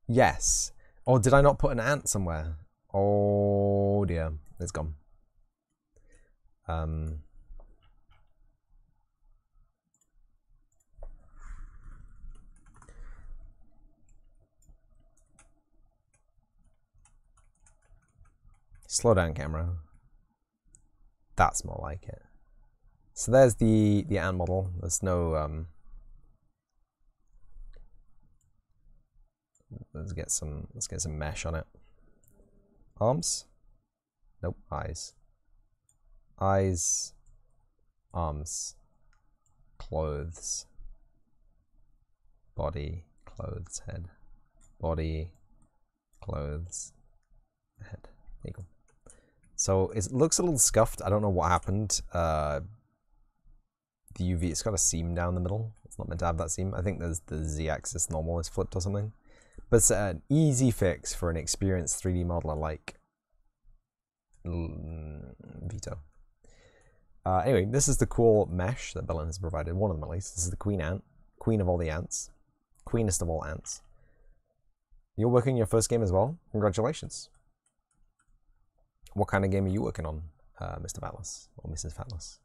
A: Yes. Or did I not put an ant somewhere? Oh dear, it's gone. Slow down, camera. That's more like it. So there's the ant model. There's no let's get some mesh on it. Arms? Nope. Eyes. Eyes. Arms. Clothes. Body. Clothes. Head. Body. Clothes. Head. There you go. So it looks a little scuffed. I don't know what happened. The UV, it's got a seam down the middle. It's not meant to have that seam. I think there's the Z-axis normal is flipped or something. But it's an easy fix for an experienced 3D modeler like Vito. Anyway, this is the cool mesh that Belen has provided. One of them, at least. This is the queen ant. Queen of all the ants. Queenest of all ants. You're working your first game as well? Congratulations. What kind of game are you working on, Mr. Fatlas or Mrs. Fatlas?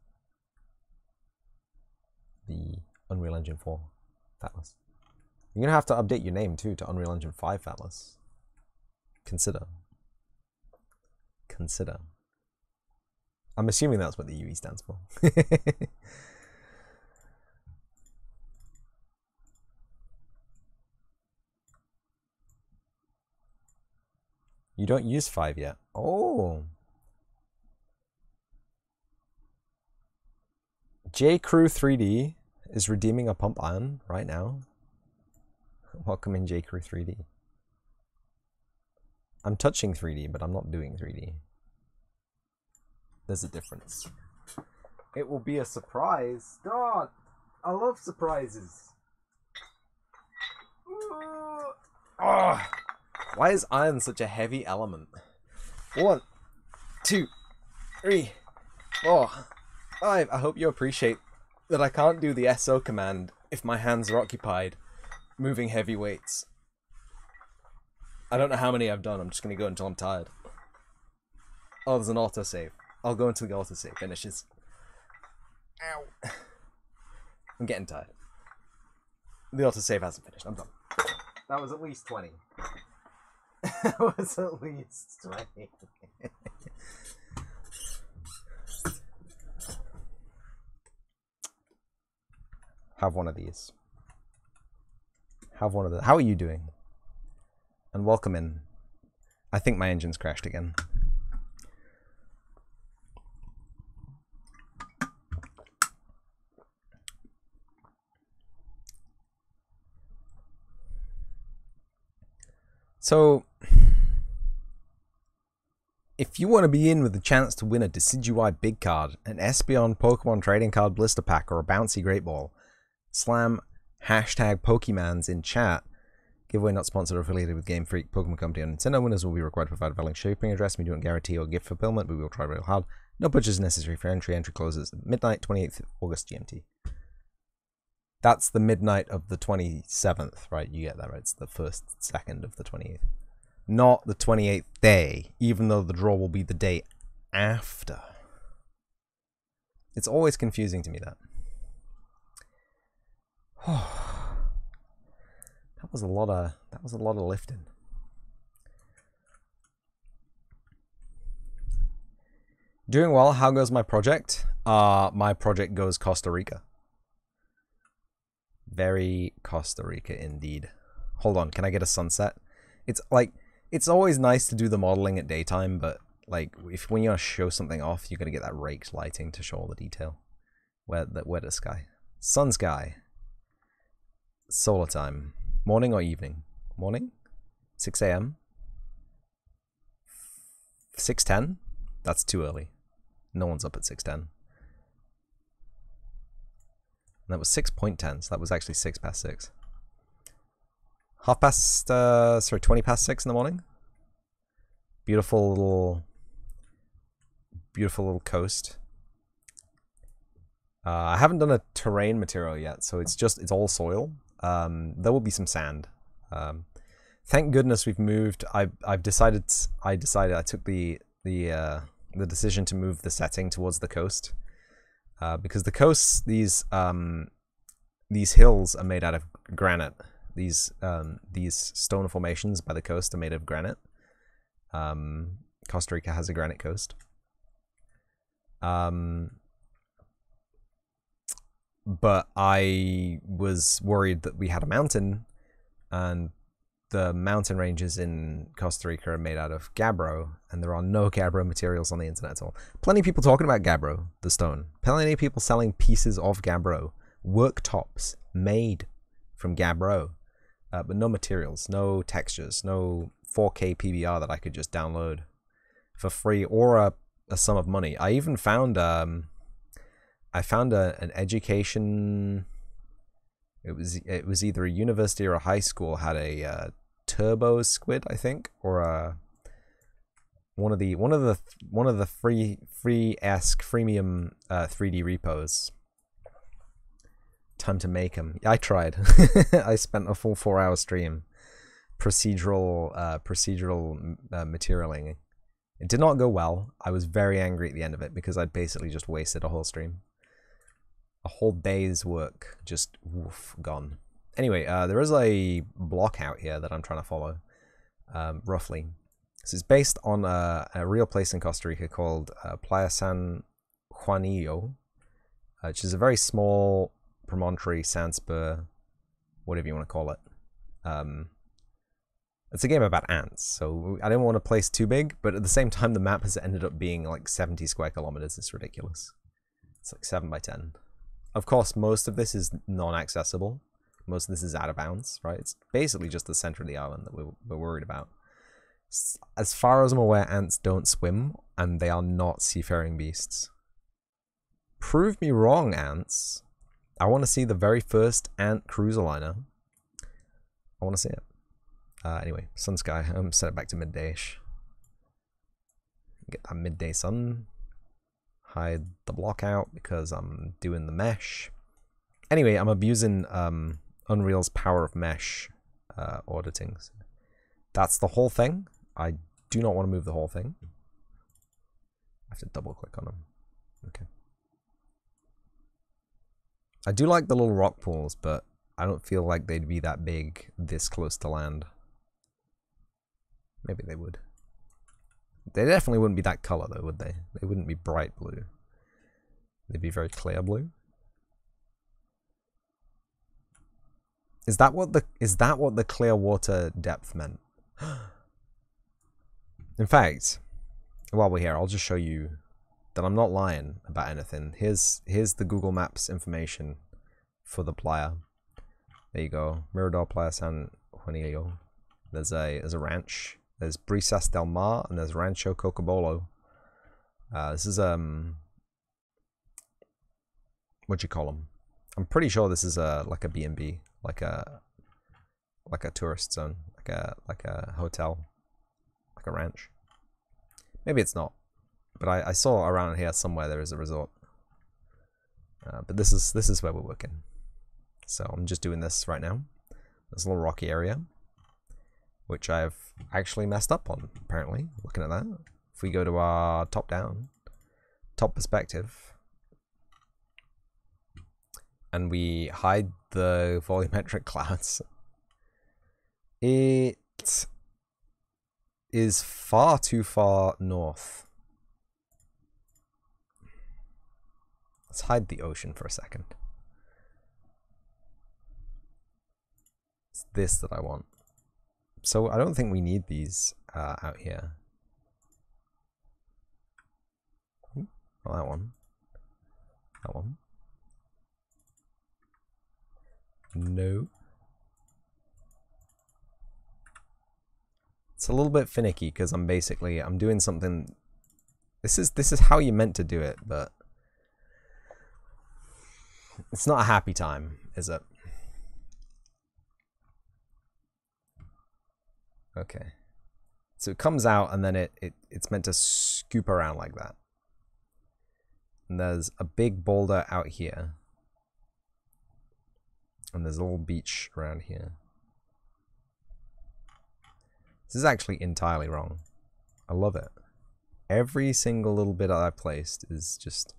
A: The Unreal Engine 4 Fatlas. You're going to have to update your name too to Unreal Engine 5 Fatlas. Consider. Consider. I'm assuming that's what the UE stands for. You don't use 5 yet. Oh. J.Crew 3D is redeeming a pump iron right now. Welcome in J.Crew 3D. I'm touching 3D, but I'm not doing 3D. There's a difference. It will be a surprise. God, I love surprises. Oh. Why is iron such a heavy element? 1, 2, 3, 4, 5. I hope you appreciate that I can't do the SO command if my hands are occupied moving heavy weights. I don't know how many I've done. I'm just going to go until I'm tired. Oh, there's an autosave. I'll go until the autosave finishes. Ow. I'm getting tired. The autosave hasn't finished. I'm done. That was at least 20. That was at least 20. Have one of these. Have one of the. How are you doing? And welcome in. I think my engine's crashed again. So, if you want to be in with a chance to win a Decidueye Big Card, an Espeon Pokemon Trading Card Blister Pack, or a Bouncy Great Ball, slam hashtag Pokemans in chat. Giveaway not sponsored or affiliated with Game Freak, Pokemon Company, and Nintendo. Winners will be required to provide a valid shipping address. We don't guarantee or gift fulfillment, but we will try real hard. No purchase necessary for entry. Entry closes at midnight, 28th August GMT. That's the midnight of the 27th, right? You get that, right? It's the first second of the 28th. Not the 28th day, even though the draw will be the day after. It's always confusing to me, that. That was a lot of lifting. Doing well. How goes my project? My project goes Costa Rica. Very Costa Rica indeed. Hold on, can I get a sunset? It's like, it's always nice to do the modeling at daytime, but like when you want to show something off, you got to get that raked lighting to show all the detail. Where the sky, sun sky, solar time, morning or evening? Morning, 6 a.m. 6:10. That's too early. No one's up at 6:10. That was 6.10, so that was actually 6 past 6. 20 past 6 in the morning. Beautiful little coast. I haven't done a terrain material yet, so it's all soil. There will be some sand. Thank goodness we've moved. I took the decision to move the setting towards the coast. Because the coasts, these hills are made out of granite. These stone formations by the coast are made of granite. Costa Rica has a granite coast. But I was worried that we had a mountain, and the mountain ranges in Costa Rica are made out of gabbro, and there are no gabbro materials on the internet at all. Plenty of people talking about gabbro, the stone. Plenty of people selling pieces of gabbro, worktops made from gabbro, but no materials, no textures, no 4K PBR that I could just download for free or a sum of money. I even found an education. It was either a university or a high school had a turbo squid, I think, or one of the free-esque freemium 3D repos. Time to make them. I tried. I spent a full 4-hour stream procedural materialing. It did not go well. I was very angry at the end of it because I'd basically just wasted a whole stream. A whole day's work just woof, gone. Anyway, there is a block out here that I'm trying to follow, roughly. This is based on a real place in Costa Rica called Playa San Juanillo, which is a very small promontory, sand spur, whatever you want to call it. It's a game about ants, so I didn't want a place too big, but at the same time the map has ended up being like 70 square kilometers. It's ridiculous. It's like 7 by 10. Of course, most of this is non-accessible. Most of this is out of bounds, right? It's basically just the center of the island that we're worried about. As far as I'm aware, ants don't swim, and they are not seafaring beasts. Prove me wrong, ants. I want to see the very first ant cruiser liner. I want to see it. Anyway, sun sky. Set it back to midday-ish. Get that midday sun. Hide the block out because I'm doing the mesh. Anyway, I'm abusing Unreal's power of mesh auditing. That's the whole thing. I do not want to move the whole thing. I have to double click on them. Okay. I do like the little rock pools, but I don't feel like they'd be that big this close to land. Maybe they would. They definitely wouldn't be that color though, would they? They wouldn't be bright blue. They'd be very clear blue. Is that what the clear water depth meant? In fact, while we're here, I'll just show you that I'm not lying about anything. Here's the Google Maps information for the playa. There you go. Mirador Playa San Juanillo. There's a ranch. There's Brisas del Mar and there's Rancho Cocobolo. This is what do you call them? I'm pretty sure this is like a B&B, like a tourist zone, like a hotel, like a ranch. Maybe it's not, but I saw around here somewhere there is a resort. But this is where we're working. So I'm just doing this right now. This little rocky area, which I've actually messed up on, apparently, looking at that. If we go to our top perspective, and we hide the volumetric clouds, it is far too far north. Let's hide the ocean for a second. It's this that I want. So I don't think we need these out here. Not that one. That one. No. It's a little bit finicky because I'm doing something. This is how you meant to do it, but it's not a happy time, is it? Okay. So it comes out and then it's meant to scoop around like that. And there's a big boulder out here. And there's a little beach around here. This is actually entirely wrong. I love it. Every single little bit that I've placed is just...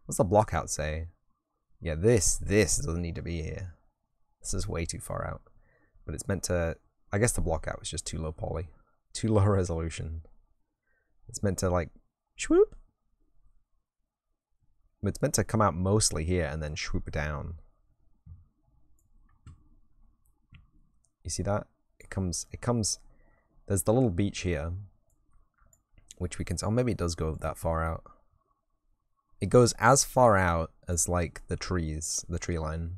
A: What's the block out say? Yeah, this doesn't need to be here. This is way too far out. But it's meant to... I guess the block out was just too low poly. Too low resolution. It's meant to like... Swoop! But it's meant to come out mostly here and then swoop down. You see that? It comes... There's the little beach here. Which we can... Oh, maybe it does go that far out. It goes as far out as like the trees, the tree line.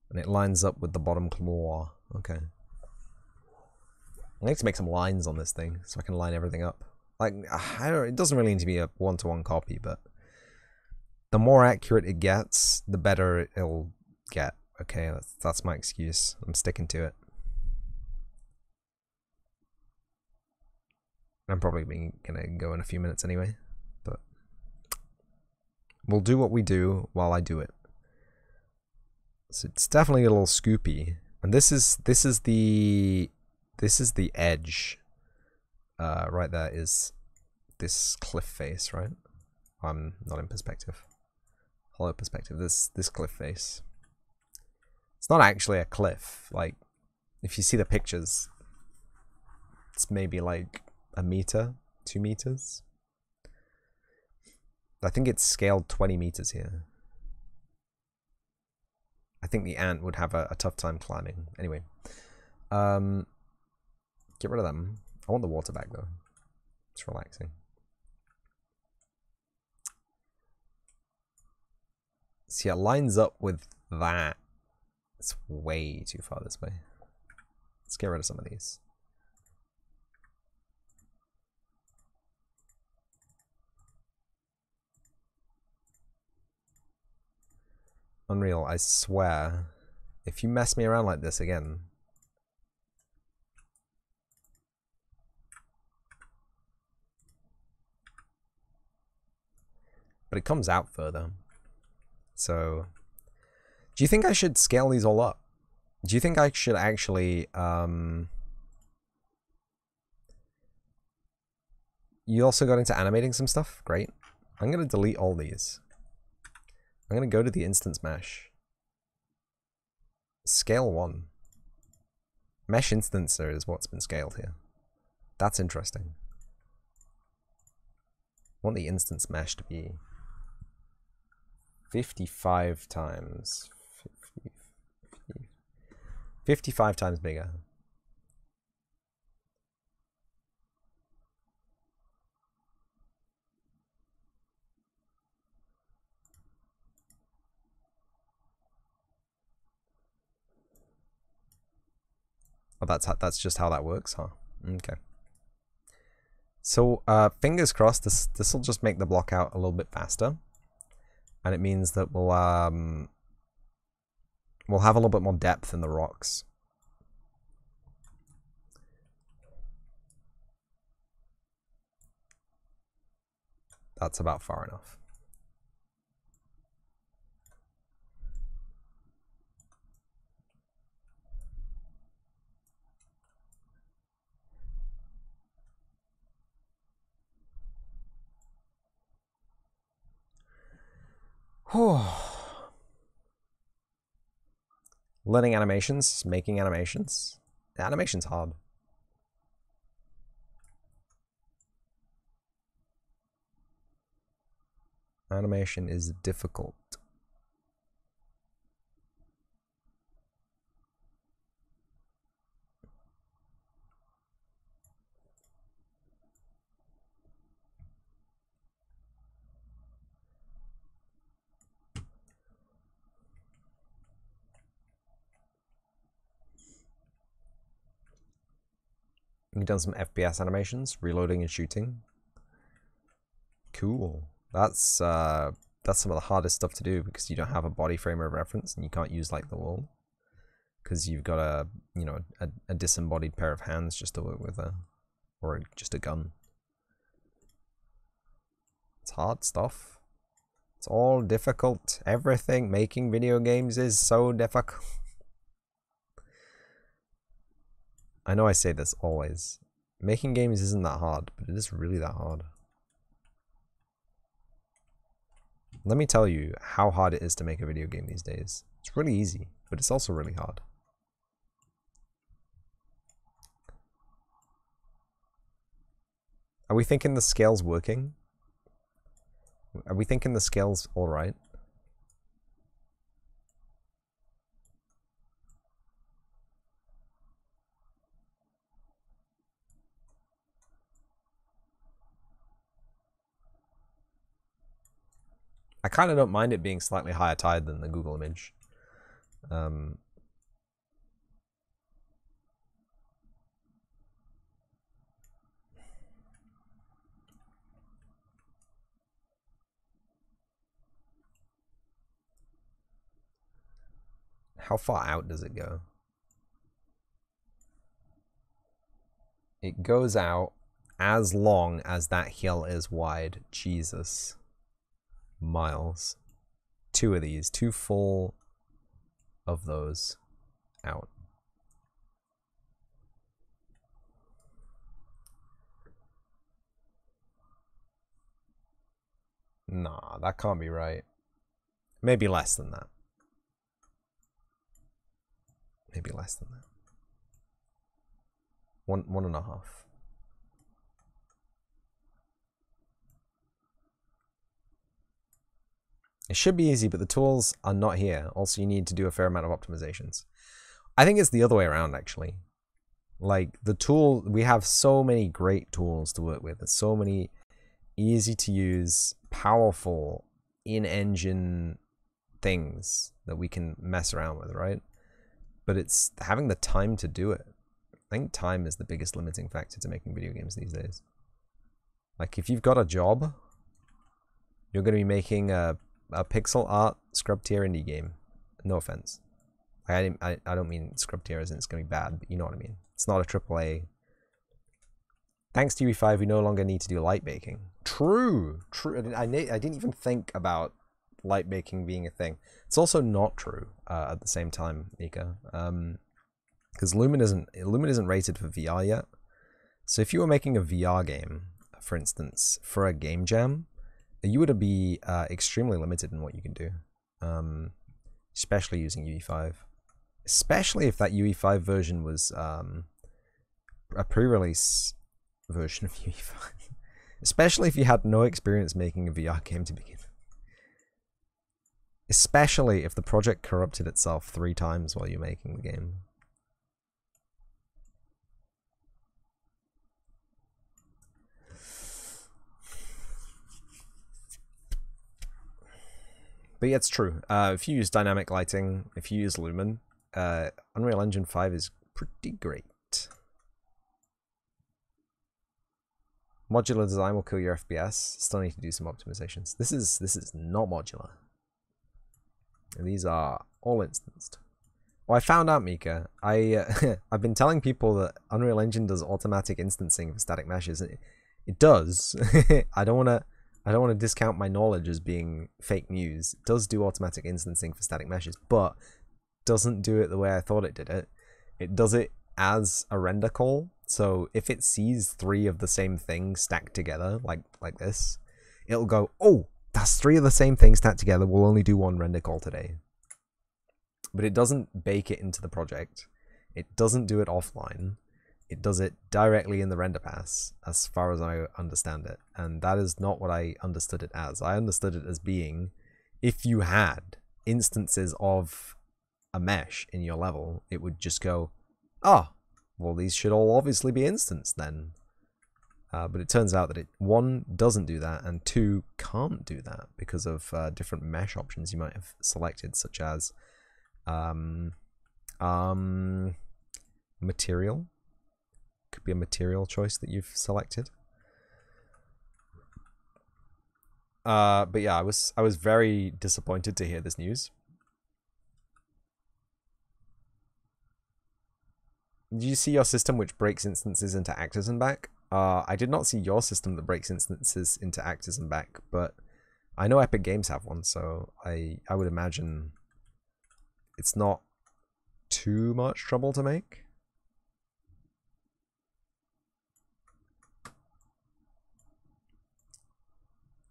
A: And it lines up with the bottom claw. Okay. I need to make some lines on this thing so I can line everything up. Like, it doesn't really need to be a one-to-one copy, but the more accurate it gets, the better it'll get. Okay, that's my excuse. I'm sticking to it. I'm probably gonna go in a few minutes anyway, but we'll do what we do while I do it. So it's definitely a little scoopy, and this is the this is the edge. Right there is this cliff face, right? I'm not in perspective. Hollow perspective. This cliff face. It's not actually a cliff. Like, if you see the pictures, it's maybe like a meter, 2 meters. I think it's scaled 20 meters here. I think the ant would have a tough time climbing. Anyway, get rid of them. I want the water back though. It's relaxing. See, it lines up with that. It's way too far this way. Let's get rid of some of these. Unreal, I swear. If you mess me around like this again. But it comes out further. So, do you think I should scale these all up? Do you think I should actually, you also got into animating some stuff? Great. I'm going to delete all these. I'm going to go to the instance mesh. Scale 1. Mesh instancer is what's been scaled here. That's interesting. I want the instance mesh to be 55 times 55 times bigger. Oh, that's just how that works, huh? Okay. So fingers crossed, this will just make the block out a little bit faster, and it means that we'll have a little bit more depth in the rocks. That's about far enough. Learning animations, making animations. The animation's hard. Animation is difficult. You've done some FPS animations, reloading and shooting. Cool. That's some of the hardest stuff to do because you don't have a body frame of reference and you can't use like the wall because you've got a disembodied pair of hands just to work with or just a gun. It's hard stuff. It's all difficult. Everything making video games is so difficult. I know I say this always. Making games isn't that hard, but it is really that hard. Let me tell you how hard it is to make a video game these days. It's really easy, but it's also really hard. Are we thinking the scale's working? Are we thinking the scale's alright? I kind of don't mind it being slightly higher tide than the Google image. How far out does it go? It goes out as long as that hill is wide. Jesus. Miles. 2 of these. 2 full of those out. Nah, that can't be right. Maybe less than that. Maybe less than that. 1.5. It should be easy, but the tools are not here. Also, you need to do a fair amount of optimizations. I think it's the other way around, actually. Like, the tool, we have so many great tools to work with. There's so many easy to use, powerful, in-engine things that we can mess around with, right? But it's having the time to do it. I think time is the biggest limiting factor to making video games these days. Like, if you've got a job, you're going to be making a pixel art scrub tier indie game. No offense. I don't mean scrub tier as in it's going to be bad, but you know what I mean. It's not a AAA. Thanks to UE5, we no longer need to do light baking. True. I didn't even think about light baking being a thing. It's also not true at the same time, Mika. Because Lumen isn't rated for VR yet. So if you were making a VR game, for instance, for a game jam, you would be extremely limited in what you can do, especially using UE5. Especially if that UE5 version was a pre-release version of UE5. Especially if you had no experience making a VR game to begin with. Especially if the project corrupted itself 3 times while you're making the game. But yeah, it's true. If you use dynamic lighting, if you use Lumen, Unreal Engine 5 is pretty great. Modular design will kill your FPS. Still need to do some optimizations. This is not modular. And these are all instanced. Well, I found out, Mika. I've been telling people that Unreal Engine does automatic instancing for static meshes. It does. I don't want to discount my knowledge as being fake news. It does do automatic instancing for static meshes, but doesn't do it the way I thought it did it. It does it as a render call. So if it sees 3 of the same thing stacked together, like this, it'll go, oh, that's 3 of the same things stacked together. We'll only do 1 render call today. But it doesn't bake it into the project. It doesn't do it offline. It does it directly in the render pass, as far as I understand it. And that is not what I understood it as. I understood it as being, if you had instances of a mesh in your level, it would just go, oh, well, these should all obviously be instanced then. But it turns out that it, 1, doesn't do that, and 2, can't do that because of different mesh options you might have selected, such as material. Could be a material choice that you've selected. But yeah, I was very disappointed to hear this news. Did you see your system which breaks instances into actors and back? I did not see your system that breaks instances into actors and back, but I know Epic Games have one, so I would imagine it's not too much trouble to make.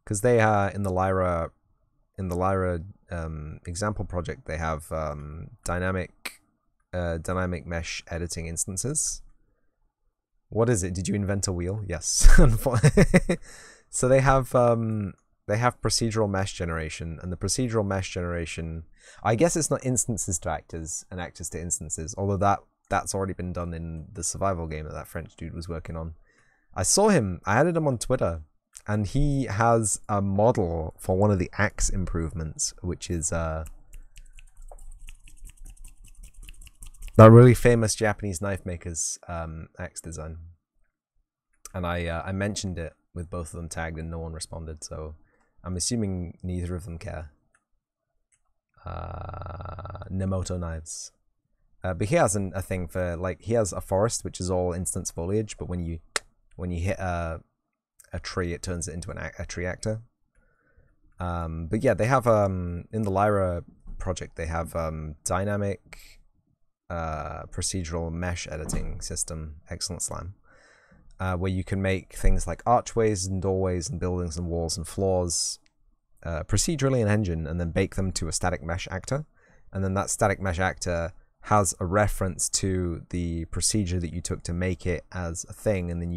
A: Because they in the Lyra example project, they have dynamic mesh editing instances. What is it? Did you invent a wheel? Yes. So they have procedural mesh generation, and the procedural mesh generation, I guess it's not instances to actors and actors to instances, although that's already been done in the survival game that French dude was working on. I saw him, I added him on Twitter, and he has a model for one of the axe improvements, which is that really famous Japanese knife maker's axe design. And I mentioned it with both of them tagged and no one responded, so I'm assuming neither of them care. Nemoto knives. But he has a thing for, like, he has a forest which is all instance foliage, but when you hit a tree, it turns it into a tree actor. But yeah, they have in the Lyra project, they have dynamic procedural mesh editing system, Excellent Slam, where you can make things like archways and doorways and buildings and walls and floors procedurally in Engine and then bake them to a static mesh actor. And then that static mesh actor has a reference to the procedure that you took to make it as a thing, and then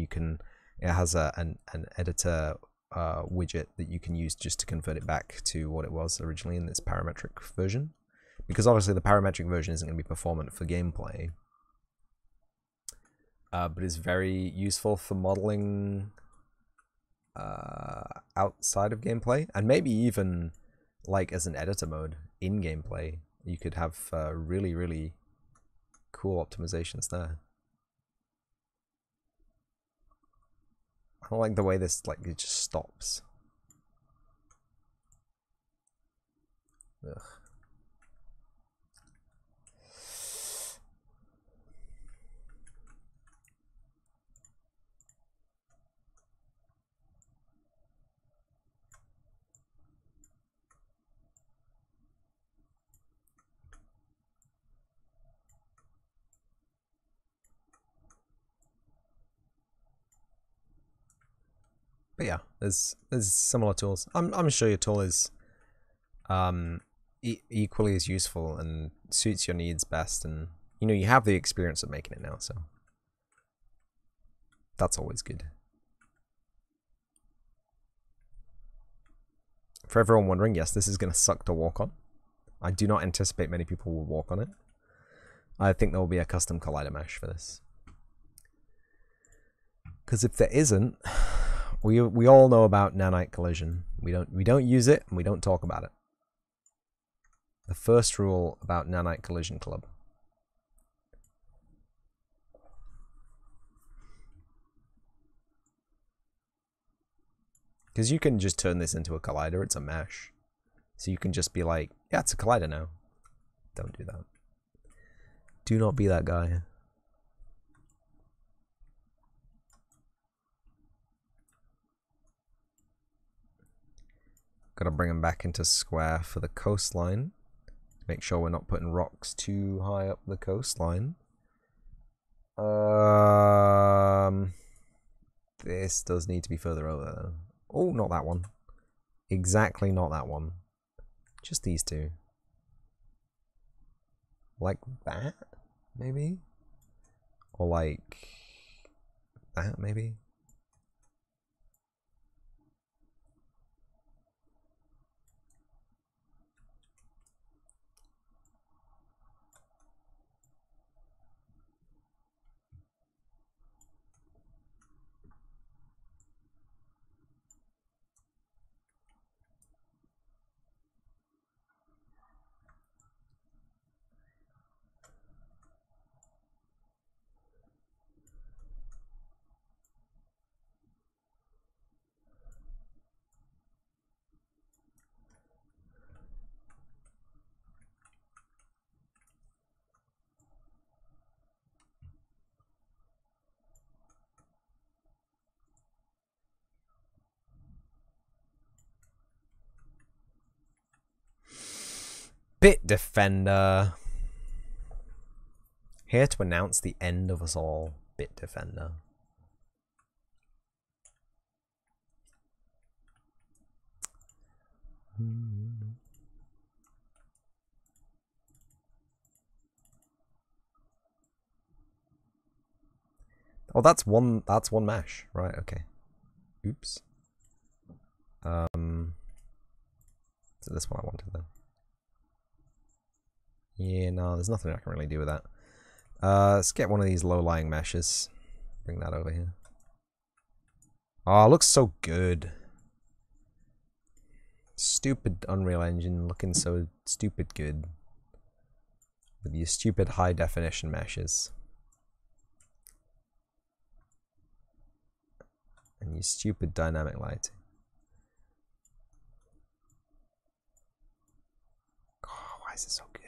A: it has an editor widget that you can use just to convert it back to what it was originally in its parametric version. Because obviously the parametric version isn't going to be performant for gameplay, but is very useful for modeling outside of gameplay, and maybe even like as an editor mode in gameplay. You could have really, really cool optimizations there. I don't like the way this, like, it just stops. Ugh. But yeah, there's similar tools. I'm sure your tool is equally as useful and suits your needs best, and you know, you have the experience of making it now, so that's always good. For everyone wondering, yes, this is going to suck to walk on. I do not anticipate many people will walk on it. I think there will be a custom collider mesh for this, because if there isn't, we all know about nanite collision. We don't use it and we don't talk about it. The first rule about Nanite Collision Club. Because you can just turn this into a collider, it's a mesh. So you can just be like, yeah, it's a collider now. Don't do that. Do not be that guy. Gotta bring them back into square for the coastline. Make sure we're not putting rocks too high up the coastline. This does need to be further over though. Oh, not that one. Exactly not that one. Just these two. Like that, maybe? Or like that, maybe? Bitdefender. Here to announce the end of us all, Bitdefender. Oh, that's one mesh, right? Okay. Oops. So this one I wanted then. Yeah, no, there's nothing I can really do with that. Let's get one of these low-lying meshes. Bring that over here. Oh, it looks so good. Stupid Unreal Engine looking so stupid good. With your stupid high-definition meshes. And your stupid dynamic lighting. Oh, why is it so good?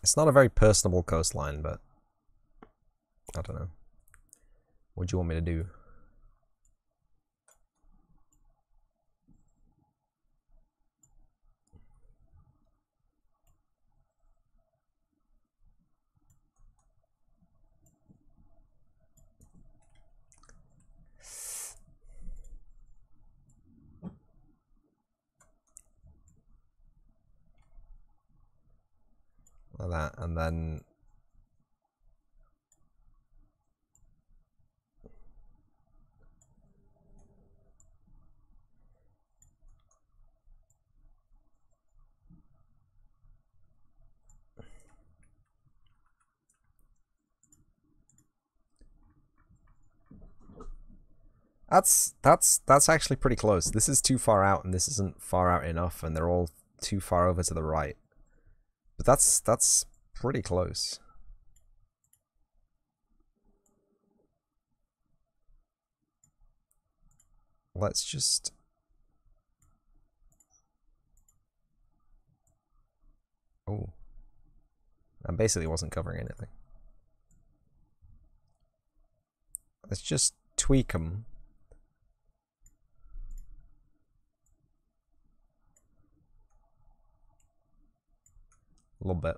A: It's not a very personable coastline, but I don't know. What do you want me to do? like that, and then that's actually pretty close. This is too far out, and this isn't far out enough, and they're all too far over to the right. But that's pretty close. Let's just... Oh. I basically wasn't covering anything. Let's just tweak them. A little bit.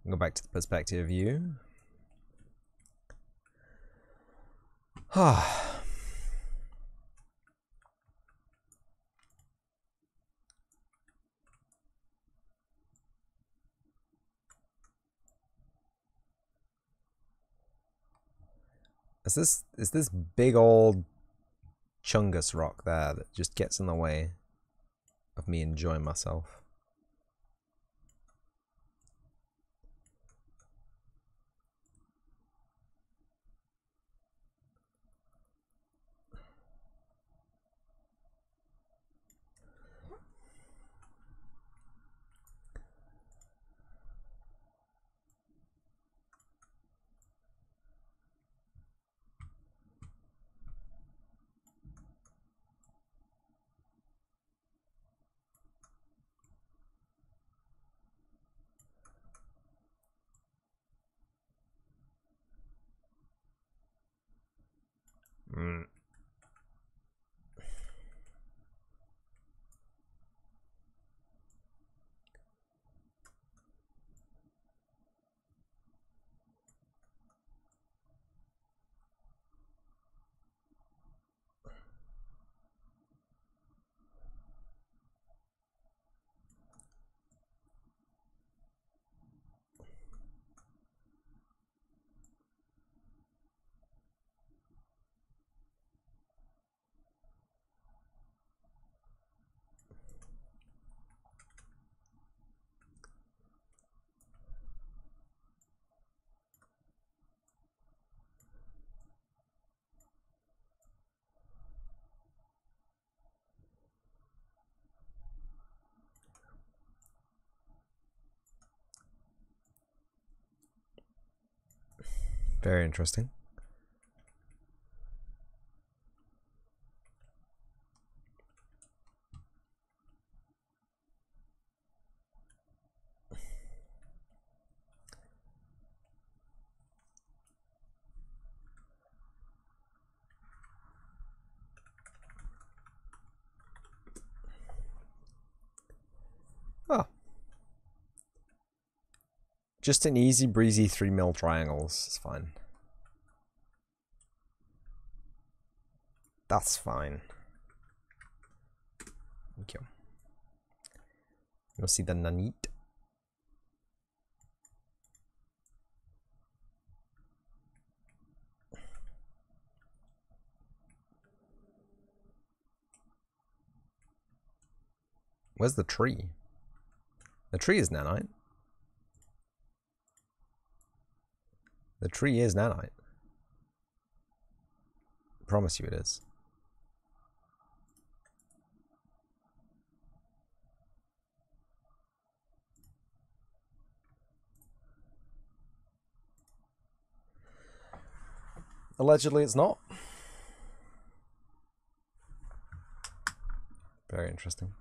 A: Go back to the perspective view. Is this big old Chungus rock there that just gets in the way of me enjoying myself? Very interesting. Oh. Just an easy breezy 3mm triangles. It's fine. That's fine. Thank you. You'll see the nanite. Where's the tree? The tree is nanite. The tree is nanite. I promise you it is. Allegedly it's not. Very interesting.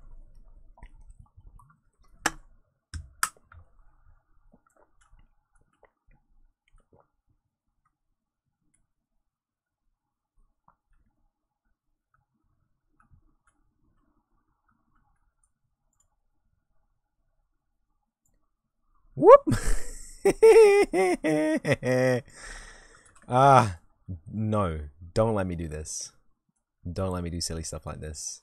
A: Whoop! Ah, no. Don't let me do this. Don't let me do silly stuff like this.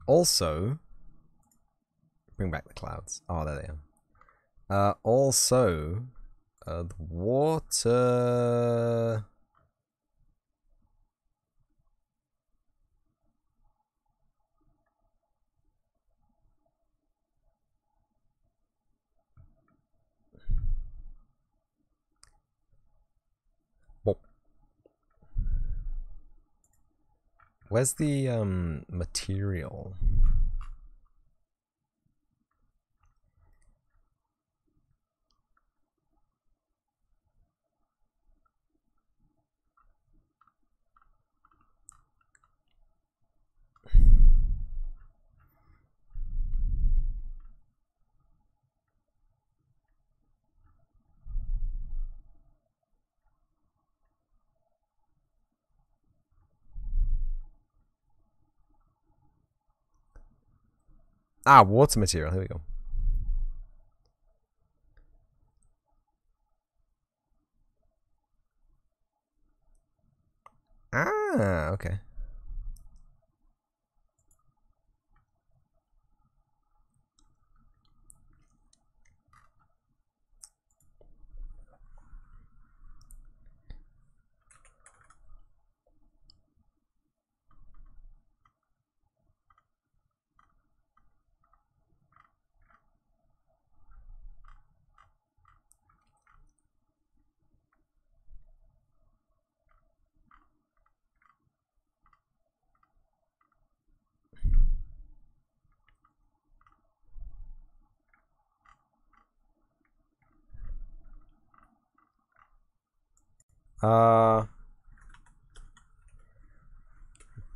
A: Also, bring back the clouds. Oh, there they are. Also, the water. Where's the material? Ah, water material. Here we go. Ah, okay.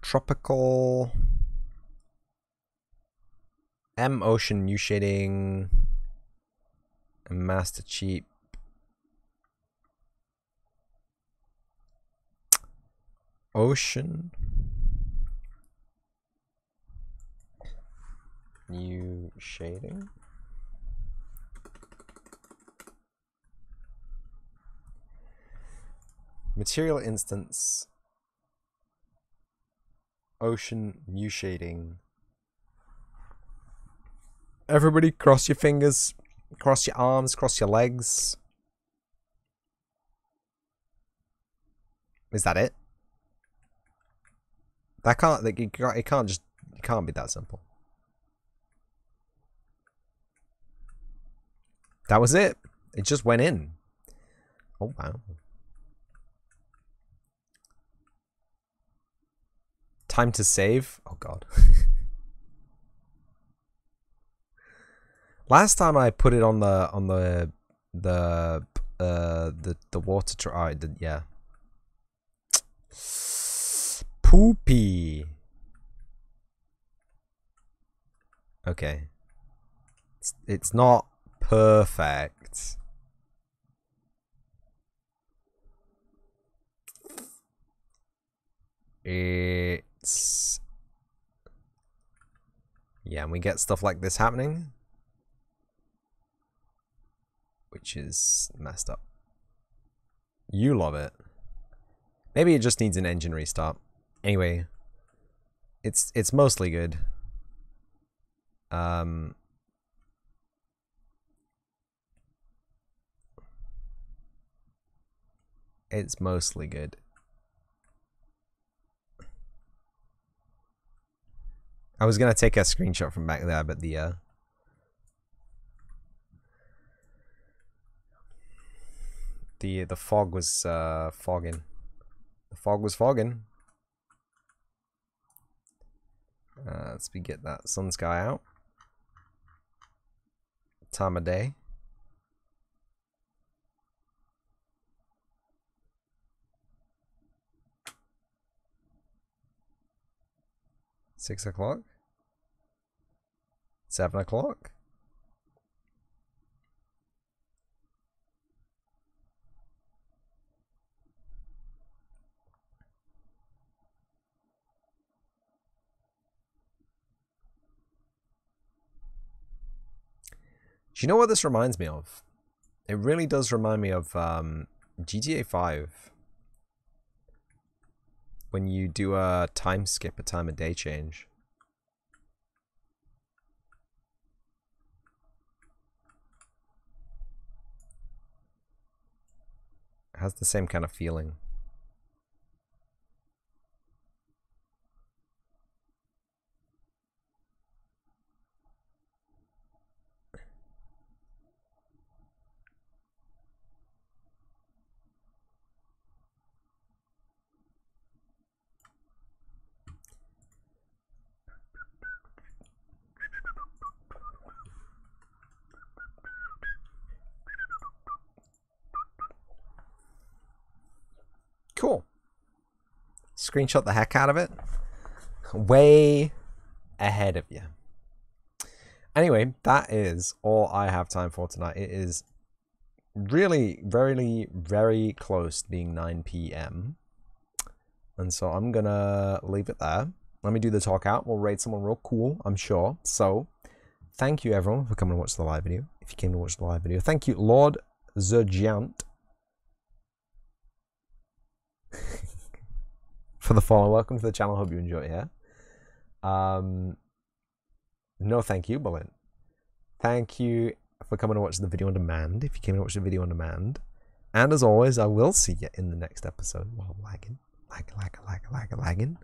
A: Tropical M Ocean new shading and Master Cheap. Ocean new shading. Material instance. Ocean new shading. Everybody cross your fingers, cross your arms, cross your legs. Is that it? That can't, it can't be that simple. That was it. It just went in. Oh, wow. Time to save. Oh, God. Last time I put it on the water yeah. Poopy. Okay. It's not perfect. It's... Yeah, and we get stuff like this happening, which is messed up. You love it. Maybe it just needs an engine restart. Anyway, it's mostly good. It's mostly good. I was gonna take a screenshot from back there, but the fog was fogging. The fog was fogging. Let's get that sun sky out. Time of day. $6 o'clock. 7 o'clock. Do you know what this reminds me of? It really does remind me of GTA 5. When you do a time skip, a time of day change. It has the same kind of feeling. Cool. Screenshot the heck out of it. Way ahead of you. Anyway, that is all I have time for tonight. It is really, very, very close to being 9 p.m. And so I'm gonna leave it there. Let me do the talk out. We'll raid someone real cool, I'm sure. So, thank you everyone for coming to watch the live video. If you came to watch the live video. Thank you, Lord Zergiant. For the follow. Welcome to the channel. Hope you enjoy it here. No thank you, Bullet. Thank you for coming to watch the video on demand. If you came to watch the video on demand. And as always, I will see you in the next episode while lagging. Lagging.